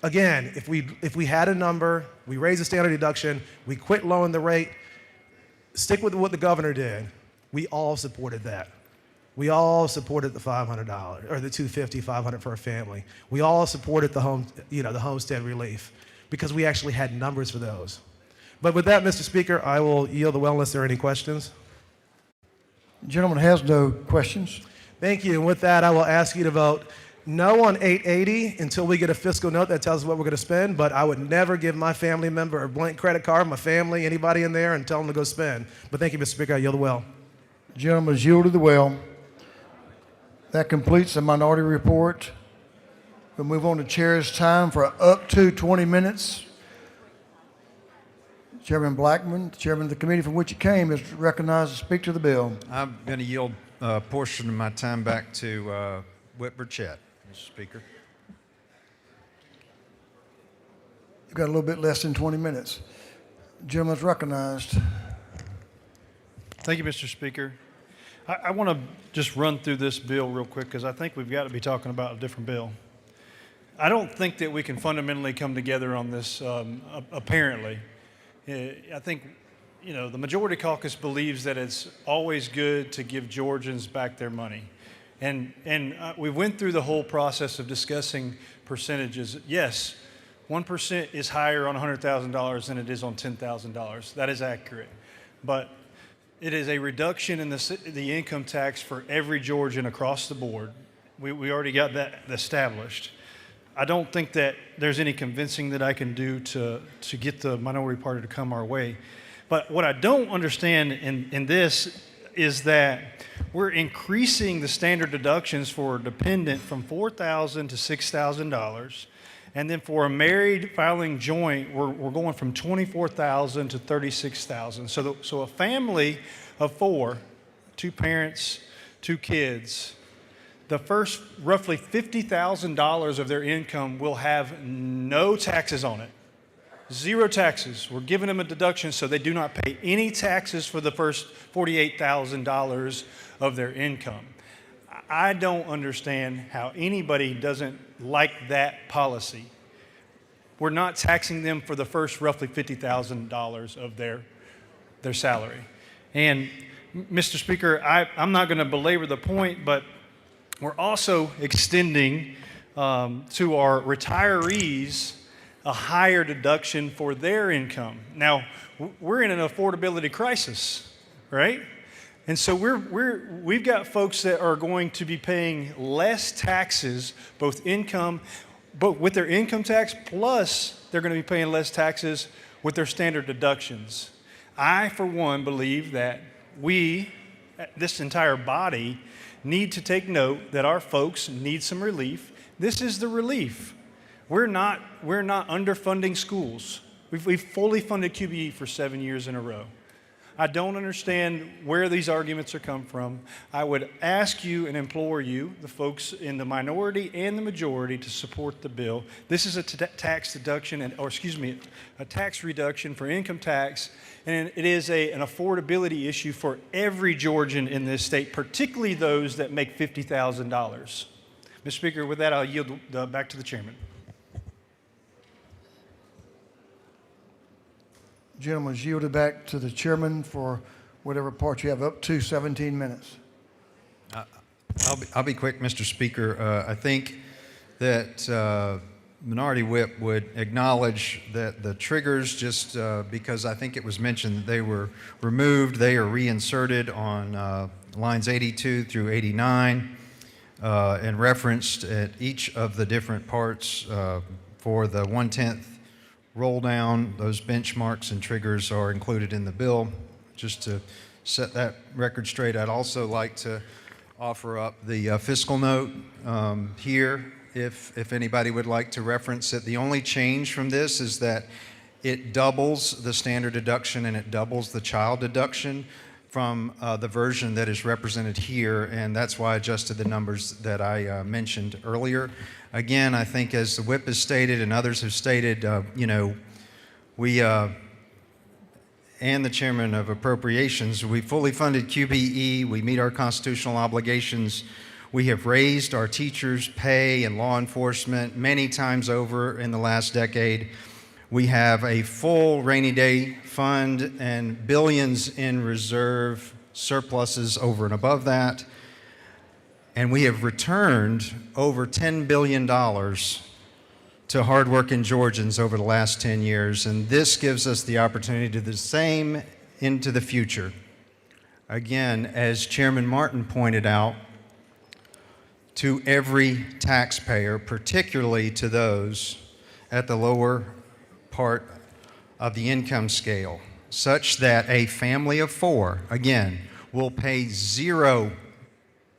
Again, if we had a number, we raise the standard deduction, we quit lowering the rate, stick with what the governor did, we all supported that. We all supported the $500 or the $250, $500 for a family. We all supported the homestead relief because we actually had numbers for those. But with that, Mr. Speaker, I will yield the well unless there are any questions. The gentleman has no questions. Thank you. And with that, I will ask you to vote no on 880 until we get a fiscal note that tells us what we're going to spend. But I would never give my family member a blank credit card, my family, anybody in there, and tell them to go spend. But thank you, Mr. Speaker. I yield the well. The gentleman has yielded the well. That completes the minority report. We'll move on to chair's time for up to 20 minutes. Chairman Blackman, chairman of the committee from which it came, is recognized to speak to the bill. I'm going to yield a portion of my time back to Whip Burchett, Mr. Speaker. You've got a little bit less than 20 minutes. Gentleman's recognized. Thank you, Mr. Speaker. I want to just run through this bill real quick because I think we've got to be talking about a different bill. I don't think that we can fundamentally come together on this, apparently. I think, the majority caucus believes that it's always good to give Georgians back their money. And we went through the whole process of discussing percentages. Yes, 1% is higher on $100,000 than it is on $10,000. That is accurate. But it is a reduction in the income tax for every Georgian across the board. We already got that established. I don't think that there's any convincing that I can do to get the minority party to come our way. But what I don't understand in this is that we're increasing the standard deductions for a dependent from $4,000 to $6,000. And then for a married filing joint, we're going from $24,000 to $36,000. So a family of four, 2 parents, 2 kids, the first roughly $50,000 of their income will have no taxes on it. 0 taxes. We're giving them a deduction so they do not pay any taxes for the first $48,000 of their income. I don't understand how anybody doesn't like that policy. We're not taxing them for the first roughly $50,000 of their salary. And Mr. Speaker, I'm not going to belabor the point, but we're also extending to our retirees a higher deduction for their income. Now, we're in an affordability crisis, right? And so we've got folks that are going to be paying less taxes, both with their income tax, plus they're going to be paying less taxes with their standard deductions. I, for one, believe that we, this entire body, need to take note that our folks need some relief. This is the relief. We're not underfunding schools. We've fully funded QBE for 7 years in a row. I don't understand where these arguments are come from. I would ask you and implore you, the folks in the minority and the majority, to support the bill. This is a tax deduction, a tax reduction for income tax, and it is an affordability issue for every Georgian in this state, particularly those that make $50,000. Mr. Speaker, with that, I'll yield back to the chairman. Gentleman's yielded back to the chairman for whatever part you have, up to 17 minutes. I'll be quick, Mr. Speaker. I think that Minority Whip would acknowledge that the triggers, just because I think it was mentioned that they were removed, they are reinserted on lines 82 through 89 and referenced at each of the different parts for the 1/10 roll down. Those benchmarks and triggers are included in the bill. Just to set that record straight, I'd also like to offer up the fiscal note here, if anybody would like to reference it. The only change from this is that it doubles the standard deduction and it doubles the child deduction from the version that is represented here, and that's why I adjusted the numbers that I mentioned earlier. Again, I think as the whip has stated and others have stated, we and the chairman of appropriations, we fully funded QBE, we meet our constitutional obligations, we have raised our teachers' pay and law enforcement many times over in the last decade. We have a full rainy day fund and billions in reserve surpluses over and above that. And we have returned over $10 billion to hardworking Georgians over the last 10 years. And this gives us the opportunity to do the same into the future. Again, as Chairman Martin pointed out, to every taxpayer, particularly to those at the lower part of the income scale, such that a family of four, again, will pay zero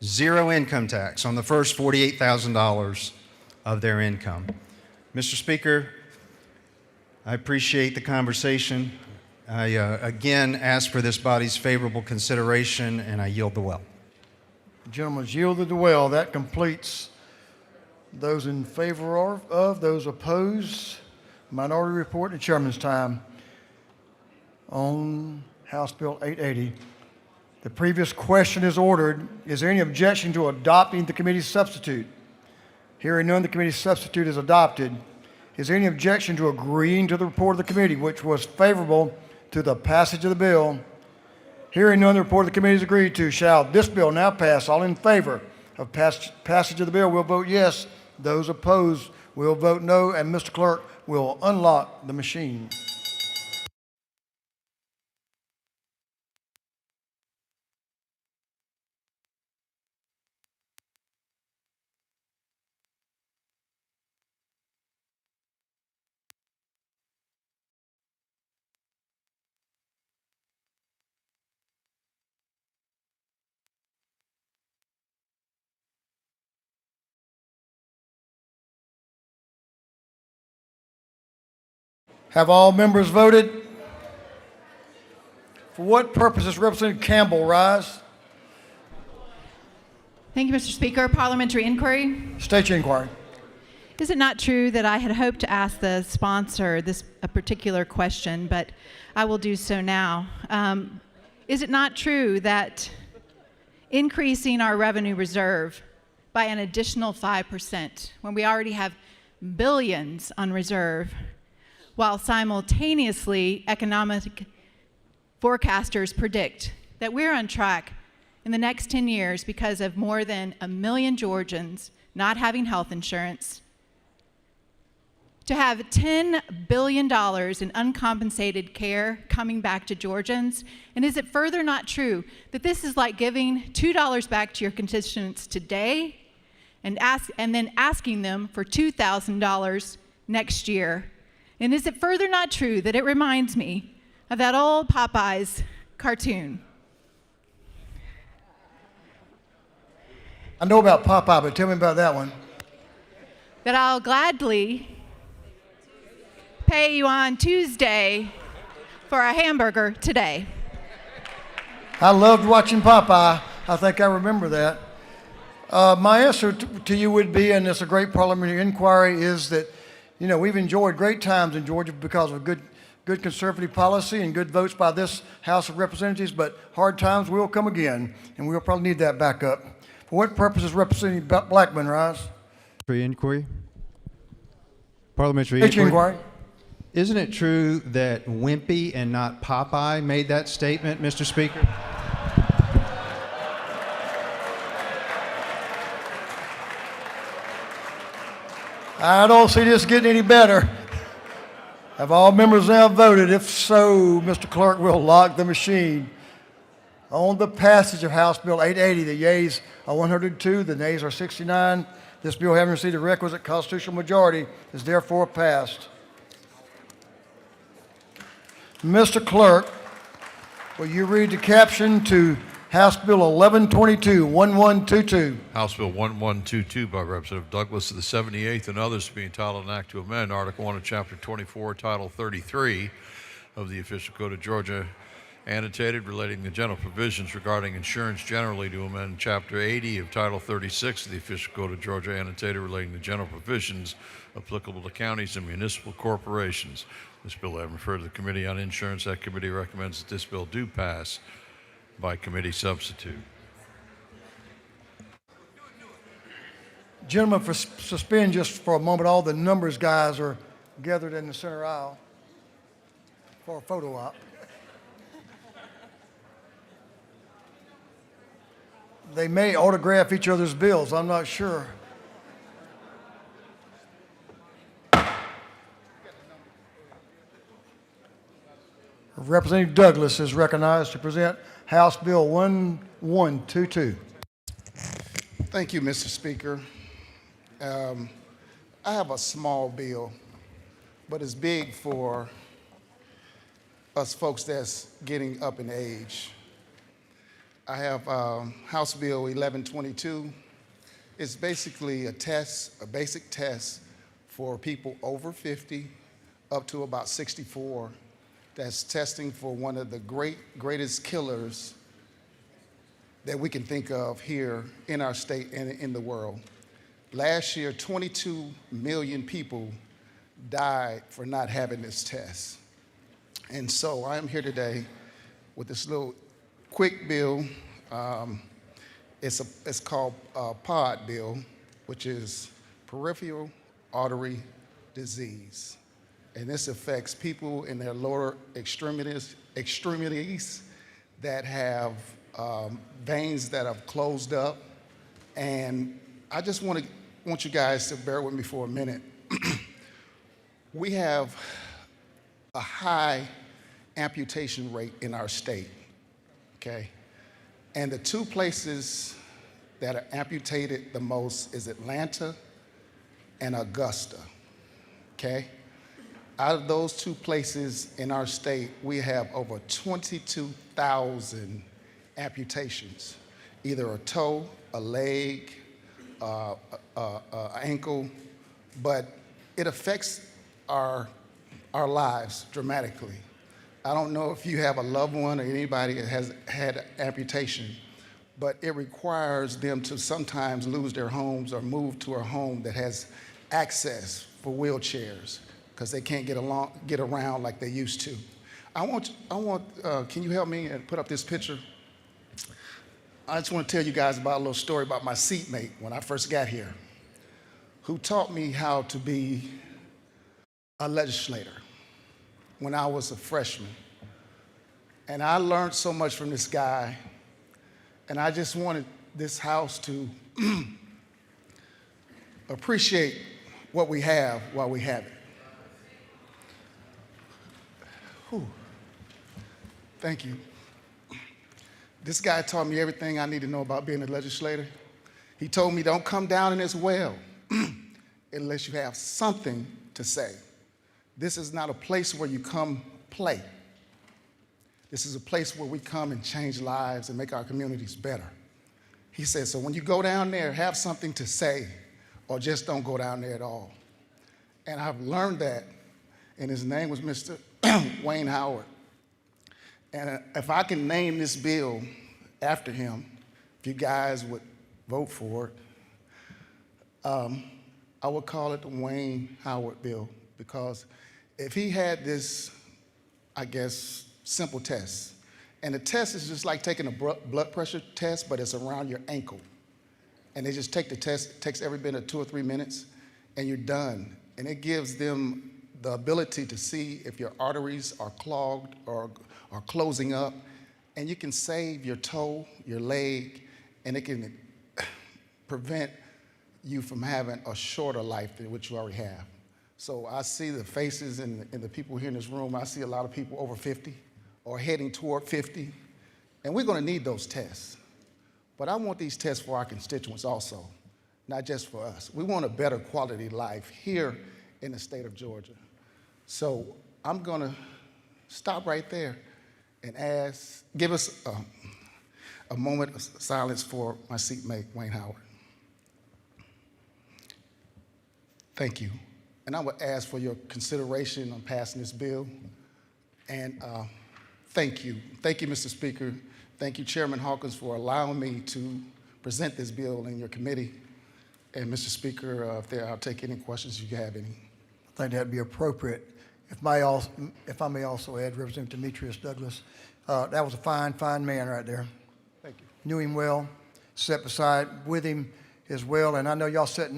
income tax on the first $48,000 of their income. Mr. Speaker, I appreciate the conversation. I again ask for this body's favorable consideration, and I yield the well. The gentleman's yielded the well. That completes those in favor of, those opposed. Minority report and chairman's time on House Bill 880. The previous question is ordered. Is there any objection to adopting the committee's substitute? Hearing none, the committee's substitute is adopted. Is there any objection to agreeing to the report of the committee, which was favorable to the passage of the bill? Hearing none, the report of the committee is agreed to. Shall this bill now pass? All in favor of passage of the bill will vote yes. Those opposed will vote no. And Mr. Clerk will unlock the machine. Have all members voted? For what purposes, Representative Campbell rise? Thank you, Mr. Speaker. Parliamentary inquiry. State your inquiry. Is it not true that I had hoped to ask the sponsor a particular question, but I will do so now? Is it not true that increasing our revenue reserve by an additional 5%, when we already have billions on reserve, while simultaneously economic forecasters predict that we're on track in the next 10 years because of more than 1 million Georgians not having health insurance, to have $10 billion in uncompensated care coming back to Georgians? And is it further not true that this is like giving $2 back to your constituents today and then asking them for $2,000 next year? And is it further not true that it reminds me of that old Popeyes cartoon? I know about Popeye, but tell me about that one. That I'll gladly pay you on Tuesday for a hamburger today. I loved watching Popeye. I think I remember that. My answer to you would be, and it's a great parliamentary inquiry, is that we've enjoyed great times in Georgia because of good conservative policy and good votes by this House of Representatives, but hard times will come again, and we'll probably need that backup. For what purpose is Representative Blackman rise? Inquiry. Parliamentary inquiry. Isn't it true that Wimpy and not Popeye made that statement, Mr. Speaker? I don't see this getting any better. Have all members now voted? If so, Mr. Clerk will lock the machine. On the passage of House Bill 880, the yeas are 102, the nays are 69. This bill, having received the requisite constitutional majority, is therefore passed. Mr. Clerk, will you read the caption to House Bill 1122, 1122? House Bill 1122 by Representative Douglas of the 78th and others to be entitled an act to amend Article 1 of Chapter 24, Title 33 of the Official Code of Georgia, annotated, relating to general provisions regarding insurance generally, to amend Chapter 80 of Title 36 of the Official Code of Georgia, annotated, relating to general provisions applicable to counties and municipal corporations. This bill having referred to the Committee on Insurance, that committee recommends that this bill do pass by committee substitute. Gentlemen, suspend just for a moment. All the numbers guys are gathered in the center aisle for a photo op. They may autograph each other's bills, I'm not sure. Representative Douglas is recognized to present House Bill 1122. Thank you, Mr. Speaker. I have a small bill, but it's big for us folks that's getting up in age. I have House Bill 1122. It's basically a basic test for people over 50 up to about 64 that's testing for one of the greatest killers that we can think of here in our state and in the world. Last year, 22 million people died for not having this test. And so I'm here today with this little quick bill. It's called POD bill, which is peripheral artery disease. And this affects people in their lower extremities that have veins that have closed up. And I just want you guys to bear with me for a minute. We have a high amputation rate in our state, okay? And the two places that are amputated the most is Atlanta and Augusta, okay? Out of those two places in our state, we have over 22,000 amputations, either a toe, a leg, ankle, but it affects our lives dramatically. I don't know if you have a loved one or anybody that has had amputation, but it requires them to sometimes lose their homes or move to a home that has access for wheelchairs because they can't get around like they used to. Can you help me and put up this picture? I just want to tell you guys about a little story about my seatmate when I first got here, who taught me how to be a legislator when I was a freshman. And I learned so much from this guy, and I just wanted this house to appreciate what we have while we have it. Whew. Thank you. This guy taught me everything I need to know about being a legislator. He told me, don't come down in this well unless you have something to say. This is not a place where you come play. This is a place where we come and change lives and make our communities better. He said, so when you go down there, have something to say, or just don't go down there at all. And I've learned that, and his name was Mr. Wayne Howard. And if I can name this bill after him, if you guys would vote for it, I would call it the Wayne Howard bill, because if he had this, I guess, simple test, and the test is just like taking a blood pressure test, but it's around your ankle. And they just take the test, it takes every bit of 2 or 3 minutes, and you're done. And it gives them the ability to see if your arteries are clogged or are closing up, and you can save your toe, your leg, and it can prevent you from having a shorter life than what you already have. So I see the faces and the people here in this room. I see a lot of people over 50 or heading toward 50, and we're going to need those tests. But I want these tests for our constituents also, not just for us. We want a better quality life here in the state of Georgia. So I'm going to stop right there and give us a moment of silence for my seatmate, Wayne Howard. Thank you. And I would ask for your consideration on passing this bill. And thank you. Thank you, Mr. Speaker. Thank you, Chairman Hawkins, for allowing me to present this bill in your committee. And Mr. Speaker, I'll take any questions if you have any. I think that'd be appropriate. If I may also add, Representative Demetrius Douglas, that was a fine, fine man right there. Thank you. Knew him well, sat beside with him as well, and I know y'all sat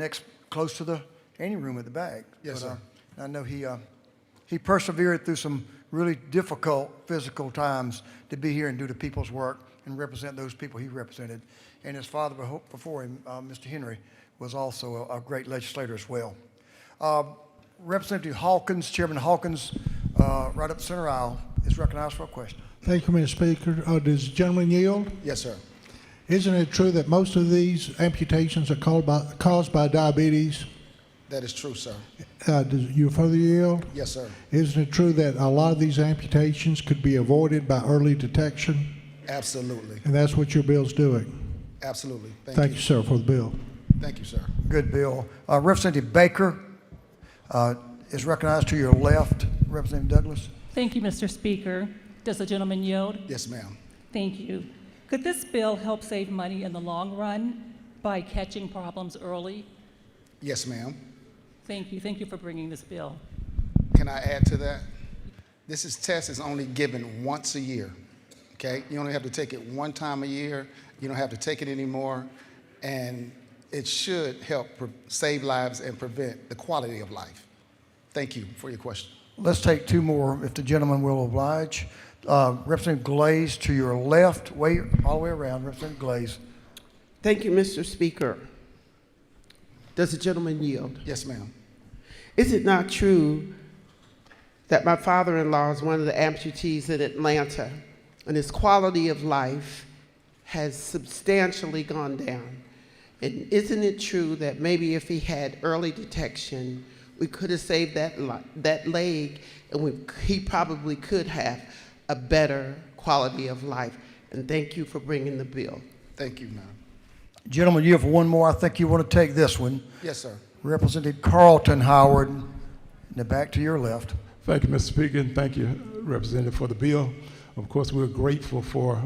close to the ante room at the back. Yes, sir. I know he persevered through some really difficult physical times to be here and do the people's work and represent those people he represented. And his father before him, Mr. Henry, was also a great legislator as well. Representative Hawkins, Chairman Hawkins, right up the center aisle, is recognized for a question. Thank you, Mr. Speaker. Does the gentleman yield? Yes, sir. Isn't it true that most of these amputations are caused by diabetes? That is true, sir. Does you further yield? Yes, sir. Isn't it true that a lot of these amputations could be avoided by early detection? Absolutely. And that's what your bill's doing. Absolutely. Thank you, sir, for the bill. Thank you, sir. Good bill. Representative Baker is recognized to your left. Representative Douglas. Thank you, Mr. Speaker. Does the gentleman yield? Yes, ma'am. Thank you. Could this bill help save money in the long run by catching problems early? Yes, ma'am. Thank you. Thank you for bringing this bill. Can I add to that? This test is only given once a year, okay? You only have to take it one time a year. You don't have to take it anymore. And it should help save lives and prevent the quality of life. Thank you for your question. Let's take two more, if the gentleman will oblige. Representative Glaze to your left, all the way around. Representative Glaze. Thank you, Mr. Speaker. Does the gentleman yield? Yes, ma'am. Is it not true that my father-in-law is one of the amputees in Atlanta, and his quality of life has substantially gone down? And isn't it true that maybe if he had early detection, we could have saved that leg, and he probably could have a better quality of life? And thank you for bringing the bill. Thank you, ma'am. Gentlemen, you have one more. I think you want to take this one. Yes, sir. Representative Carlton Howard, in the back to your left. Thank you, Mr. Speaker, and thank you, Representative, for the bill. Of course, we're grateful for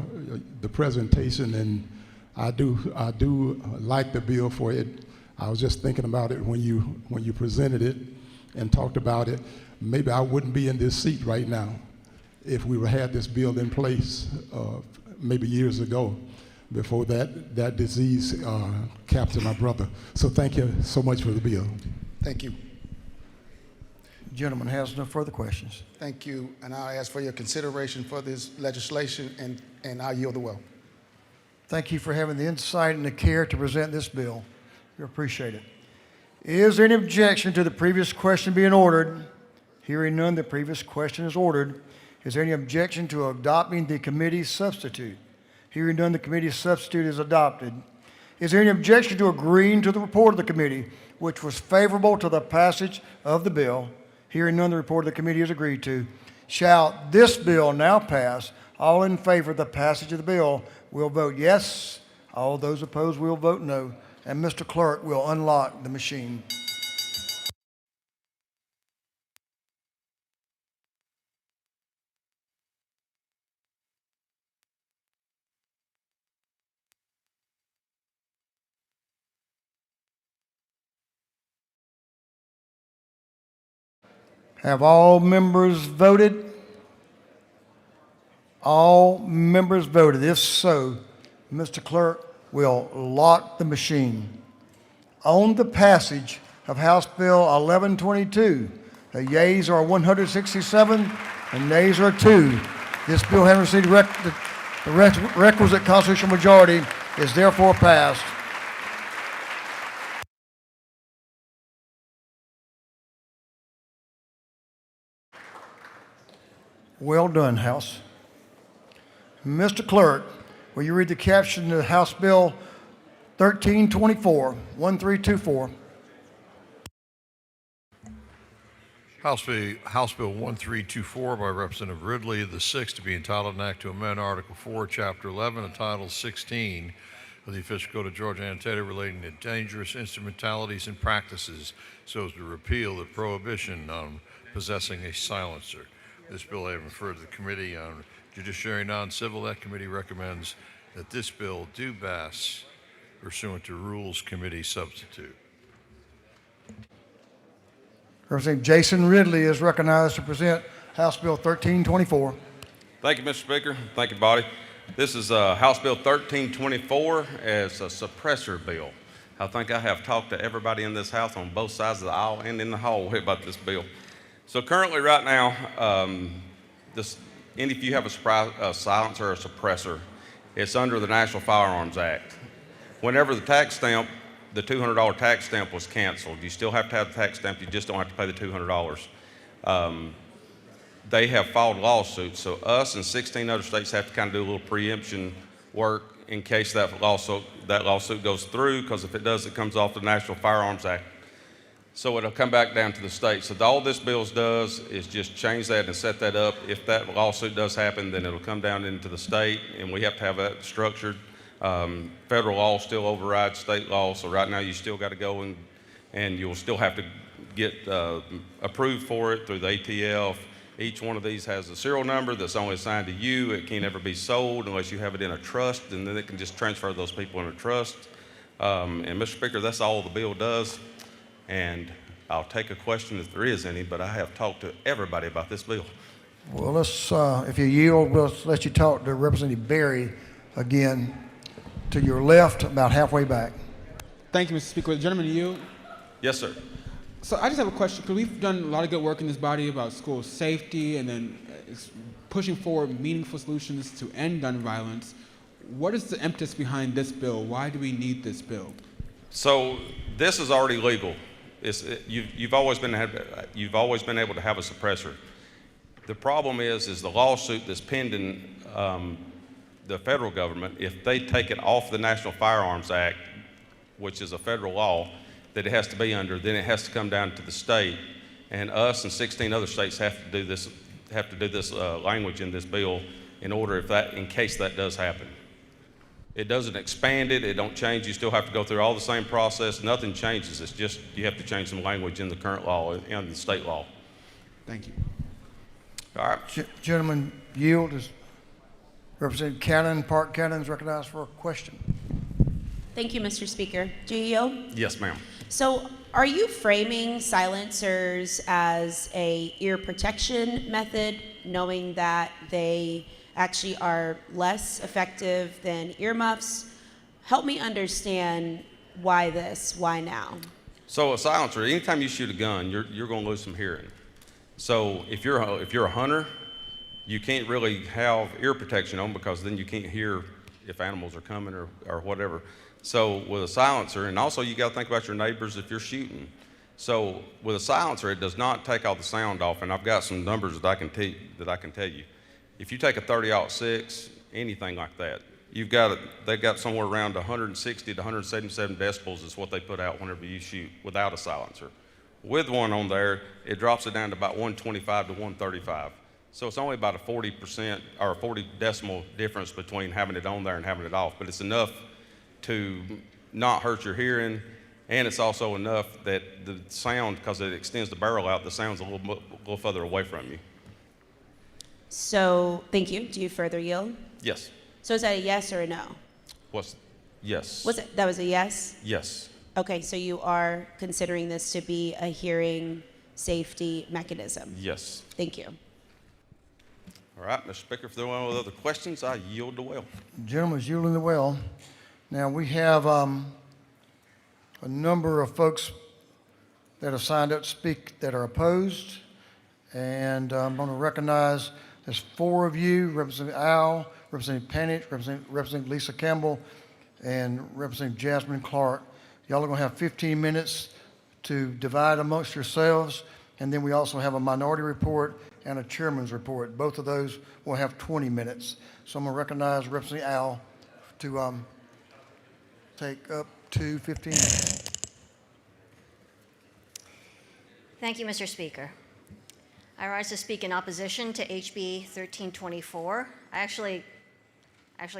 the presentation, and I do like the bill for it. I was just thinking about it when you presented it and talked about it. Maybe I wouldn't be in this seat right now if we had this bill in place maybe years ago, before that disease captured my brother. So thank you so much for the bill. Thank you. Gentleman has no further questions. Thank you, and I'll ask for your consideration for this legislation, and I'll yield the will. Thank you for having the insight and the care to present this bill. We appreciate it. Is there any objection to the previous question being ordered? Hearing none, the previous question is ordered. Is there any objection to adopting the committee's substitute? Hearing none, the committee's substitute is adopted. Is there any objection to agreeing to the report of the committee, which was favorable to the passage of the bill? Hearing none, the report of the committee is agreed to. Shall this bill now pass? All in favor of the passage of the bill will vote yes. All those opposed will vote no. And Mr. Clerk will unlock the machine. Have all members voted? All members voted. If so, Mr. Clerk will lock the machine. On the passage of House Bill 1122, the yeas are 167 and nays are 2. This bill, having received the requisite constitutional majority, is therefore passed. Well done, House. Mr. Clerk, will you read the caption of House Bill 1324, 1324? House Bill 1324 by Representative Ridley, the sixth, to be entitled an act to amend Article 4, Chapter 11, and Title 16 of the Official Code of Georgia Annotated relating to dangerous instrumentalities and practices so as to repeal the prohibition on possessing a silencer. This bill having referred to the Committee on Judiciary Non-Civil, that committee recommends that this bill do pass pursuant to Rules Committee substitute. Representative Jason Ridley is recognized to present House Bill 1324. Thank you, Mr. Speaker. Thank you, body. This is House Bill 1324 as a suppressor bill. I think I have talked to everybody in this house on both sides of the aisle and in the hallway about this bill. So currently right now, if you have a silencer or a suppressor, it's under the National Firearms Act. Whenever the tax stamp, the $200 tax stamp was canceled, you still have to have the tax stamp, you just don't have to pay the $200. They have filed lawsuits, so us and 16 other states have to kind of do a little preemption work in case that lawsuit goes through, because if it does, it comes off the National Firearms Act. So it'll come back down to the state. So all this bill does is just change that and set that up. If that lawsuit does happen, then it'll come down into the state, and we have to have that structured. Federal law still overrides state law, so right now you still got to go and you'll still have to get approved for it through the ATF. Each one of these has a serial number that's only assigned to you. It can't ever be sold unless you have it in a trust, and then it can just transfer those people in a trust. And Mr. Speaker, that's all the bill does. And I'll take a question if there is any, but I have talked to everybody about this bill. Well, let's, if you yield, we'll let you talk to Representative Berry again. To your left, about halfway back. Thank you, Mr. Speaker. The gentleman, you. Yes, sir. So I just have a question, because we've done a lot of good work in this body about school safety and then pushing forward meaningful solutions to end gun violence. What is the impetus behind this bill? Why do we need this bill? So this is already legal. You've always been able to have a suppressor. The problem is the lawsuit that's pending the federal government. If they take it off the National Firearms Act, which is a federal law that it has to be under, then it has to come down to the state, and us and 16 other states have to do this language in this bill in case that does happen. It doesn't expand it, it don't change, you still have to go through all the same process, nothing changes, it's just you have to change some language in the current law and the state law. Thank you. All right. Gentleman, yield. Representative Cannon, Park Cannon is recognized for a question. Thank you, Mr. Speaker. Do you yield? Yes, ma'am. So are you framing silencers as a ear protection method, knowing that they actually are less effective than earmuffs? Help me understand why this, why now? So a silencer, anytime you shoot a gun, you're going to lose some hearing. So if you're a hunter, you can't really have ear protection on, because then you can't hear if animals are coming or whatever. So with a silencer, and also you got to think about your neighbors if you're shooting. So with a silencer, it does not take all the sound off, and I've got some numbers that I can tell you. If you take a 30-06, anything like that, they've got somewhere around 160 to 177 decibels is what they put out whenever you shoot without a silencer. With one on there, it drops it down to about 125 to 135. So it's only about a 40% or a 40 decimal difference between having it on there and having it off, but it's enough to not hurt your hearing, and it's also enough that the sound, because it extends the barrel out, the sound's a little further away from you. So, thank you. Do you further yield? Yes. So is that a yes or a no? Yes. That was a yes? Yes. Okay, so you are considering this to be a hearing safety mechanism? Yes. Thank you. All right, Mr. Speaker, if there are no other questions, I yield the well. The gentleman's yielding the well. Now, we have a number of folks that have signed up to speak that are opposed, and I'm going to recognize there's 4 of you, Representative Al, Representative Panich, Representative Lisa Campbell, and Representative Jasmine Clark. Y'all are going to have 15 minutes to divide amongst yourselves, and then we also have a minority report and a chairman's report. Both of those will have 20 minutes. So I'm going to recognize Representative Al to take up to 15 minutes. Thank you, Mr. Speaker. I rise to speak in opposition to HB 1324. I actually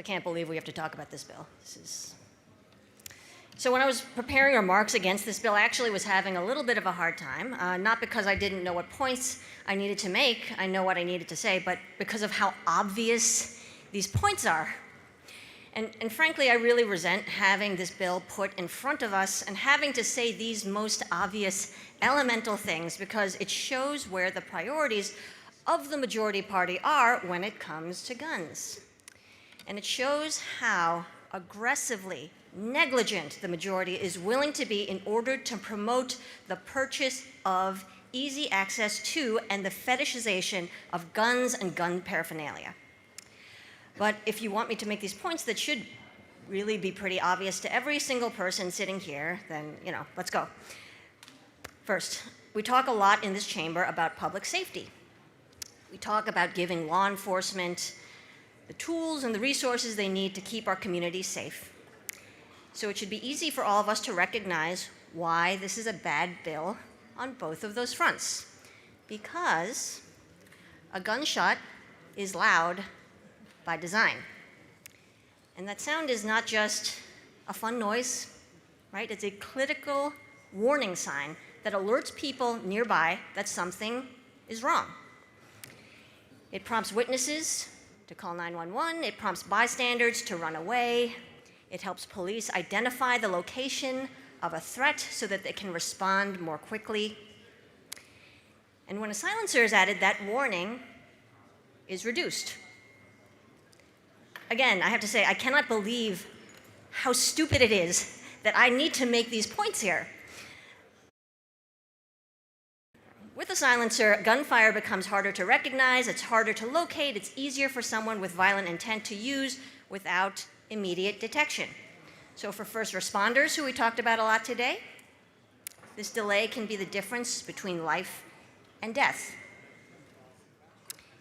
can't believe we have to talk about this bill. So when I was preparing remarks against this bill, I actually was having a little bit of a hard time, not because I didn't know what points I needed to make, I know what I needed to say, but because of how obvious these points are. And frankly, I really resent having this bill put in front of us and having to say these most obvious elemental things, because it shows where the priorities of the majority party are when it comes to guns. And it shows how aggressively negligent the majority is willing to be in order to promote the purchase of easy access to and the fetishization of guns and gun paraphernalia. But if you want me to make these points that should really be pretty obvious to every single person sitting here, then, let's go. First, we talk a lot in this chamber about public safety. We talk about giving law enforcement the tools and the resources they need to keep our communities safe. So it should be easy for all of us to recognize why this is a bad bill on both of those fronts. Because a gunshot is loud by design. And that sound is not just a fun noise, right? It's a critical warning sign that alerts people nearby that something is wrong. It prompts witnesses to call 911. It prompts bystanders to run away. It helps police identify the location of a threat so that they can respond more quickly. And when a silencer is added, that warning is reduced. Again, I have to say, I cannot believe how stupid it is that I need to make these points here. With a silencer, gunfire becomes harder to recognize, it's harder to locate, it's easier for someone with violent intent to use without immediate detection. So for first responders, who we talked about a lot today, this delay can be the difference between life and death.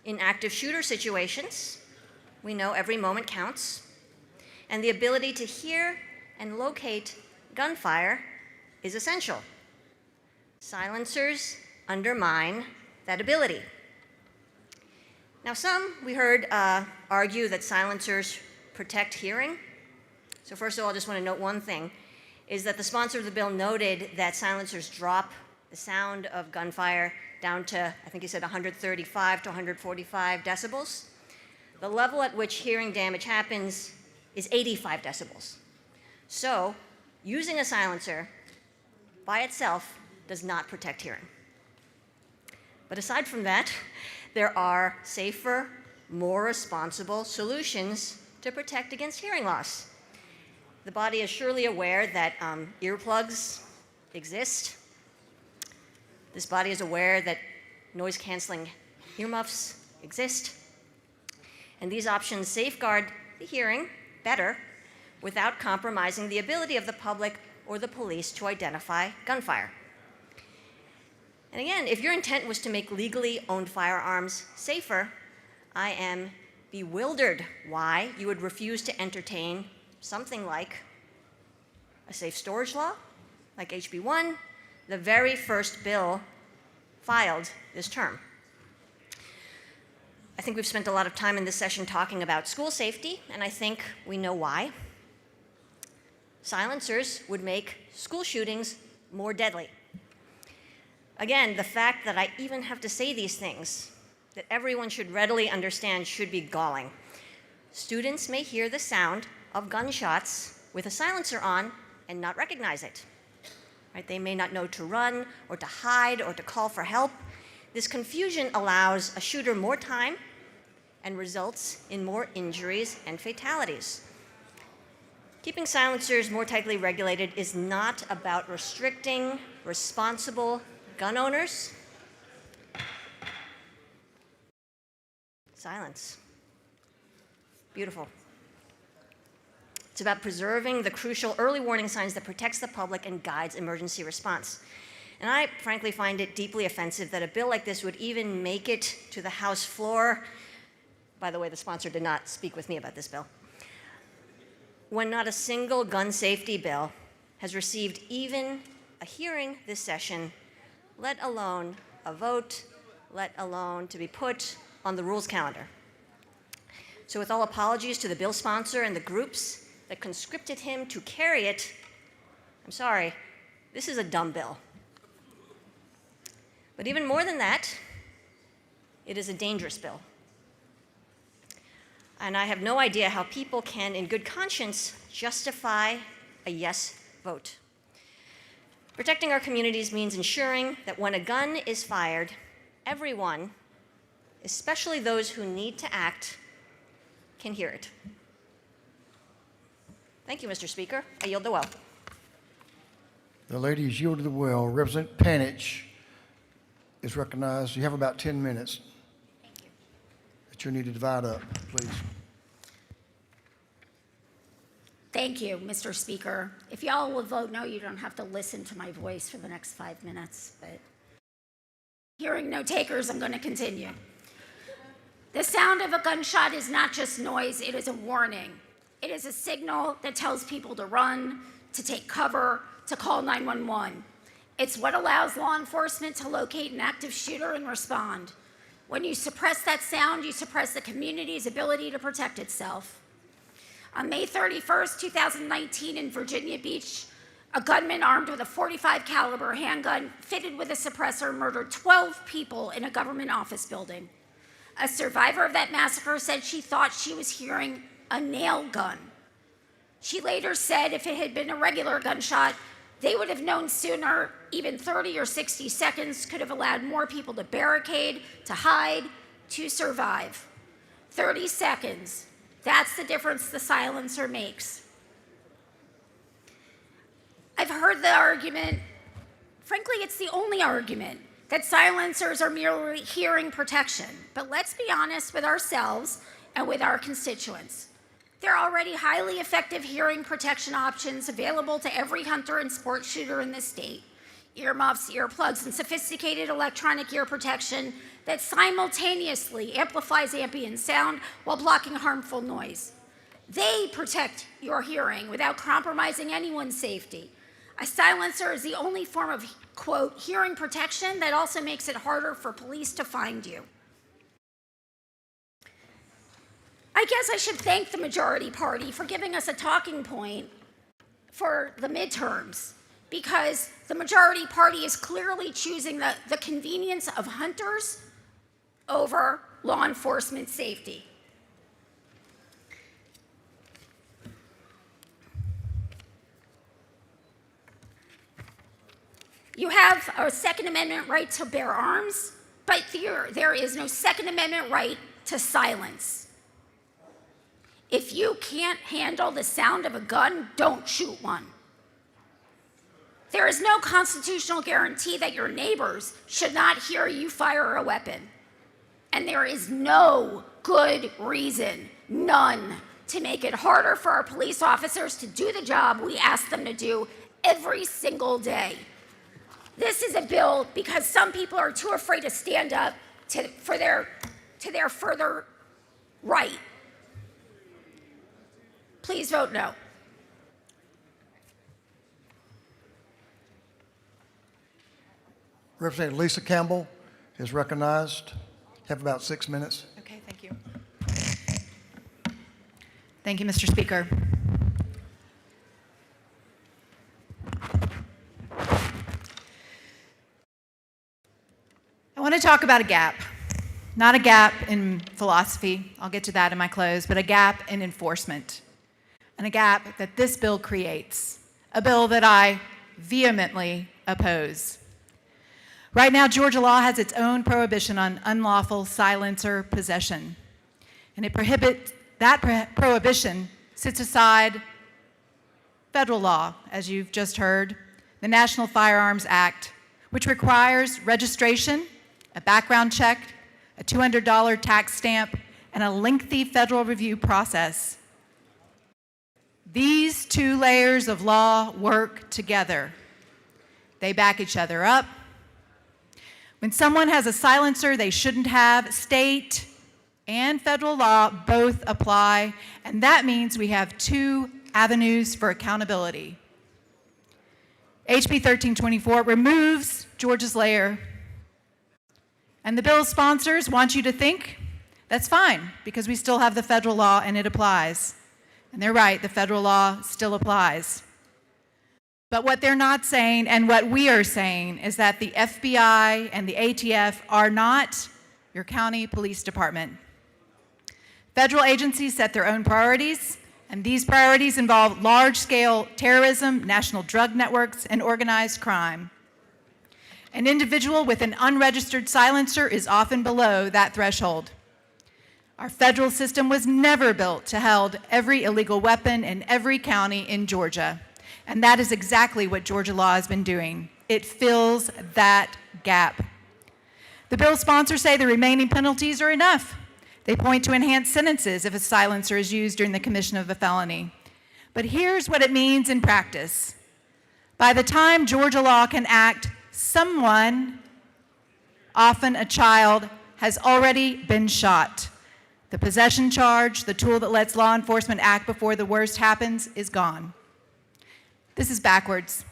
In active shooter situations, we know every moment counts, and the ability to hear and locate gunfire is essential. Silencers undermine that ability. Now, some, we heard, argue that silencers protect hearing. So first of all, I just want to note one thing, is that the sponsor of the bill noted that silencers drop the sound of gunfire down to, I think he said 135 to 145 decibels. The level at which hearing damage happens is 85 decibels. So using a silencer by itself does not protect hearing. But aside from that, there are safer, more responsible solutions to protect against hearing loss. The body is surely aware that earplugs exist. This body is aware that noise-canceling earmuffs exist. And these options safeguard the hearing better without compromising the ability of the public or the police to identify gunfire. And again, if your intent was to make legally owned firearms safer, I am bewildered why you would refuse to entertain something like a safe storage law, like HB 1, the very first bill filed this term. I think we've spent a lot of time in this session talking about school safety, and I think we know why. Silencers would make school shootings more deadly. Again, the fact that I even have to say these things, that everyone should readily understand, should be galling. Students may hear the sound of gunshots with a silencer on and not recognize it. Right? They may not know to run or to hide or to call for help. This confusion allows a shooter more time and results in more injuries and fatalities. Keeping silencers more tightly regulated is not about restricting responsible gun owners. Silence. Beautiful. It's about preserving the crucial early warning signs that protects the public and guides emergency response. And I frankly find it deeply offensive that a bill like this would even make it to the House floor. By the way, the sponsor did not speak with me about this bill. When not a single gun safety bill has received even a hearing this session, let alone a vote, let alone to be put on the rules calendar. So with all apologies to the bill sponsor and the groups that conscripted him to carry it, I'm sorry, this is a dumb bill. But even more than that, it is a dangerous bill. And I have no idea how people can, in good conscience, justify a yes vote. Protecting our communities means ensuring that when a gun is fired, everyone, especially those who need to act, can hear it. Thank you, Mr. Speaker. I yield the well. The lady is yielded the well. Representative Panich is recognized. You have about 10 minutes. Thank you. That you need to divide up, please. Thank you, Mr. Speaker. If y'all will vote no, you don't have to listen to my voice for the next 5 minutes, but hearing no takers, I'm going to continue. The sound of a gunshot is not just noise, it is a warning. It is a signal that tells people to run, to take cover, to call 911. It's what allows law enforcement to locate an active shooter and respond. When you suppress that sound, you suppress the community's ability to protect itself. On May 31st, 2019 in Virginia Beach, a gunman armed with a .45 caliber handgun fitted with a suppressor murdered 12 people in a government office building. A survivor of that massacre said she thought she was hearing a nail gun. She later said if it had been a regular gunshot, they would have known sooner. Even 30 or 60 seconds could have allowed more people to barricade, to hide, to survive. 30 seconds. That's the difference the silencer makes. I've heard the argument, frankly, it's the only argument, that silencers are merely hearing protection. But let's be honest with ourselves and with our constituents. There are already highly effective hearing protection options available to every hunter and sport shooter in this state. Earmuffs, earplugs, and sophisticated electronic ear protection that simultaneously amplifies ambient sound while blocking harmful noise. They protect your hearing without compromising anyone's safety. A silencer is the only form of, quote, hearing protection that also makes it harder for police to find you. I guess I should thank the majority party for giving us a talking point for the midterms, because the majority party is clearly choosing the convenience of hunters over law enforcement safety. You have a Second Amendment right to bear arms, but there is no Second Amendment right to silence. If you can't handle the sound of a gun, don't shoot one. There is no constitutional guarantee that your neighbors should not hear you fire a weapon. And there is no good reason, none, to make it harder for our police officers to do the job we ask them to do every single day. This is a bill because some people are too afraid to stand up to their further right. Please vote no. Representative Lisa Campbell is recognized. Have about 6 minutes. Okay, thank you. Thank you, Mr. Speaker. I want to talk about a gap. Not a gap in philosophy, I'll get to that in my close, but a gap in enforcement. And a gap that this bill creates, a bill that I vehemently oppose. Right now, Georgia law has its own prohibition on unlawful silencer possession. And that prohibition sits aside federal law, as you've just heard, the National Firearms Act, which requires registration, a background check, a $200 tax stamp, and a lengthy federal review process. These two layers of law work together. They back each other up. When someone has a silencer they shouldn't have, state and federal law both apply, and that means we have two avenues for accountability. HB 1324 removes Georgia's layer And the bill's sponsors want you to think that's fine because we still have the federal law and it applies. And they're right, the federal law still applies. But what they're not saying and what we are saying is that the FBI and the ATF are not your county police department. Federal agencies set their own priorities, and these priorities involve large-scale terrorism, national drug networks, and organized crime. An individual with an unregistered silencer is often below that threshold. Our federal system was never built to hold every illegal weapon in every county in Georgia. And that is exactly what Georgia law has been doing. It fills that gap. The bill sponsors say the remaining penalties are enough. They point to enhanced sentences if a silencer is used during the commission of a felony. But here's what it means in practice. By the time Georgia law can act, someone, often a child, has already been shot. The possession charge, the tool that lets law enforcement act before the worst happens, is gone. This is backwards.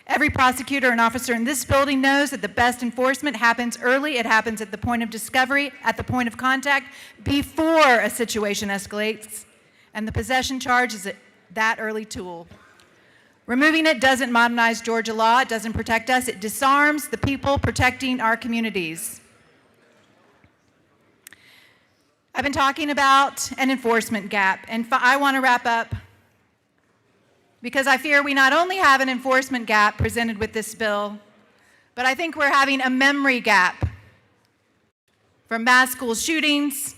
Every prosecutor and officer in this building knows that the best enforcement happens early. It happens at the point of discovery, at the point of contact, before a situation escalates. And the possession charge is that early tool. Removing it doesn't modernize Georgia law. It doesn't protect us. It disarms the people protecting our communities. I've been talking about an enforcement gap, and I want to wrap up because I fear we not only have an enforcement gap presented with this bill, but I think we're having a memory gap from mass school shootings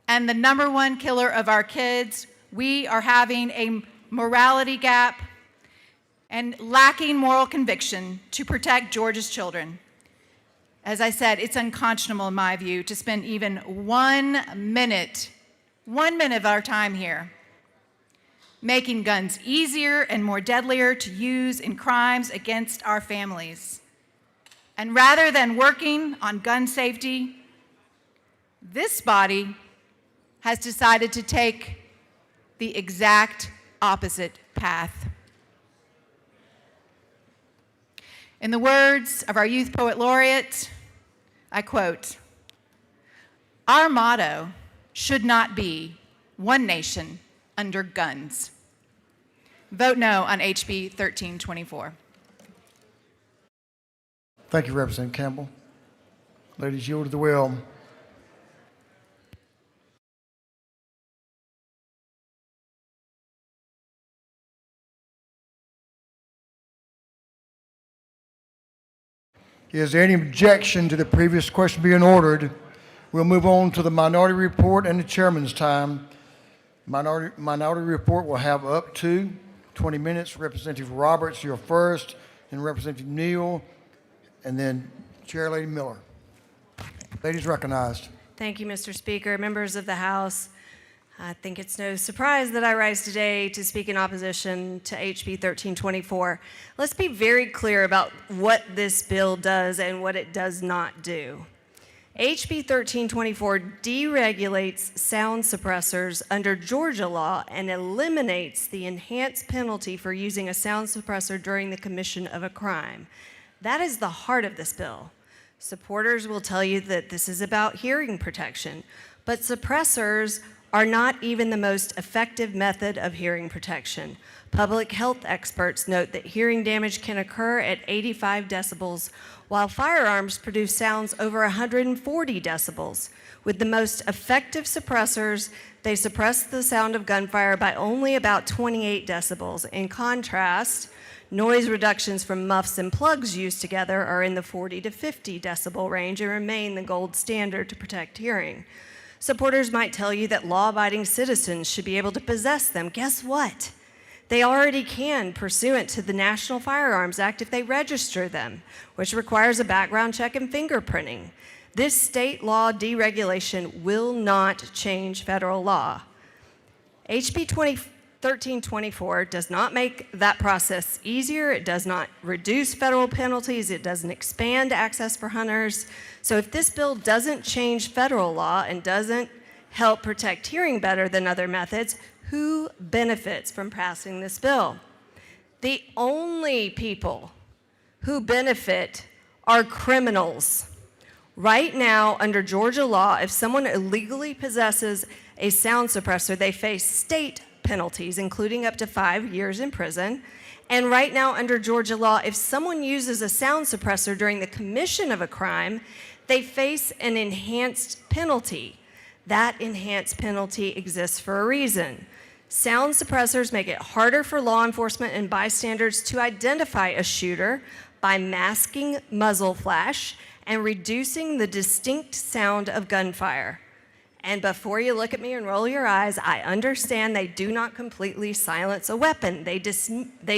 and the number one killer of our kids. We are having a morality gap and lacking moral conviction to protect Georgia's children. As I said, it's unconscionable in my view to spend even 1 minute of our time here making guns easier and more deadlier to use in crimes against our families. And rather than working on gun safety, this body has decided to take the exact opposite path. In the words of our youth poet laureate, I quote, "Our motto should not be one nation under guns." Vote no on HB 1324. Thank you, Representative Campbell. Ladies, yield to the will. Is there any objection to the previous question being ordered? We'll move on to the minority report and the chairman's time. Minority report will have up to 20 minutes. Representative Roberts, you're first, and Representative Neal, and then Chair Lady Miller. Ladies recognized. Thank you, Mr. Speaker. Members of the House, I think it's no surprise that I rise today to speak in opposition to HB 1324. Let's be very clear about what this bill does and what it does not do. HB 1324 deregulates sound suppressors under Georgia law and eliminates the enhanced penalty for using a sound suppressor during the commission of a crime. That is the heart of this bill. Supporters will tell you that this is about hearing protection, but suppressors are not even the most effective method of hearing protection. Public health experts note that hearing damage can occur at 85 decibels, while firearms produce sounds over 140 decibels. With the most effective suppressors, they suppress the sound of gunfire by only about 28 decibels. In contrast, noise reductions from muffs and plugs used together are in the 40 to 50 decibel range and remain the gold standard to protect hearing. Supporters might tell you that law-abiding citizens should be able to possess them. Guess what? They already can, pursuant to the National Firearms Act, if they register them, which requires a background check and fingerprinting. This state law deregulation will not change federal law. HB 1324 does not make that process easier. It does not reduce federal penalties. It doesn't expand access for hunters. So if this bill doesn't change federal law and doesn't help protect hearing better than other methods, who benefits from passing this bill? The only people who benefit are criminals. Right now, under Georgia law, if someone illegally possesses a sound suppressor, they face state penalties, including up to 5 years in prison. And right now, under Georgia law, if someone uses a sound suppressor during the commission of a crime, they face an enhanced penalty. That enhanced penalty exists for a reason. Sound suppressors make it harder for law enforcement and bystanders to identify a shooter by masking muzzle flash and reducing the distinct sound of gunfire. And before you look at me and roll your eyes, I understand they do not completely silence a weapon. They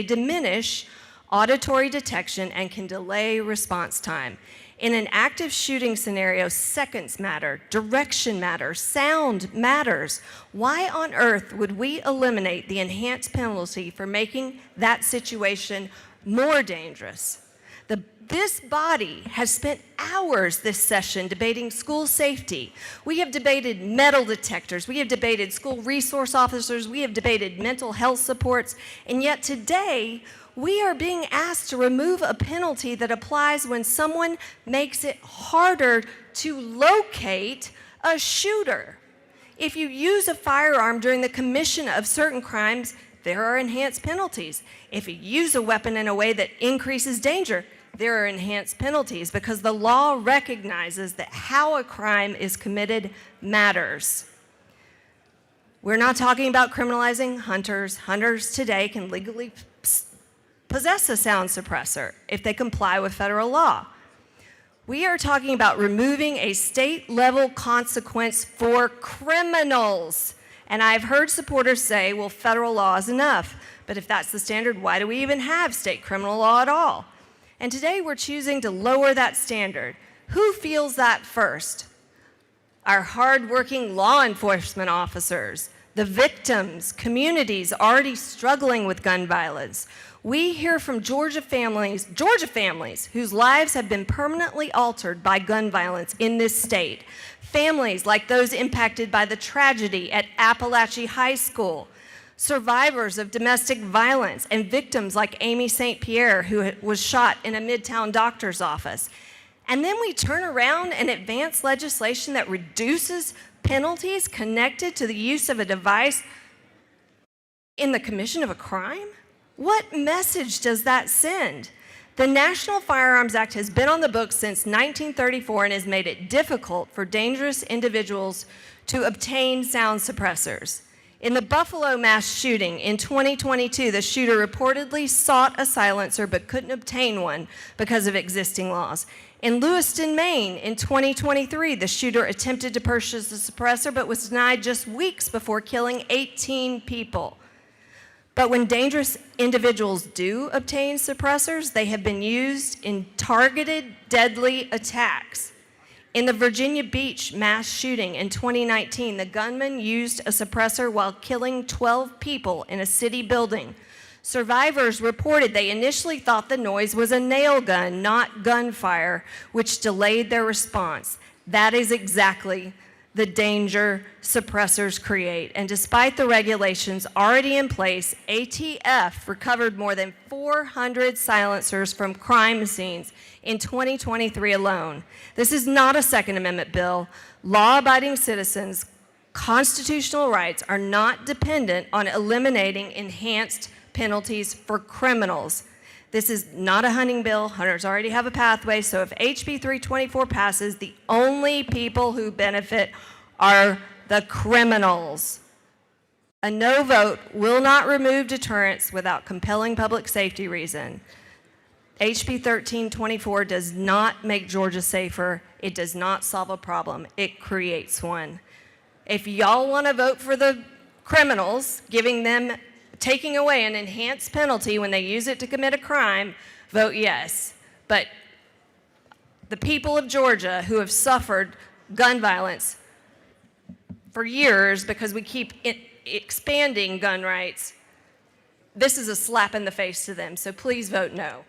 diminish auditory detection and can delay response time. In an active shooting scenario, seconds matter, direction matters, sound matters. Why on earth would we eliminate the enhanced penalty for making that situation more dangerous? This body has spent hours this session debating school safety. We have debated metal detectors. We have debated school resource officers. We have debated mental health supports. And yet today, we are being asked to remove a penalty that applies when someone makes it harder to locate a shooter. If you use a firearm during the commission of certain crimes, there are enhanced penalties. If you use a weapon in a way that increases danger, there are enhanced penalties because the law recognizes that how a crime is committed matters. We're not talking about criminalizing hunters. Hunters today can legally possess a sound suppressor if they comply with federal law. We are talking about removing a state-level consequence for criminals. And I've heard supporters say, well, federal law is enough. But if that's the standard, why do we even have state criminal law at all? And today we're choosing to lower that standard. Who feels that first? Our hardworking law enforcement officers, the victims, communities already struggling with gun violence. We hear from Georgia families whose lives have been permanently altered by gun violence in this state. Families like those impacted by the tragedy at Appalachia High School. Survivors of domestic violence and victims like Amy St. Pierre, who was shot in a Midtown doctor's office. And then we turn around and advance legislation that reduces penalties connected to the use of a device in the commission of a crime? What message does that send? The National Firearms Act has been on the books since 1934 and has made it difficult for dangerous individuals to obtain sound suppressors. In the Buffalo mass shooting in 2022, the shooter reportedly sought a silencer but couldn't obtain one because of existing laws. In Lewiston, Maine, in 2023, the shooter attempted to purchase a suppressor but was denied just weeks before killing 18 people. But when dangerous individuals do obtain suppressors, they have been used in targeted, deadly attacks. In the Virginia Beach mass shooting in 2019, the gunman used a suppressor while killing 12 people in a city building. Survivors reported they initially thought the noise was a nail gun, not gunfire, which delayed their response. That is exactly the danger suppressors create. And despite the regulations already in place, ATF recovered more than 400 silencers from crime scenes in 2023 alone. This is not a Second Amendment bill. Law-abiding citizens' constitutional rights are not dependent on eliminating enhanced penalties for criminals. This is not a hunting bill. Hunters already have a pathway, so if HB 324 passes, the only people who benefit are the criminals. A no vote will not remove deterrence without compelling public safety reason. HB 1324 does not make Georgia safer. It does not solve a problem. It creates one. If y'all want to vote for the criminals, taking away an enhanced penalty when they use it to commit a crime, vote yes. But the people of Georgia who have suffered gun violence for years because we keep expanding gun rights, this is a slap in the face to them. So please vote no.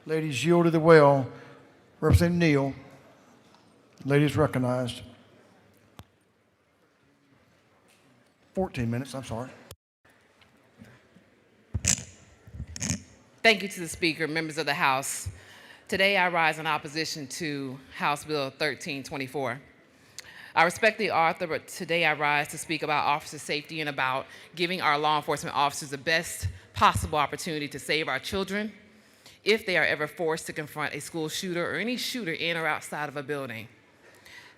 Ladies yield to the well. Representative Neal. Ladies recognized. 14 minutes, I'm sorry. Thank you to the Speaker, members of the House. Today I rise in opposition to House Bill 1324. I respect the author, but today I rise to speak about officer safety and about giving our law enforcement officers the best possible opportunity to save our children if they are ever forced to confront a school shooter or any shooter in or outside of a building.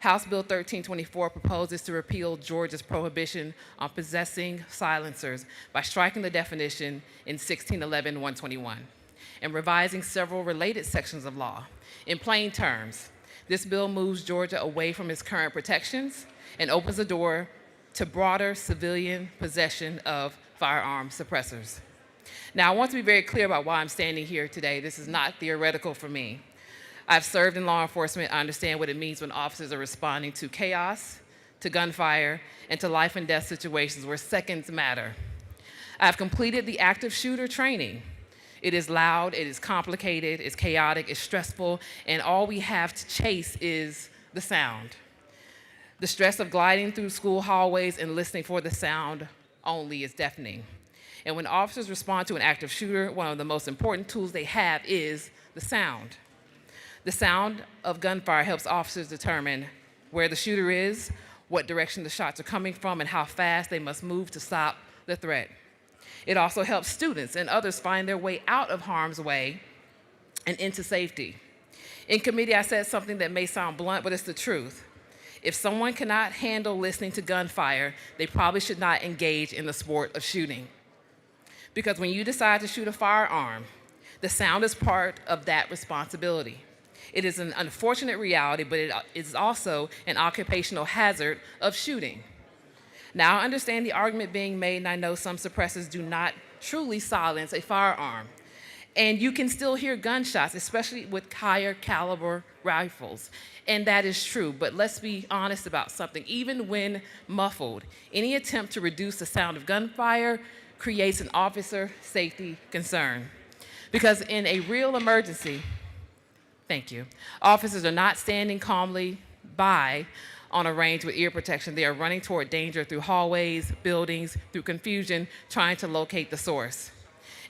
House Bill 1324 proposes to repeal Georgia's prohibition on possessing silencers by striking the definition in 1611-121 and revising several related sections of law. In plain terms, this bill moves Georgia away from its current protections and opens the door to broader civilian possession of firearm suppressors. Now, I want to be very clear about why I'm standing here today. This is not theoretical for me. I've served in law enforcement. I understand what it means when officers are responding to chaos, to gunfire, and to life and death situations where seconds matter. I've completed the active shooter training. It is loud, it is complicated, it's chaotic, it's stressful, and all we have to chase is the sound. The stress of gliding through school hallways and listening for the sound only is deafening. And when officers respond to an active shooter, one of the most important tools they have is the sound. The sound of gunfire helps officers determine where the shooter is, what direction the shots are coming from, and how fast they must move to stop the threat. It also helps students and others find their way out of harm's way and into safety. In committee, I said something that may sound blunt, but it's the truth. If someone cannot handle listening to gunfire, they probably should not engage in the sport of shooting. Because when you decide to shoot a firearm, the sound is part of that responsibility. It is an unfortunate reality, but it is also an occupational hazard of shooting. Now, I understand the argument being made, and I know some suppressors do not truly silence a firearm. And you can still hear gunshots, especially with higher caliber rifles. And that is true, but let's be honest about something. Even when muffled, any attempt to reduce the sound of gunfire creates an officer safety concern. Because in a real emergency, thank you, officers are not standing calmly by on a range with ear protection. They are running toward danger through hallways, buildings, through confusion, trying to locate the source.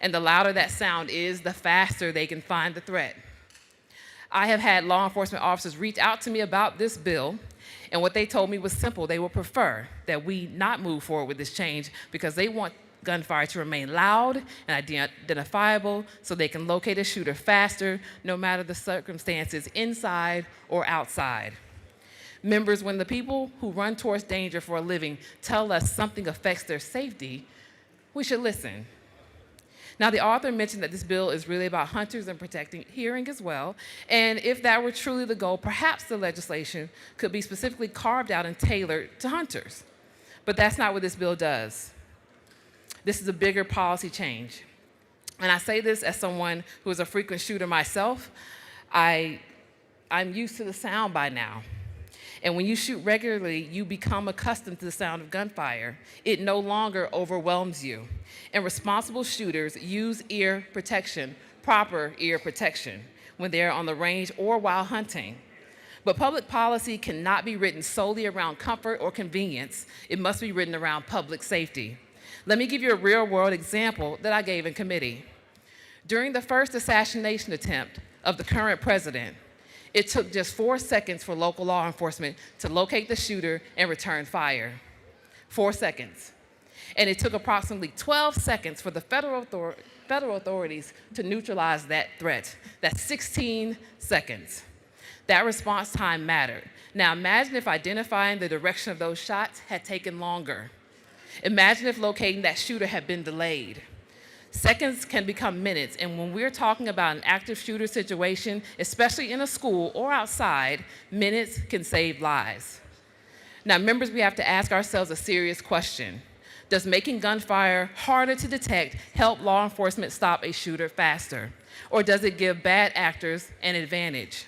And the louder that sound is, the faster they can find the threat. I have had law enforcement officers reach out to me about this bill, and what they told me was simple. They would prefer that we not move forward with this change because they want gunfire to remain loud and identifiable so they can locate a shooter faster, no matter the circumstances, inside or outside. Members, when the people who run towards danger for a living tell us something affects their safety, we should listen. Now, the author mentioned that this bill is really about hunters and protecting hearing as well. And if that were truly the goal, perhaps the legislation could be specifically carved out and tailored to hunters. But that's not what this bill does. This is a bigger policy change. And I say this as someone who is a frequent shooter myself. I'm used to the sound by now. And when you shoot regularly, you become accustomed to the sound of gunfire. It no longer overwhelms you. And responsible shooters use ear protection, proper ear protection, when they're on the range or while hunting. But public policy cannot be written solely around comfort or convenience. It must be written around public safety. Let me give you a real-world example that I gave in committee. During the first assassination attempt of the current president, it took just 4 seconds for local law enforcement to locate the shooter and return fire. 4 seconds. And it took approximately 12 seconds for the federal authorities to neutralize that threat. That's 16 seconds. That response time mattered. Now imagine if identifying the direction of those shots had taken longer. Imagine if locating that shooter had been delayed. Seconds can become minutes, and when we're talking about an active shooter situation, especially in a school or outside, minutes can save lives. Now, members, we have to ask ourselves a serious question. Does making gunfire harder to detect help law enforcement stop a shooter faster? Or does it give bad actors an advantage?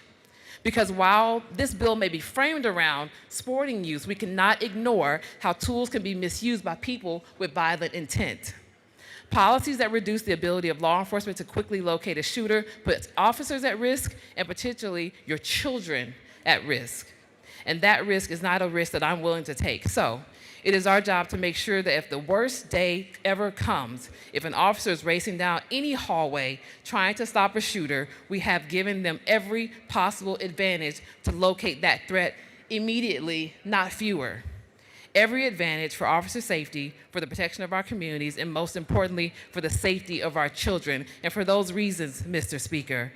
Because while this bill may be framed around sporting use, we cannot ignore how tools can be misused by people with violent intent. Policies that reduce the ability of law enforcement to quickly locate a shooter put officers at risk and potentially your children at risk. And that risk is not a risk that I'm willing to take. So It is our job to make sure that if the worst day ever comes, if an officer is racing down any hallway trying to stop a shooter, we have given them every possible advantage to locate that threat immediately, not fewer. Every advantage for officer safety, for the protection of our communities, and most importantly, for the safety of our children. And for those reasons, Mr. Speaker,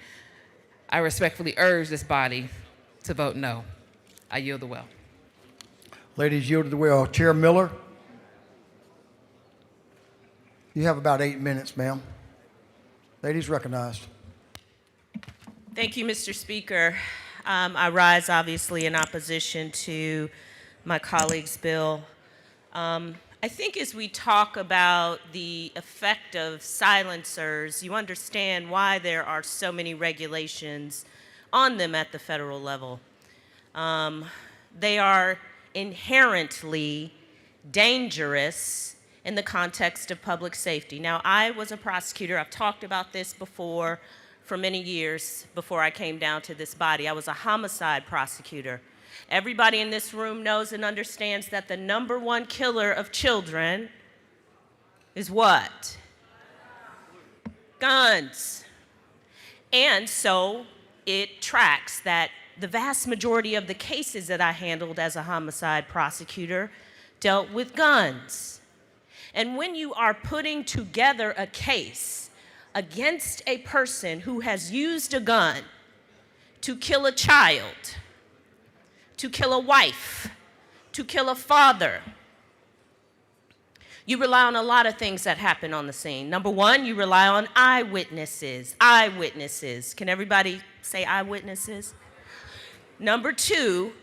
I respectfully urge this body to vote no. I yield the well. Ladies, yield to the will. Chair Miller, you have about 8 minutes, ma'am. Ladies recognized. Thank you, Mr. Speaker. I rise obviously in opposition to my colleague's bill. I think as we talk about the effect of silencers, you understand why there are so many regulations on them at the federal level. They are inherently dangerous in the context of public safety. Now, I was a prosecutor. I've talked about this before for many years before I came down to this body. I was a homicide prosecutor. Everybody in this room knows and understands that the #1 killer of children is what? Guns. And so it tracks that the vast majority of the cases that I handled as a homicide prosecutor dealt with guns. And when you are putting together a case against a person who has used a gun to kill a child, to kill a wife, to kill a father, you rely on a lot of things that happen on the scene. Number one, you rely on eyewitnesses. Eyewitnesses. Can everybody say eyewitnesses? Number two,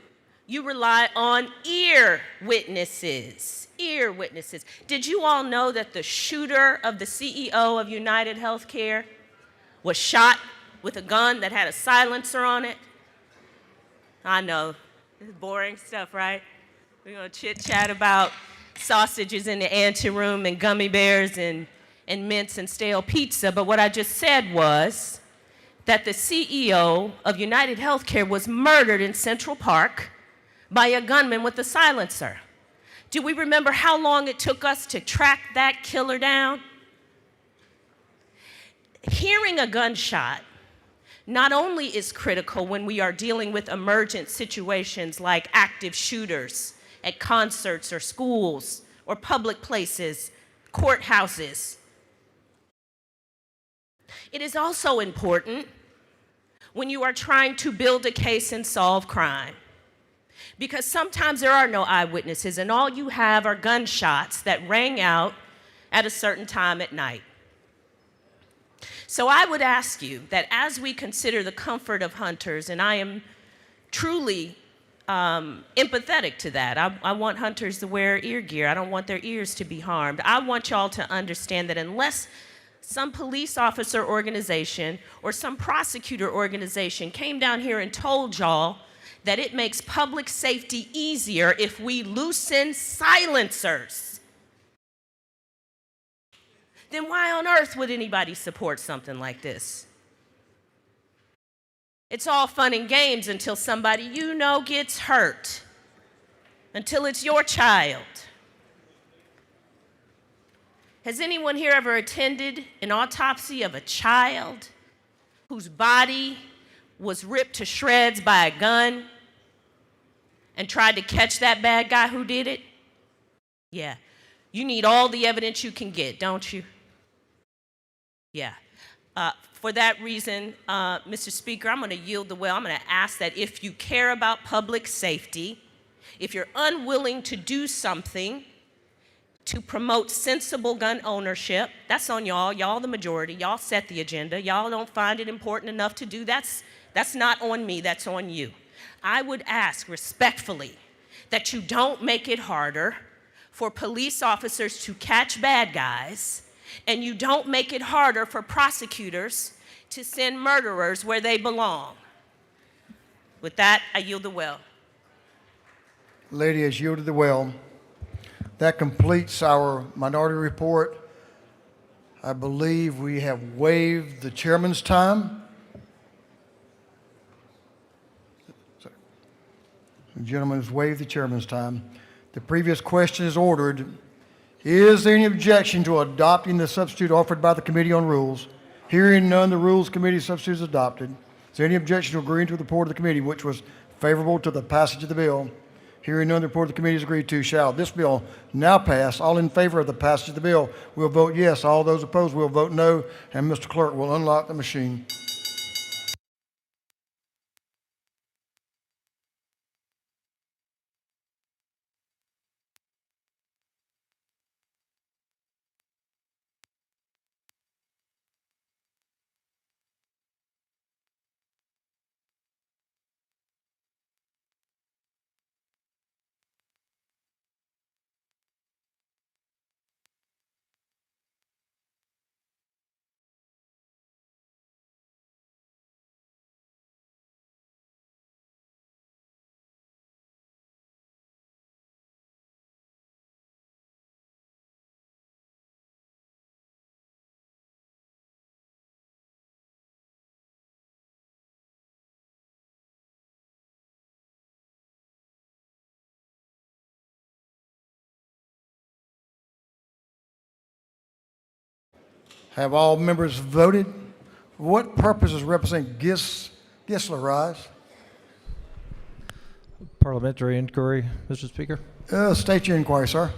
you rely on ear witnesses. Ear witnesses. Did you all know that the shooter of the CEO of United Healthcare was shot with a gun that had a silencer on it? I know, this is boring stuff, right? We're gonna chit chat about sausages in the anteroom and gummy bears and mints and stale pizza, but what I just said was that the CEO of United Healthcare was murdered in Central Park by a gunman with a silencer. Do we remember how long it took us to track that killer down? Hearing a gunshot not only is critical when we are dealing with emergent situations like active shooters at concerts or schools or public places, courthouses. It is also important when you are trying to build a case and solve crime, because sometimes there are no eyewitnesses and all you have are gunshots that rang out at a certain time at night. So I would ask you that as we consider the comfort of hunters, and I am truly empathetic to that. I want hunters to wear ear gear. I don't want their ears to be harmed. I want y'all to understand that unless some police officer organization or some prosecutor organization came down here and told y'all that it makes public safety easier if we loosen silencers, then why on earth would anybody support something like this? It's all fun and games until somebody you know gets hurt, until it's your child. Has anyone here ever attended an autopsy of a child whose body was ripped to shreds by a gun and tried to catch that bad guy who did it? Yeah. You need all the evidence you can get, don't you? Yeah. For that reason, Mr. Speaker, I'm going to yield the well. I'm going to ask that if you care about public safety, if you're unwilling to do something to promote sensible gun ownership, that's on y'all. Y'all the majority. Y'all set the agenda. Y'all don't find it important enough to do. That's not on me. That's on you. I would ask respectfully that you don't make it harder for police officers to catch bad guys, and you don't make it harder for prosecutors to send murderers where they belong. With that, I yield the well. Lady has yielded the well. That completes our minority report. I believe we have waived the chairman's time. The gentleman has waived the chairman's time. The previous question is ordered. Is there any objection to adopting the substitute offered by the Committee on Rules? Hearing none, the Rules Committee substitute is adopted. Is there any objection to agreeing to the report of the committee, which was favorable to the passage of the bill? Hearing none, the report of the committee is agreed to. Shall this bill now pass? All in favor of the passage of the bill will vote yes. All those opposed will vote no. And Mr. Clerk will unlock the machine. Have all members voted? For what purposes represent Gisler rise? Parliamentary inquiry, Mr. Speaker. State your inquiry, sir.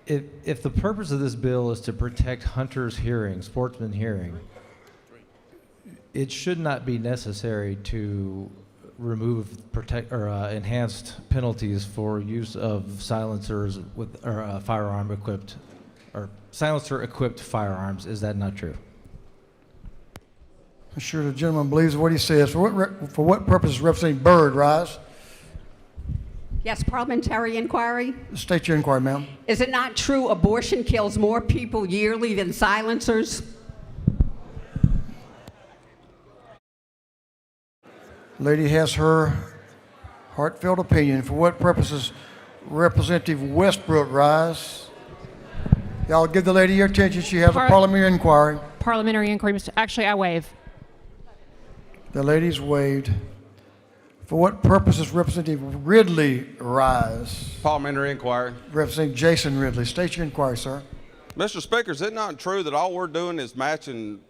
If the purpose of this bill is to protect hunters' hearing, sportsmen hearing, it should not be necessary to remove enhanced penalties for use of silencers with firearm equipped or silencer equipped firearms. Is that not true? I'm sure the gentleman believes what he says. For what purposes representing Byrd rise? Yes, parliamentary inquiry. State your inquiry, ma'am. Is it not true abortion kills more people yearly than silencers? Lady has her heartfelt opinion. For what purposes Representative Westbrook rise? Y'all give the lady your attention. She has a parliamentary inquiry. Parliamentary inquiry, Mr. Actually, I waive. The lady's waived. For what purposes Representative Ridley rise? Parliamentary inquiry. Representing Jason Ridley. State your inquiry, sir. Mr. Speaker, is it not true that all we're doing is matching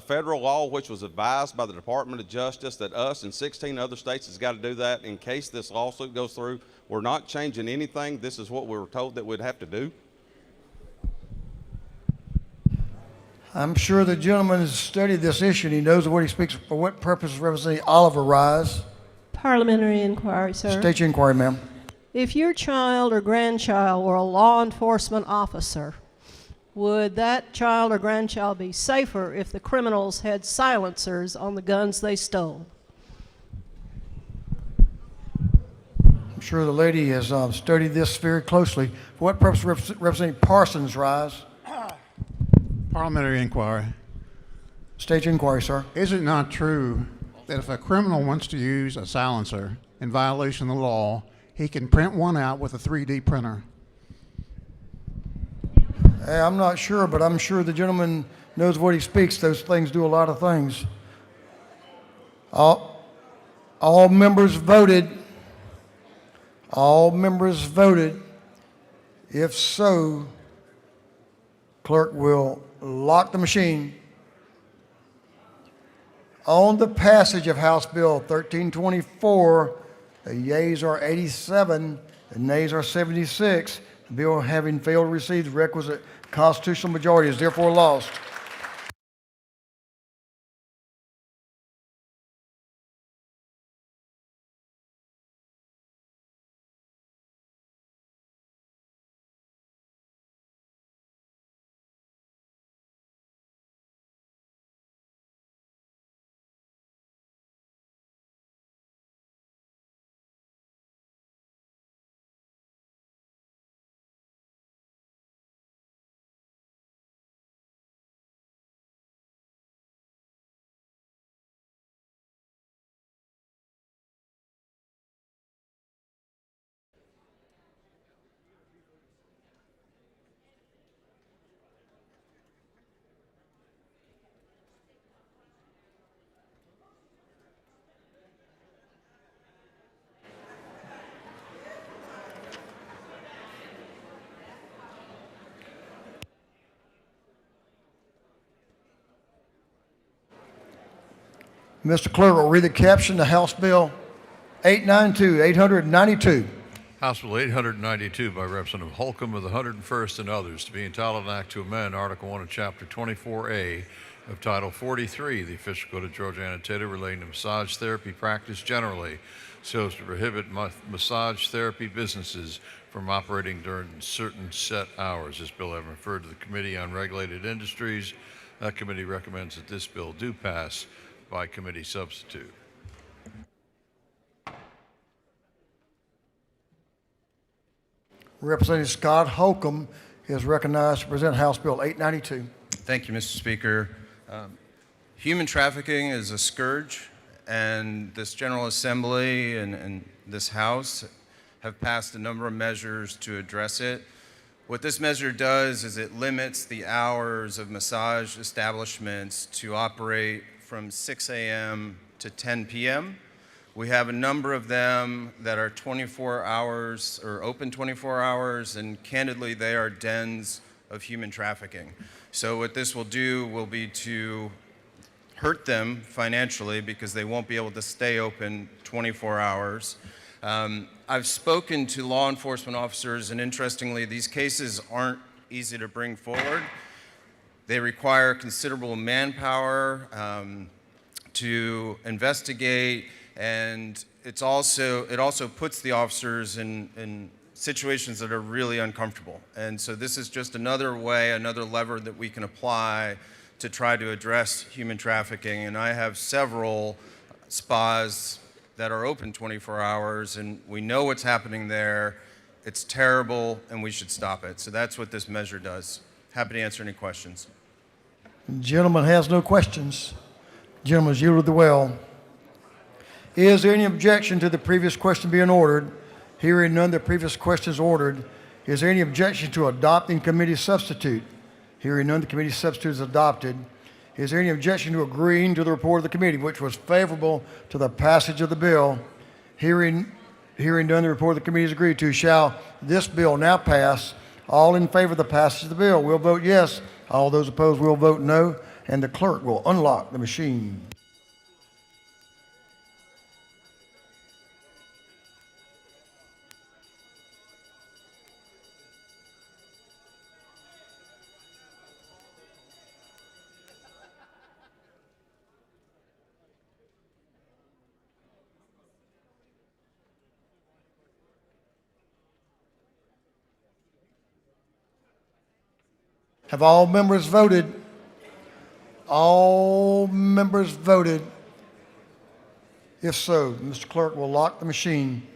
federal law, which was advised by the Department of Justice, that us and 16 other states has got to do that in case this lawsuit goes through? We're not changing anything. This is what we were told that we'd have to do. I'm sure the gentleman has studied this issue and he knows what he speaks. For what purposes Representative Oliver rise? Parliamentary inquiry, sir. State your inquiry, ma'am. If your child or grandchild were a law enforcement officer, would that child or grandchild be safer if the criminals had silencers on the guns they stole? I'm sure the lady has studied this very closely. For what purpose Representative Parsons rise? Parliamentary inquiry. State your inquiry, sir. Is it not true that if a criminal wants to use a silencer in violation of the law, he can print one out with a 3D printer? Hey, I'm not sure, but I'm sure the gentleman knows what he speaks. Those things do a lot of things. All members voted. All members voted. If so, clerk will lock the machine. On the passage of House Bill 1324, the yeas are 87, the nays are 76. The bill, having failed to receive the requisite constitutional majority, is therefore lost. Mr. Clerk will read the caption to House Bill 892. House Bill 892 by Representative Holcomb of the 101st and others, to be entitled an act to amend Article 1 of Chapter 24A of Title 43, the official code of Georgia annotated, relating to massage therapy practice generally, so as to prohibit massage therapy businesses from operating during certain set hours. This bill has been referred to the Committee on Regulated Industries. That committee recommends that this bill do pass by committee substitute. Representative Scott Holcomb is recognized to present House Bill 892. Thank you, Mr. Speaker. Human trafficking is a scourge, and this General Assembly and this House have passed a number of measures to address it. What this measure does is it limits the hours of massage establishments to operate from 6 a.m. to 10 p.m. We have a number of them that are 24 hours or open 24 hours, and candidly, they are dens of human trafficking. So what this will do will be to hurt them financially because they won't be able to stay open 24 hours. I've spoken to law enforcement officers, and interestingly, these cases aren't easy to bring forward. They require considerable manpower to investigate, and it also puts the officers in situations that are really uncomfortable. And so this is just another way, another lever that we can apply to try to address human trafficking. And I have several spas that are open 24 hours, and we know what's happening there. It's terrible, and we should stop it. So that's what this measure does. Happy to answer any questions. The gentleman has no questions. The gentleman has yielded the well. Is there any objection to the previous question being ordered? Hearing none, the previous question is ordered. Is there any objection to adopting committee substitute? Hearing none, the committee substitute is adopted. Is there any objection to agreeing to the report of the committee, which was favorable to the passage of the bill? Hearing none, the report of the committee is agreed to. Shall this bill now pass? All in favor of the passage of the bill will vote yes. All those opposed will vote no. And the clerk will unlock the machine. Have all members voted? All members voted. If so, Mr. Clerk will lock the machine.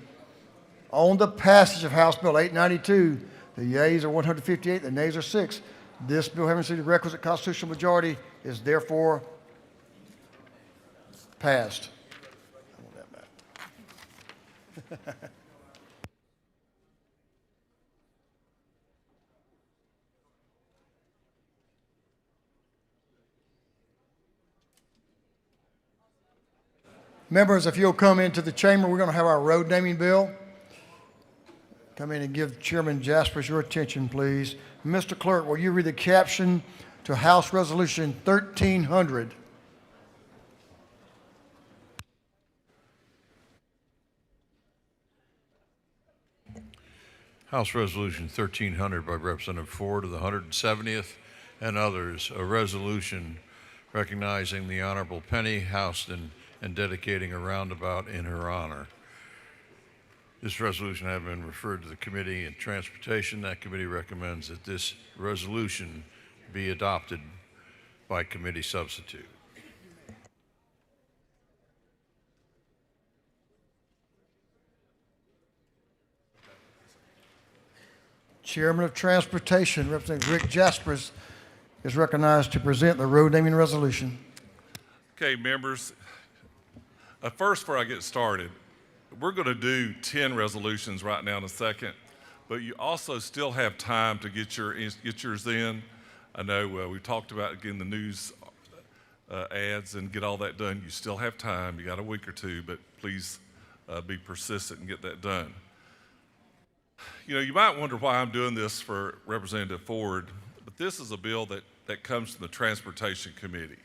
On the passage of House Bill 892, the yeas are 158, the nays are 6. This bill, having received the requisite constitutional majority, is therefore passed. I want that back. Members, if you'll come into the chamber, we're going to have our road naming bill. Come in and give Chairman Jaspers your attention, please. Mr. Clerk, will you read the caption to House Resolution 1300? House Resolution 1300 by Representative Ford of the 170th and others, a resolution recognizing the Honorable Penny Houston and dedicating a roundabout in her honor. This resolution has been referred to the Committee on Transportation. That committee recommends that this resolution be adopted by committee substitute. Chairman of Transportation, Representative Rick Jaspers, is recognized to present the road naming resolution. Okay, members. First, before I get started, we're going to do 10 resolutions right now in a second, but you also still have time to get yours in. I know we talked about getting the news ads and get all that done. You still have time. You got a week or two, but please be persistent and get that done. You know, you might wonder why I'm doing this for Representative Ford, but this is a bill that comes from the Transportation Committee.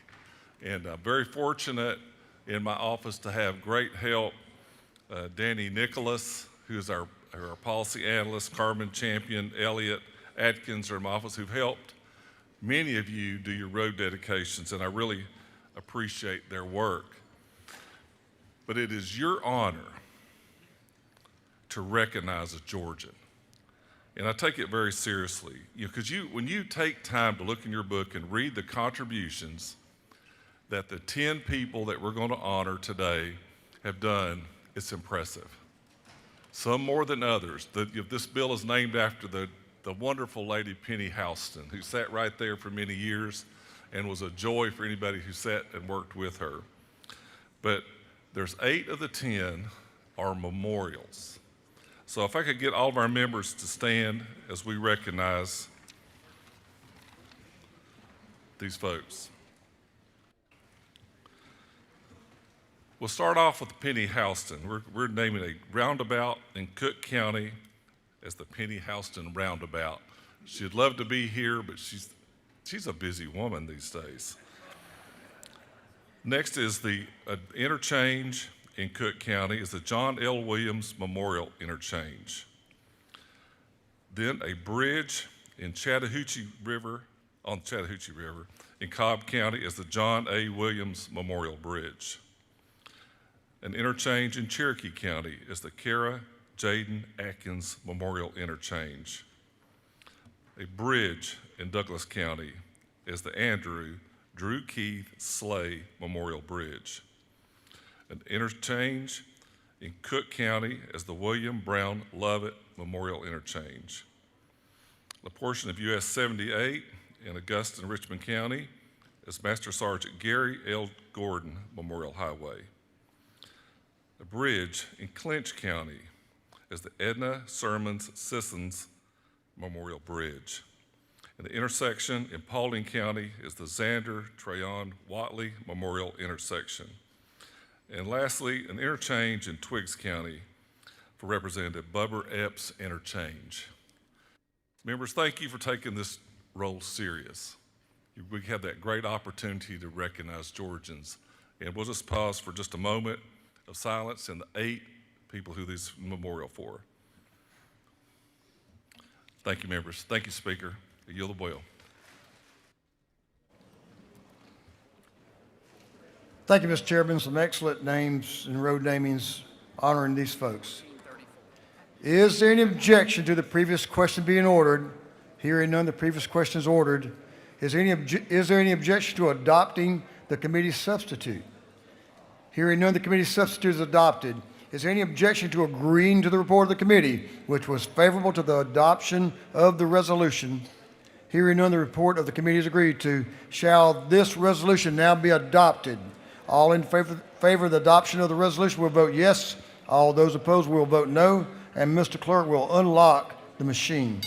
And I'm very fortunate in my office to have great help. Danny Nicholas, who's our policy analyst, Carmen Champion, Elliot Atkins are in my office, who've helped many of you do your road dedications, and I really appreciate their work. But it is your honor to recognize a Georgian. And I take it very seriously, because when you take time to look in your book and read the contributions that the 10 people that we're going to honor today have done, it's impressive. Some more than others. This bill is named after the wonderful lady Penny Houston, who sat right there for many years and was a joy for anybody who sat and worked with her. But there's 8 of the 10 are memorials. So if I could get all of our members to stand as we recognize these folks. We'll start off with Penny Houston. We're naming a roundabout in Cook County as the Penny Houston Roundabout. She'd love to be here, but she's a busy woman these days. Next is the interchange in Cook County is the John L. Williams Memorial Interchange. Then a bridge in Chattahoochee River, on the Chattahoochee River in Cobb County is the John A. Williams Memorial Bridge. An interchange in Cherokee County is the Kara Jaden Atkins Memorial Interchange. A bridge in Douglas County is the Andrew Drew Keith Slay Memorial Bridge. An interchange in Cook County is the William Brown Lovett Memorial Interchange. A portion of US 78 in Augusta and Richmond County is Master Sergeant Gary L. Gordon Memorial Highway. A bridge in Clinch County is the Edna Sermons Sissons Memorial Bridge. And the intersection in Paulding County is the Xander Trayon Watley Memorial Intersection. And lastly, an interchange in Twiggs County for Representative Bubber Epps Interchange. Members, thank you for taking this role serious. We have that great opportunity to recognize Georgians. And we'll just pause for just a moment of silence in the 8 people who this memorial for. Thank you, members. Thank you, Speaker. I yield the wheel. Thank you, Mr. Chairman. Some excellent names and road namings honoring these folks. Is there any objection to the previous question being ordered? Hearing none, the previous question is ordered. Is there any objection to adopting the committee substitute? Hearing none, the committee substitute is adopted. Is there any objection to agreeing to the report of the committee, which was favorable to the adoption of the resolution? Hearing none, the report of the committee is agreed to. Shall this resolution now be adopted? All in favor of the adoption of the resolution will vote yes. All those opposed will vote no. And Mr. Clerk will unlock the machine.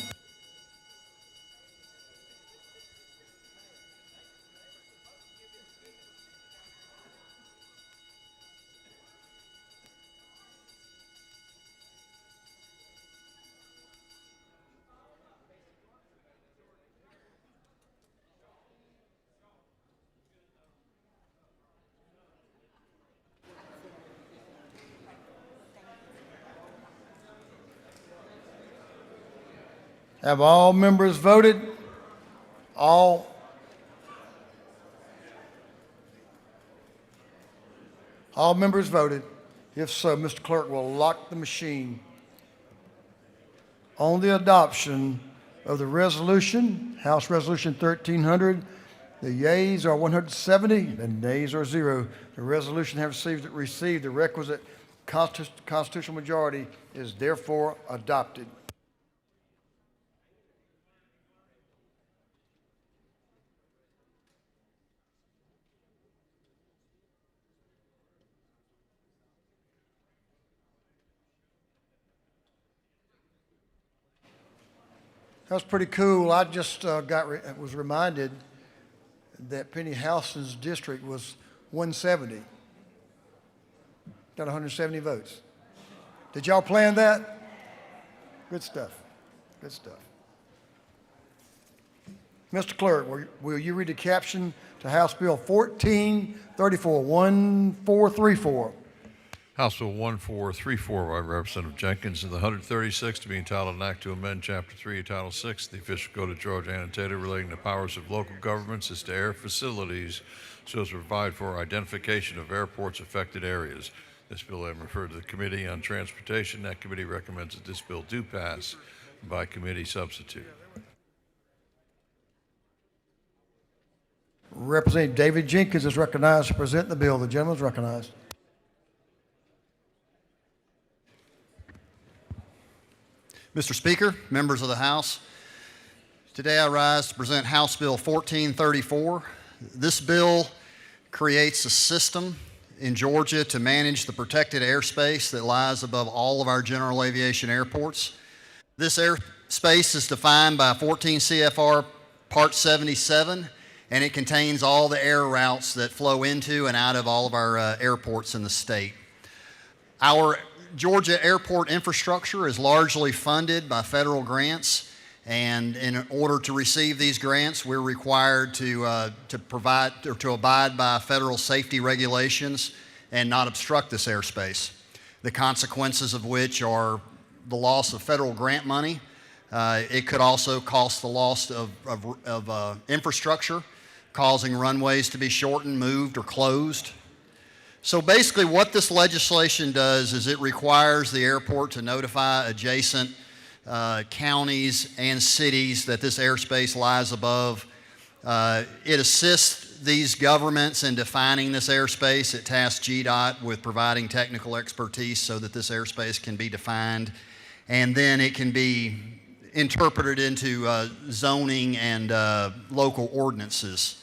Have all members voted? All members voted? If so, Mr. Clerk will lock the machine. On the adoption of the resolution, House Resolution 1300, the yeas are 170, the nays are 0. The resolution has received the requisite constitutional majority, is therefore adopted. That's pretty cool. I just was reminded that Penny Houston's district was 170. Got 170 votes. Did y'all plan that? Good stuff. Good stuff. Mr. Clerk, will you read the caption to House Bill 1434, 1434? House Bill 1434 by Representative Jenkins and the 136 to be entitled an act to amend Chapter 3, Title 6 of the Official Code of Georgia annotated relating to powers of local governments as to air facilities so as to provide for identification of airports affected areas. This bill has been referred to the Committee on Transportation. That committee recommends that this bill do pass by committee substitute. Representative David Jenkins is recognized to present the bill. The gentleman is recognized. Mr. Speaker, members of the House, today I rise to present House Bill 1434. This bill creates a system in Georgia to manage the protected airspace that lies above all of our general aviation airports. This airspace is defined by 14 CFR Part 77, and it contains all the air routes that flow into and out of all of our airports in the state. Our Georgia airport infrastructure is largely funded by federal grants, and in order to receive these grants, we're required to abide by federal safety regulations and not obstruct this airspace. The consequences of which are the loss of federal grant money. It could also cost the loss of infrastructure, causing runways to be shortened, moved, or closed. So basically what this legislation does is it requires the airport to notify adjacent counties and cities that this airspace lies above. It assists these governments in defining this airspace. It tasks GDOT with providing technical expertise so that this airspace can be defined, and then it can be interpreted into zoning and local ordinances.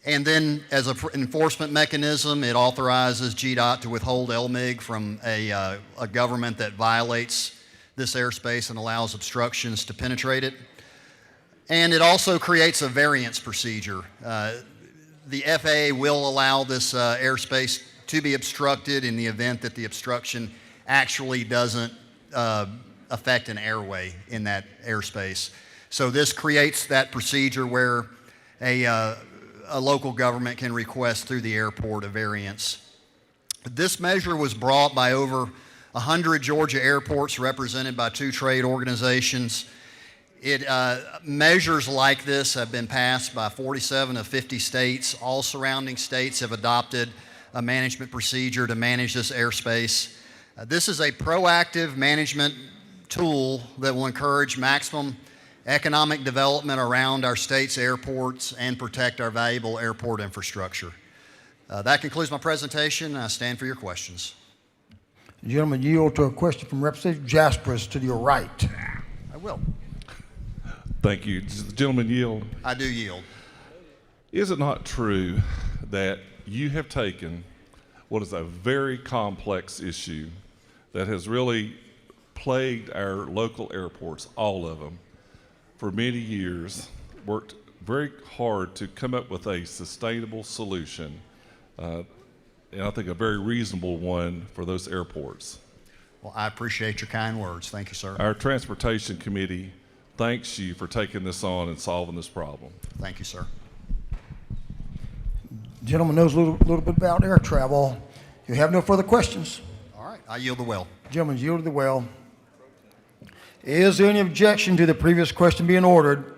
And then as an enforcement mechanism, it authorizes GDOT to withhold LMIG from a government that violates this airspace and allows obstructions to penetrate it. And it also creates a variance procedure. The FAA will allow this airspace to be obstructed in the event that the obstruction actually doesn't affect an airway in that airspace. So this creates that procedure where a local government can request through the airport a variance. This measure was brought by over 100 Georgia airports represented by 2 trade organizations. Measures like this have been passed by 47 of 50 states. All surrounding states have adopted a management procedure to manage this airspace. This is a proactive management tool that will encourage maximum economic development around our state's airports and protect our valuable airport infrastructure. That concludes my presentation. I stand for your questions. The gentleman yield to a question from Representative Jaspers to your right. I will. Thank you. Does the gentleman yield? I do yield. Is it not true that you have taken what is a very complex issue that has really plagued our local airports, all of them, for many years, worked very hard to come up with a sustainable solution, and I think a very reasonable one for those airports? Well, I appreciate your kind words. Thank you, sir. Our Transportation Committee thanks you for taking this on and solving this problem. Thank you, sir. The gentleman knows a little bit about air travel. You have no further questions? All right, I yield the well. Gentlemen, yield the well. Is there any objection to the previous question being ordered?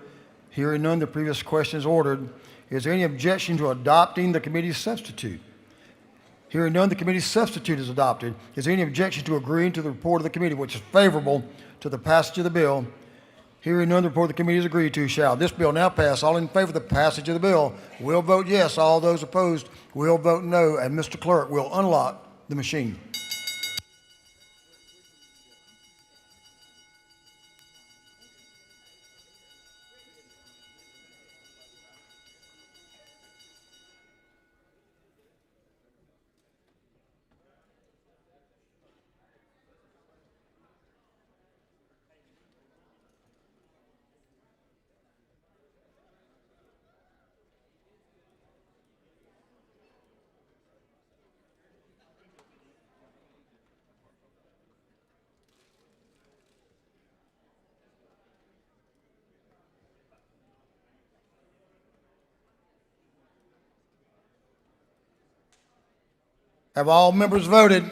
Hearing none, the previous question is ordered. Is there any objection to adopting the committee's substitute? Hearing none, the committee's substitute is adopted. Is there any objection to agreeing to the report of the committee, which is favorable to the passage of the bill? Hearing none, the report of the committee is agreed to. Shall this bill now pass? All in favor of the passage of the bill will vote yes. All those opposed will vote no. And Mr. Clerk will unlock the machine. Have all members voted?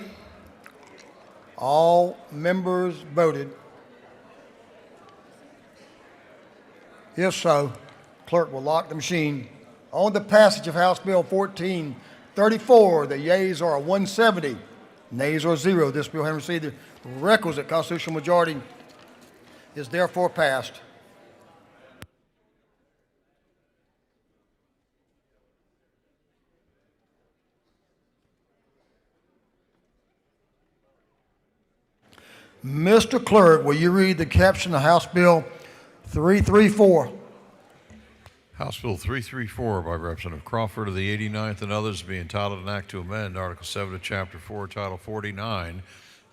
All members voted. If so, clerk will lock the machine. On the passage of House Bill 1434, the yeas are 170, nays are 0. This bill, having received the requisite constitutional majority, is therefore passed. Mr. Clerk, will you read the caption of House Bill 334? House Bill 334 by Representative Crawford of the 89th and others be entitled an act to amend Article 7 of Chapter 4, Title 49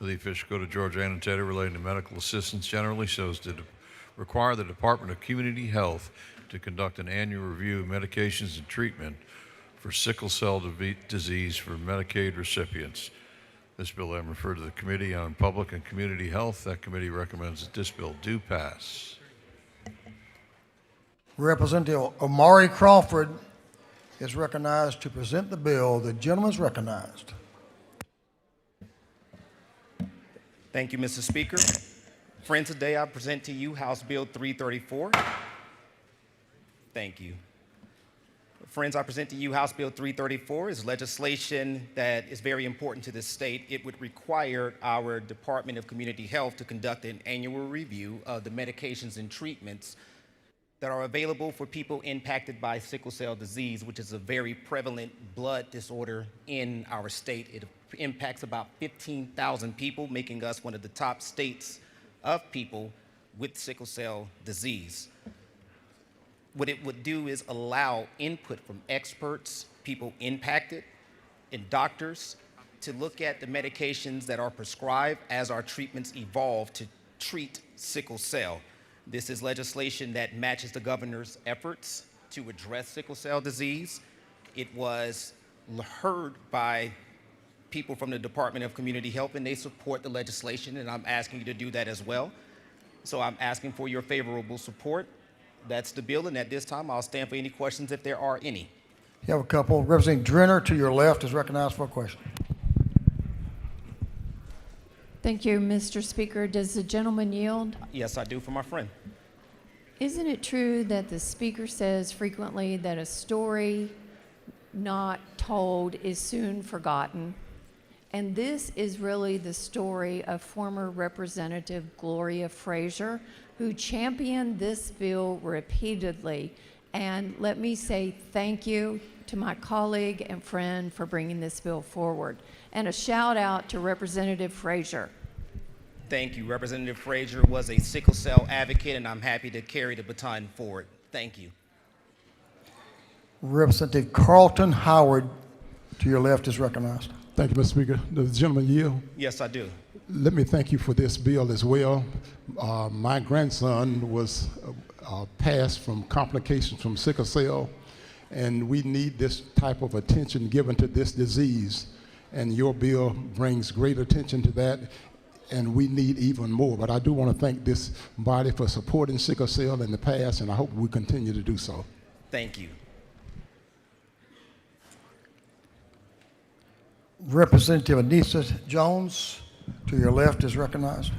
of the Official Code of Georgia Annotated relating to medical assistance generally so as to require the Department of Community Health to conduct an annual review of medications and treatment for sickle cell disease for Medicaid recipients. This bill then referred to the Committee on Public and Community Health. That committee recommends that this bill do pass. Representative Omari Crawford is recognized to present the bill. The gentleman is recognized. Thank you, Mr. Speaker. Friends, today I present to you House Bill 334. Thank you. Friends, I present to you House Bill 334 is legislation that is very important to this state. It would require our Department of Community Health to conduct an annual review of the medications and treatments that are available for people impacted by sickle cell disease, which is a very prevalent blood disorder in our state. It impacts about 15,000 people, making us one of the top states of people with sickle cell disease. What it would do is allow input from experts, people impacted, and doctors to look at the medications that are prescribed as our treatments evolve to treat sickle cell. This is legislation that matches the governor's efforts to address sickle cell disease. It was heard by people from the Department of Community Health, and they support the legislation, and I'm asking you to do that as well. So I'm asking for your favorable support. That's the bill, and at this time, I'll stand for any questions if there are any. You have a couple. Representative Drenner to your left is recognized for a question. Thank you, Mr. Speaker. Does the gentleman yield? Yes, I do, for my friend. Isn't it true that the Speaker says frequently that a story not told is soon forgotten? And this is really the story of former Representative Gloria Frazier, who championed this bill repeatedly. And let me say thank you to my colleague and friend for bringing this bill forward. And a shout out to Representative Frazier. Thank you. Representative Frazier was a sickle cell advocate, and I'm happy to carry the baton forward. Thank you. Representative Carlton Howard to your left is recognized. Thank you, Mr. Speaker. Does the gentleman yield? Yes, I do. Let me thank you for this bill as well. My grandson was passed from complications from sickle cell, and we need this type of attention given to this disease. And your bill brings great attention to that, and we need even more. But I do want to thank this body for supporting sickle cell in the past, and I hope we continue to do so. Thank you. Representative Anissa Jones to your left is recognized.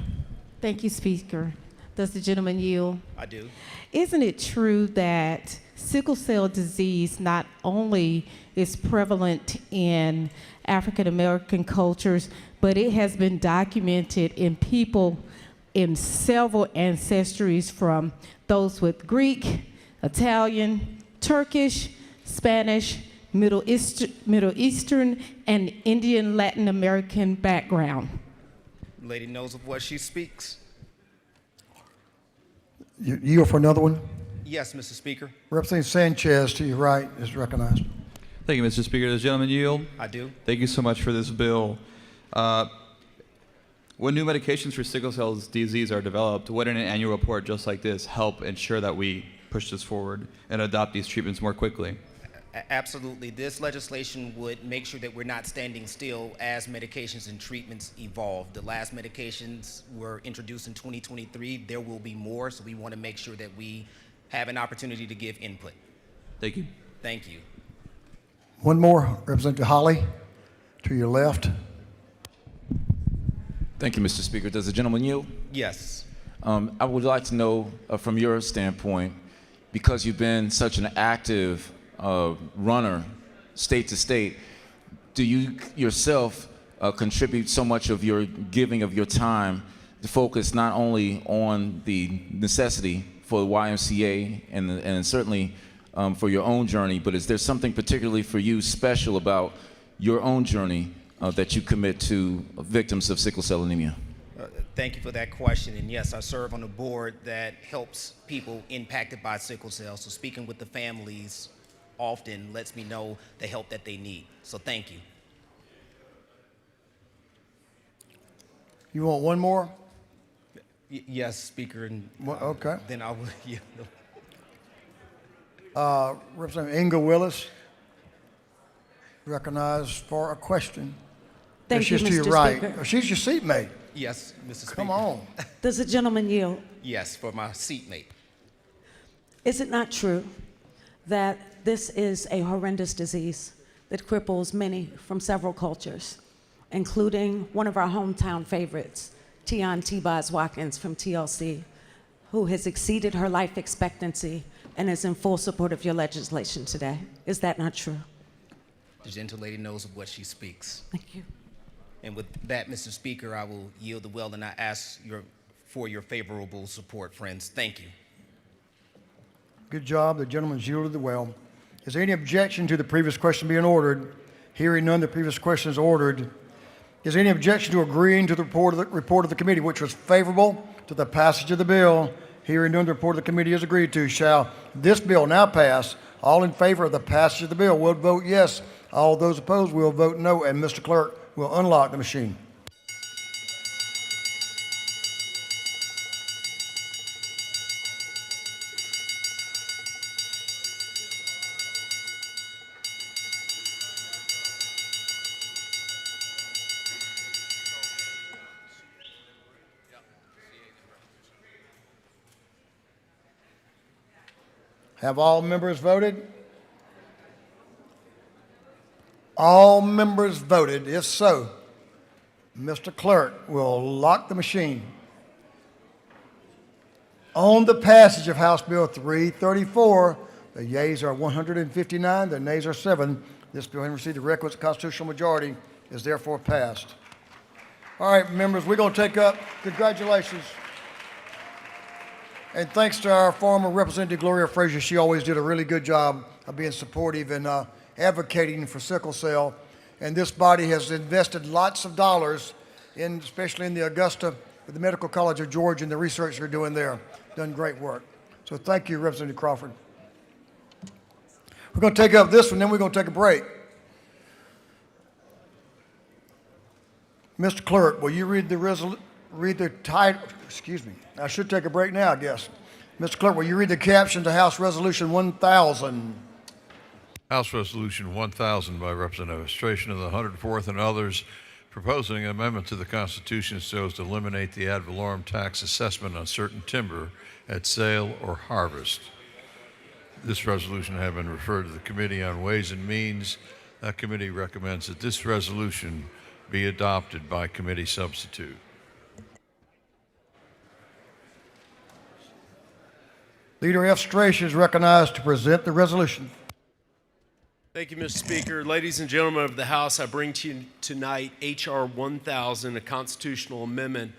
Thank you, Speaker. Does the gentleman yield? I do. Isn't it true that sickle cell disease not only is prevalent in African American cultures, but it has been documented in people in several ancestries, from those with Greek, Italian, Turkish, Spanish, Middle Eastern, and Indian Latin American background? Lady knows of what she speaks. You yield for another one? Yes, Mr. Speaker. Representative Sanchez to your right is recognized. Thank you, Mr. Speaker. Does the gentleman yield? I do. Thank you so much for this bill. When new medications for sickle cell disease are developed, wouldn't an annual report just like this help ensure that we push this forward and adopt these treatments more quickly? Absolutely. This legislation would make sure that we're not standing still as medications and treatments evolve. The last medications were introduced in 2023. There will be more, so we want to make sure that we have an opportunity to give input. Thank you. Thank you. One more, Representative Holly To your left. Thank you, Mr. Speaker. Does the gentleman yield? Yes. I would like to know from your standpoint, because you've been such an active runner state to state, do you yourself contribute so much of your giving of your time to focus not only on the necessity for the YMCA and certainly for your own journey, but is there something particularly for you special about your own journey that you commit to victims of sickle cell anemia? Thank you for that question. And yes, I serve on a board that helps people impacted by sickle cell. So speaking with the families often lets me know the help that they need. So thank you. You want one more? Yes, Speaker. And okay. Then I will yield. Representative Inga Willis, recognized for a question. Thank you, she's Mr. to your right. Speaker. She's your seatmate. Yes, Mr. Speaker. Come on. Does the gentleman yield? Yes, for my seatmate. Is it not true that this is a horrendous disease that cripples many from several cultures, including one of our hometown favorites, Tion T-Boz Watkins from TLC, who has exceeded her life expectancy and is in full support of your legislation today? Is that not true? The gentlelady knows of what she speaks. Thank you. And with that, Mr. Speaker, I will yield the well and I ask for your favorable support, friends. Thank you. Good job. The gentleman's yielded the well. Is there any objection to the previous question being ordered? Hearing none, the previous question is ordered. Is there any objection to agreeing to the report of the committee, which was favorable to the passage of the bill? Hearing none, the report of the committee is agreed to. Shall this bill now pass? All in favor of the passage of the bill will vote yes. All those opposed will vote no. And Mr. Clerk will unlock the machine. Have all members voted? All members voted. If so, Mr. Clerk will lock the machine. On the passage of House Bill 334, the yeas are 159, the nays are 7. This bill, having received the requisite constitutional majority, is therefore passed. All right, members, we're going to take up, congratulations. And thanks to our former Representative Gloria Frazier, she always did a really good job of being supportive and advocating for sickle cell. And this body has invested lots of dollars, especially in the Augusta, with the Medical College of Georgia and the research they're doing there. Done great work. So thank you, Representative Crawford. We're going to take up this one, then we're going to take a break. Mr. Clerk, will you read the title? Excuse me. I should take a break now, I guess. Mr. Clerk, will you read the caption to House Resolution 1000? House Resolution 1000 by Representative Administration of the 104th and others, proposing an amendment to the Constitution so as to eliminate the ad valorem tax assessment on certain timber at sale or harvest. This resolution has been referred to the Committee on Ways and Means. That committee recommends that this resolution be adopted by committee substitute. Leader F. Strach is recognized to present the resolution. Thank you, Mr. Speaker. Ladies and gentlemen of the House, I bring to you tonight H.R. 1000, a constitutional amendment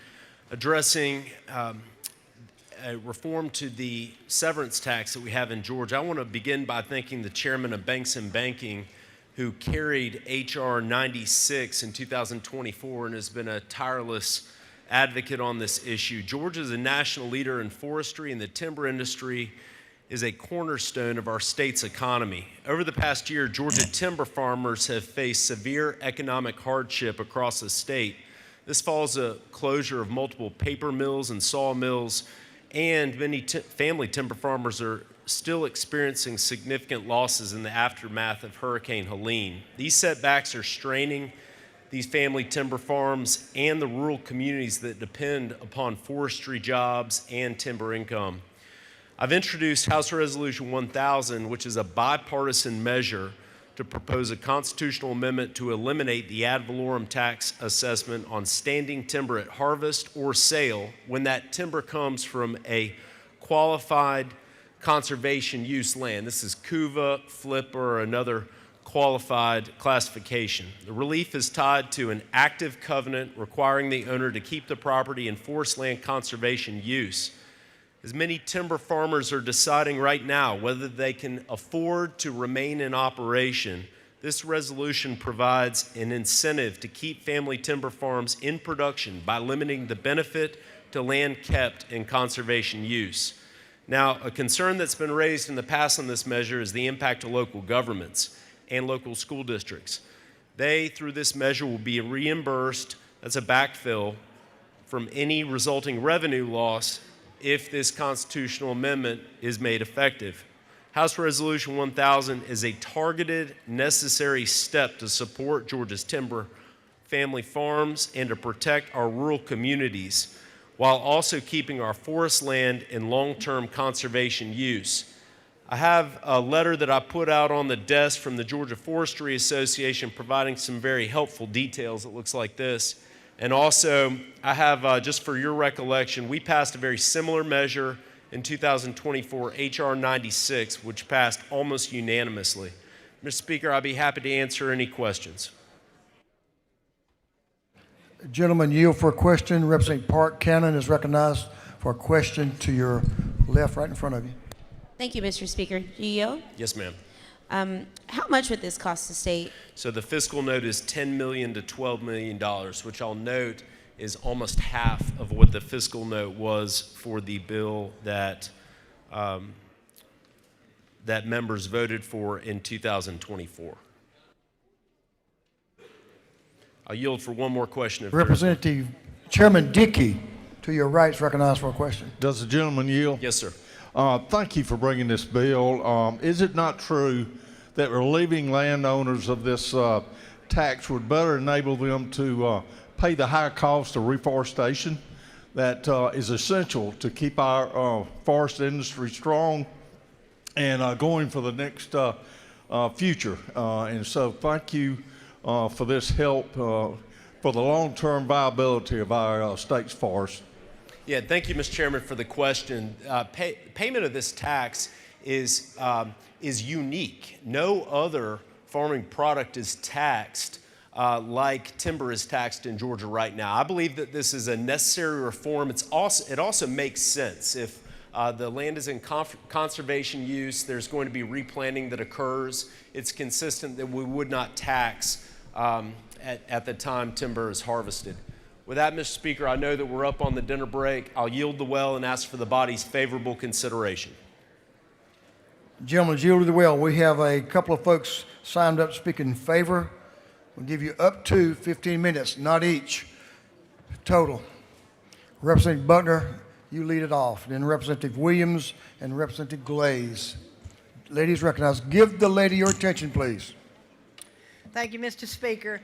addressing a reform to the severance tax that we have in Georgia. I want to begin by thanking the chairman of Banks and Banking, who carried H.R. 96 in 2024 and has been a tireless advocate on this issue. Georgia is a national leader in forestry, and the timber industry is a cornerstone of our state's economy. Over the past year, Georgia timber farmers have faced severe economic hardship across the state. This follows the closure of multiple paper mills and sawmills, and many family timber farmers are still experiencing significant losses in the aftermath of Hurricane Helene. These setbacks are straining these family timber farms and the rural communities that depend upon forestry jobs and timber income. I've introduced House Resolution 1000, which is a bipartisan measure to propose a constitutional amendment to eliminate the ad valorem tax assessment on standing timber at harvest or sale when that timber comes from a qualified conservation use land. This is CUVA, FLIPA, or another qualified classification. The relief is tied to an active covenant requiring the owner to keep the property in forest land conservation use. As many timber farmers are deciding right now whether they can afford to remain in operation, this resolution provides an incentive to keep family timber farms in production by limiting the benefit to land kept in conservation use. Now, a concern that's been raised in the past on this measure is the impact to local governments and local school districts. They, through this measure, will be reimbursed as a backfill from any resulting revenue loss if this constitutional amendment is made effective. House Resolution 1000 is a targeted, necessary step to support Georgia's timber family farms and to protect our rural communities while also keeping our forest land in long-term conservation use. I have a letter that I put out on the desk from the Georgia Forestry Association providing some very helpful details. It looks like this. And also, I have, just for your recollection, we passed a very similar measure in 2024, H.R. 96, which passed almost unanimously. Mr. Speaker, I'd be happy to answer any questions. Gentleman yield for a question. Representative Park Cannon is recognized for a question to your left, right in front of you. Thank you, Mr. Speaker. Do you yield? Yes, ma'am. How much would this cost the state? So the fiscal note is $10 million to $12 million, which I'll note is almost half of what the fiscal note was for the bill that that members voted for in 2024. I'll yield for one more question. Representative Chairman Dickey, to your right, is recognized for a question. Does the gentleman yield? Yes, sir. Thank you for bringing this bill. Is it not true that relieving landowners of this tax would better enable them to pay the higher cost of reforestation that is essential to keep our forest industry strong and going for the next future? And so thank you for this help for the long-term viability of our state's forest. Yeah, thank you, Mr. Chairman, for the question. Payment of this tax is unique. No other farming product is taxed like timber is taxed in Georgia right now. I believe that this is a necessary reform. It also makes sense. If the land is in conservation use, there's going to be replanting that occurs. It's consistent that we would not tax at the time timber is harvested. With that, Mr. Speaker, I know that we're up on the dinner break. I'll yield the well and ask for the body's favorable consideration. Gentlemen, yield the well. We have a couple of folks signed up to speak in favor. We'll give you up to 15 minutes, not each, total. Representative Buckner, you lead it off. Then Representative Williams and Representative Glaze. Ladies recognized. Give the lady your attention, please. Thank you, Mr. Speaker.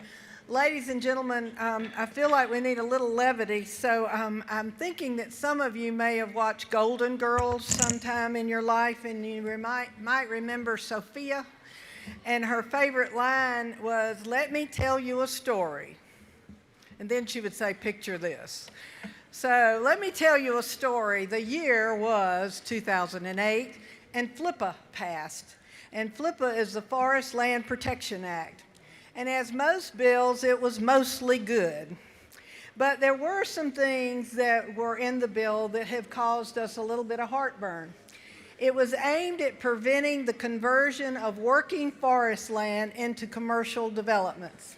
Ladies and gentlemen, I feel like we need a little levity, so I'm thinking that some of you may have watched Golden Girls sometime in your life, and you might remember Sophia, and her favorite line was, "Let me tell you a story." And then she would say, "Picture this." So let me tell you a story. The year was 2008, and FLIPA passed. And FLIPA is the Forest Land Protection Act. And as most bills, it was mostly good. But there were some things that were in the bill that have caused us a little bit of heartburn. It was aimed at preventing the conversion of working forest land into commercial developments.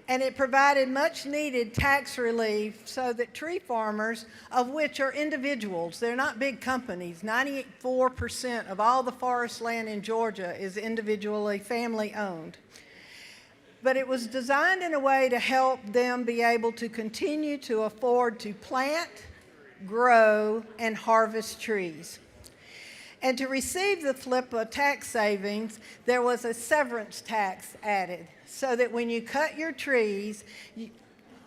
And it provided much needed tax relief so that tree farmers, of which are individuals, they're not big companies, 94% of all the forest land in Georgia is individually family owned. But it was designed in a way to help them be able to continue to afford to plant, grow, and harvest trees. And to receive the FLIPA tax savings, there was a severance tax added, so that when you cut your trees,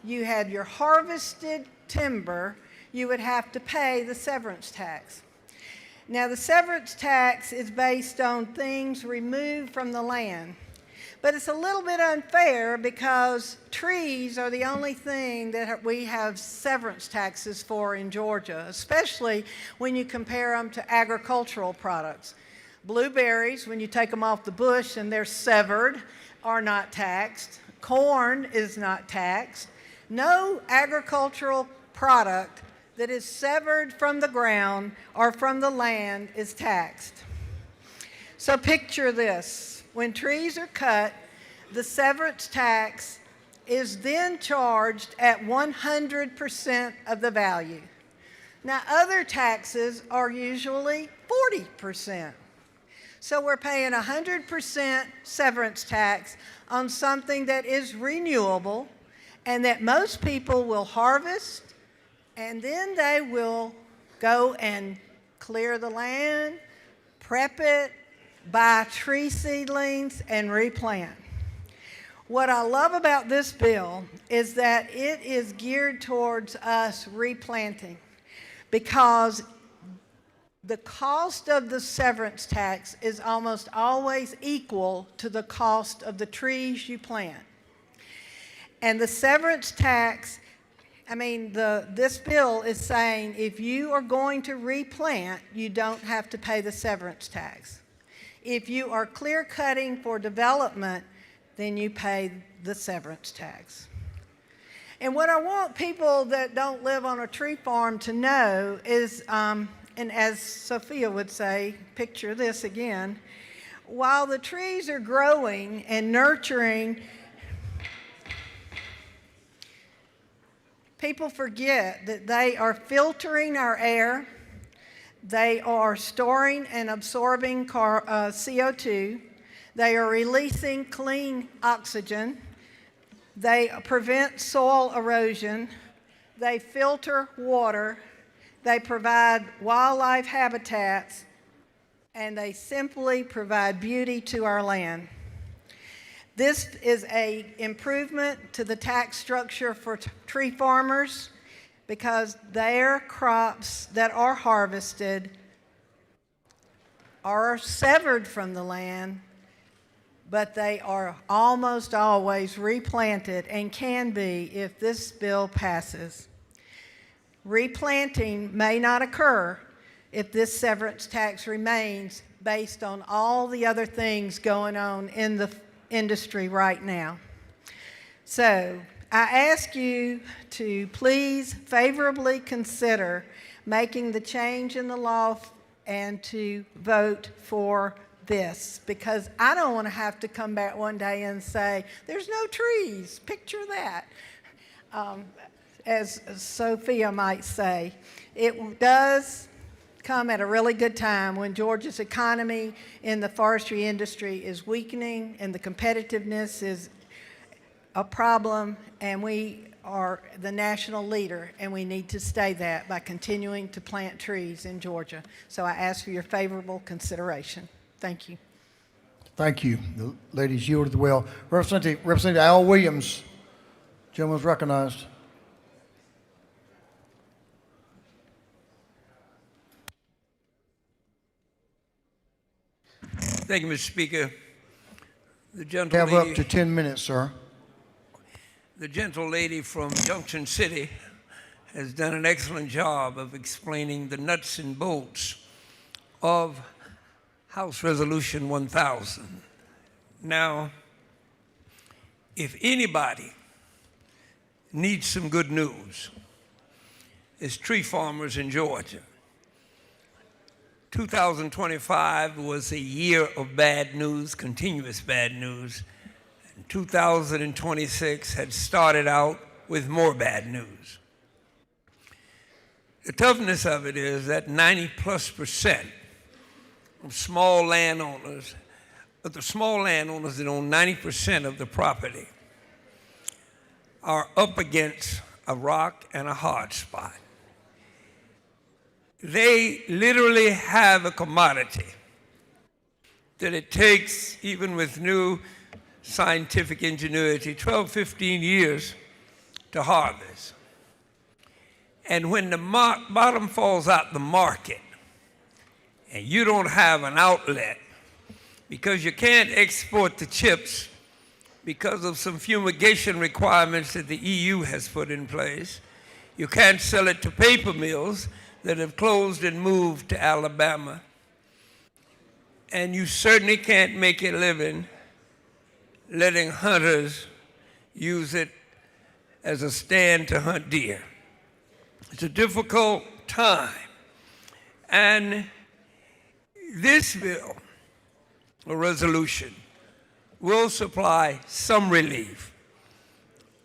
you had your harvested timber, you would have to pay the severance tax. Now, the severance tax is based on things removed from the land. But it's a little bit unfair because trees are the only thing that we have severance taxes for in Georgia, especially when you compare them to agricultural products. Blueberries, when you take them off the bush and they're severed, are not taxed. Corn is not taxed. No agricultural product that is severed from the ground or from the land is taxed. So picture this. When trees are cut, the severance tax is then charged at 100% of the value. Now, other taxes are usually 40%. So we're paying 100% severance tax on something that is renewable and that most people will harvest, and then they will go and clear the land, prep it, buy tree seedlings, and replant. What I love about this bill is that it is geared towards us replanting, because the cost of the severance tax is almost always equal to the cost of the trees you plant. And the severance tax, this bill is saying if you are going to replant, you don't have to pay the severance tax. If you are clear cutting for development, then you pay the severance tax. And what I want people that don't live on a tree farm to know is, and as Sophia would say, picture this again, while the trees are growing and nurturing, people forget that they are filtering our air. They are storing and absorbing CO2. They are releasing clean oxygen. They prevent soil erosion. They filter water. They provide wildlife habitats. And they simply provide beauty to our land. This is an improvement to the tax structure for tree farmers, because their crops that are harvested are severed from the land, but they are almost always replanted and can be if this bill passes. Replanting may not occur if this severance tax remains based on all the other things going on in the industry right now. So, I ask you to please favorably consider making the change in the law and to vote for this, because I don't want to have to come back one day and say, there's no trees, picture that. As Sophia might say, it does come at a really good time when Georgia's economy in the forestry industry is weakening and the competitiveness is a problem, and we are the national leader, and we need to stay that by continuing to plant trees in Georgia. So I ask for your favorable consideration. Thank you. Thank you. The ladies yielded well. Representative Al Williams, gentleman is recognized. Thank you, Mr. Speaker. The You gentle have lady, up to 10 minutes, sir. the gentle lady from Junction City has done an excellent job of explaining the nuts and bolts of House Resolution 1000. Now, if anybody needs some good news, it's tree farmers in Georgia. 2025 was a year of bad news, continuous bad news. And 2026 had started out with more bad news. The toughness of it is that 90+% of small landowners, of the small landowners that own 90% of the property, are up against a rock and a hard spot. They literally have a commodity that it takes, even with new scientific ingenuity, 12, 15 years to harvest. And when the bottom falls out the market and you don't have an outlet because you can't export the chips because of some fumigation requirements that the EU has put in place. You can't sell it to paper mills that have closed and moved to Alabama. And you certainly can't make a living letting hunters use it as a stand to hunt deer. It's a difficult time. And this bill, a resolution, will supply some relief.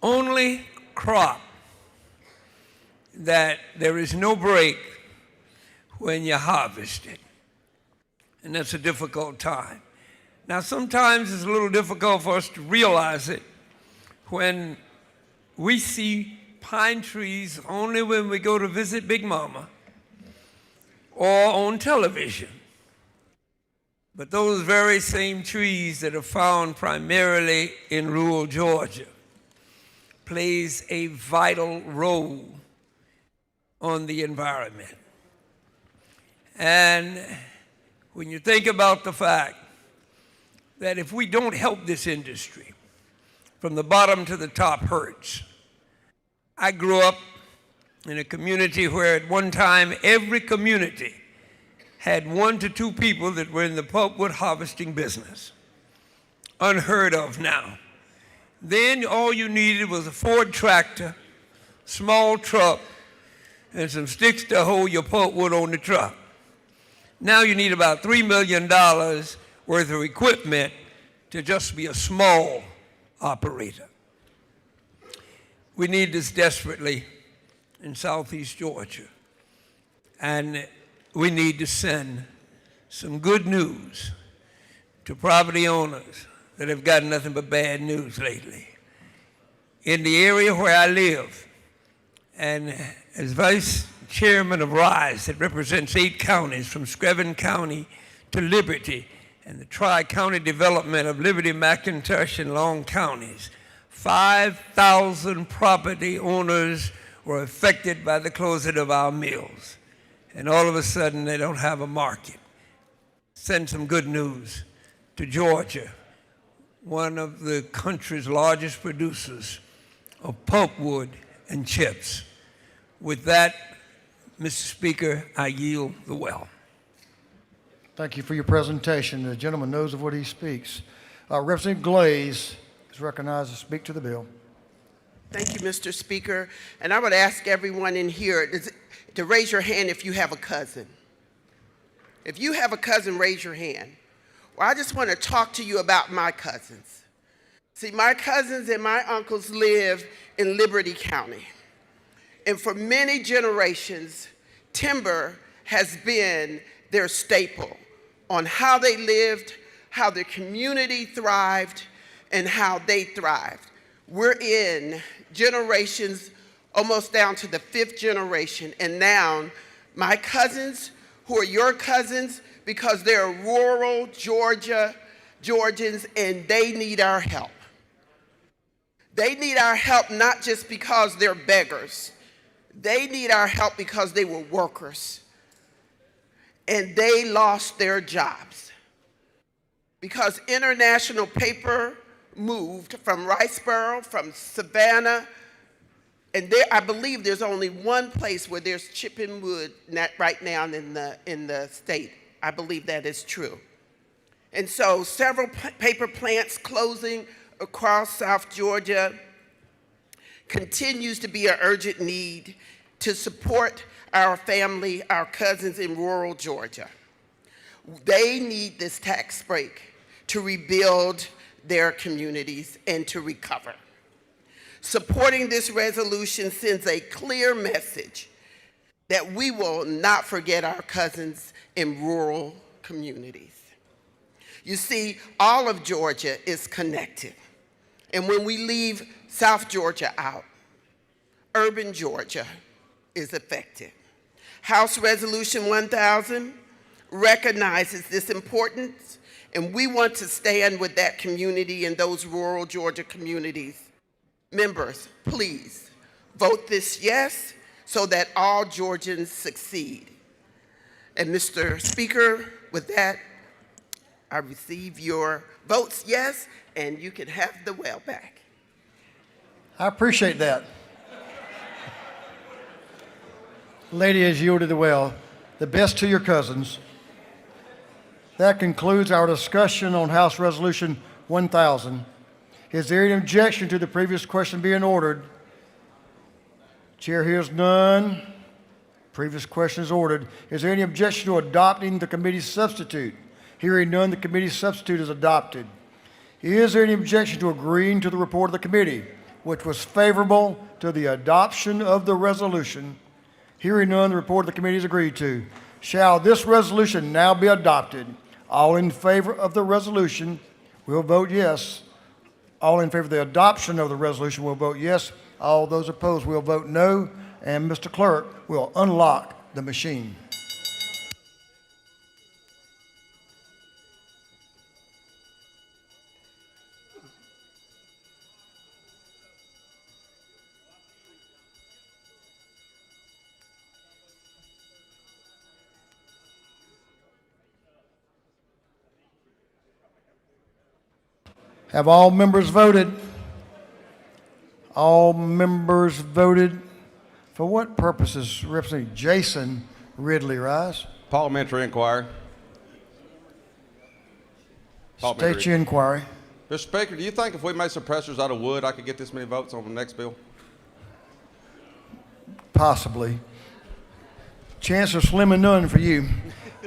Only crop that there is no break when you harvest it. And that's a difficult time. Now, sometimes it's a little difficult for us to realize it when we see pine trees only when we go to visit Big Mama or on television. But those very same trees that are found primarily in rural Georgia plays a vital role on the environment. And when you think about the fact that if we don't help this industry, from the bottom to the top hurts. I grew up in a community where at one time every community had 1 to 2 people that were in the pulpwood harvesting business. Unheard of now. Then all you needed was a Ford tractor, small truck, and some sticks to hold your pulpwood on the truck. Now you need about $3 million worth of equipment to just be a small operator. We need this desperately in Southeast Georgia. And we need to send some good news to property owners that have gotten nothing but bad news lately. In the area where I live, and as vice chairman of RISE, that represents 8 counties from Screven County to Liberty, and the tri-county development of Liberty, McIntosh, and Long counties, 5,000 property owners were affected by the closing of our mills. And all of a sudden, they don't have a market. Send some good news to Georgia, one of the country's largest producers of pulpwood and chips. With that, Mr. Speaker, I yield the well. Thank you for your presentation. The gentleman knows of what he speaks. Representative Glaze is recognized to speak to the bill. Thank you, Mr. Speaker. And I would ask everyone in here to raise your hand if you have a cousin. If you have a cousin, raise your hand. Well, I just want to talk to you about my cousins. See, my cousins and my uncles live in Liberty County. And for many generations, timber has been their staple on how they lived, how their community thrived, and how they thrived. We're in generations almost down to the 5th generation, and now my cousins, who are your cousins, because they're rural Georgians, and they need our help. They need our help not just because they're beggars. They need our help because they were workers, and they lost their jobs. Because International Paper moved from Riceboro, from Savannah, and there, I believe there's only one place where there's chipping wood right now in the state. I believe that is true. And so several paper plants closing across South Georgia continues to be an urgent need to support our family, our cousins in rural Georgia. They need this tax break to rebuild their communities and to recover. Supporting this resolution sends a clear message that we will not forget our cousins in rural communities. You see, all of Georgia is connected. And when we leave South Georgia out, urban Georgia is affected. House Resolution 1000 recognizes this importance, and we want to stand with that community and those rural Georgia communities. Members, please vote this yes so that all Georgians succeed. And Mr. Speaker, with that, I receive your votes yes, and you can have the well back. I appreciate that. Lady has yielded the well. The best to your cousins. That concludes our discussion on House Resolution 1000. Is there any objection to the previous question being ordered? Chair hears none. Previous question is ordered. Is there any objection to adopting the committee's substitute? Hearing none, the committee's substitute is adopted. Is there any objection to agreeing to the report of the committee, which was favorable to the adoption of the resolution? Hearing none, the report of the committee is agreed to. Shall this resolution now be adopted? All in favor of the resolution will vote yes. All in favor of the adoption of the resolution will vote yes. All those opposed will vote no. And Mr. Clerk will unlock the machine. Have all members voted? All members voted. For what purposes? Representative Jason Ridley, rise. Parliamentary inquiry. State your inquiry. Mr. Speaker, do you think if we made suppressors out of wood, I could get this many votes on the next bill? Possibly. Chance of slim and none for you.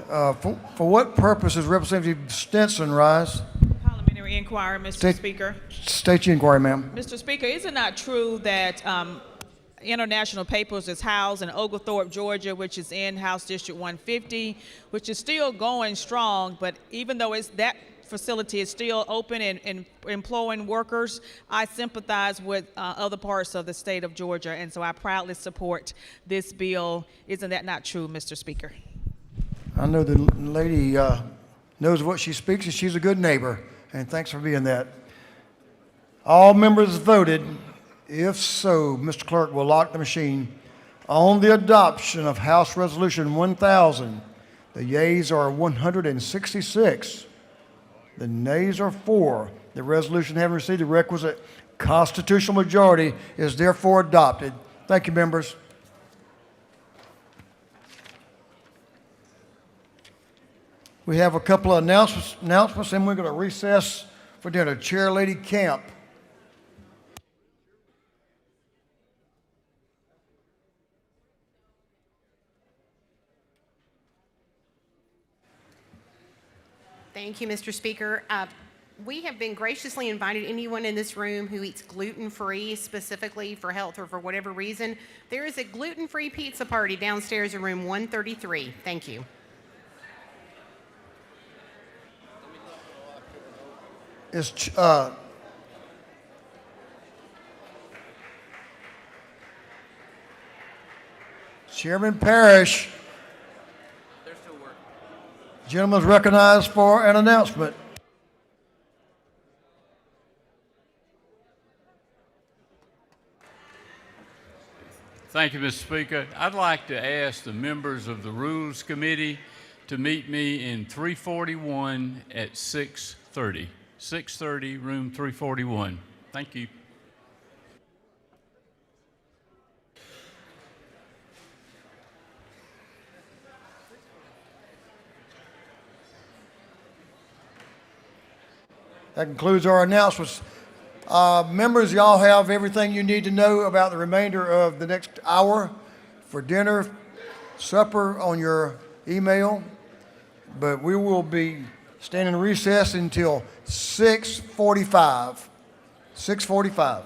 For what purposes, Representative Stinson, rise? Parliamentary inquiry, Mr. Speaker. State your inquiry, ma'am. Mr. Speaker, is it not true that International Papers is housed in Oglethorpe, Georgia, which is in House District 150, which is still going strong, but even though that facility is still open and employing workers, I sympathize with other parts of the state of Georgia, and so I proudly support this bill. Isn't that not true, Mr. Speaker? I know the lady knows what she speaks, and she's a good neighbor, and thanks for being that. All members voted. If so, Mr. Clerk will lock the machine. On the adoption of House Resolution 1000, the yeas are 166. The nays are 4. The resolution, having received the requisite constitutional majority, is therefore adopted. Thank you, members. We have a couple of announcements, and we're going to recess for dinner. Chair Lady Camp. Thank you, Mr. Speaker. We have been graciously invited anyone in this room who eats gluten-free, specifically for health or for whatever reason. There is a gluten-free pizza party downstairs in room 133. Thank you. Is Chairman Parrish. Gentleman is recognized for an announcement. Thank you, Mr. Speaker. I'd like to ask the members of the Rules Committee to meet me in 341 at 6:30. 6:30, room 341. Thank you. That concludes our announcements. Members, y'all have everything you need to know about the remainder of the next hour for dinner, supper on your email. But we will be standing in recess until 6:45. 6:45.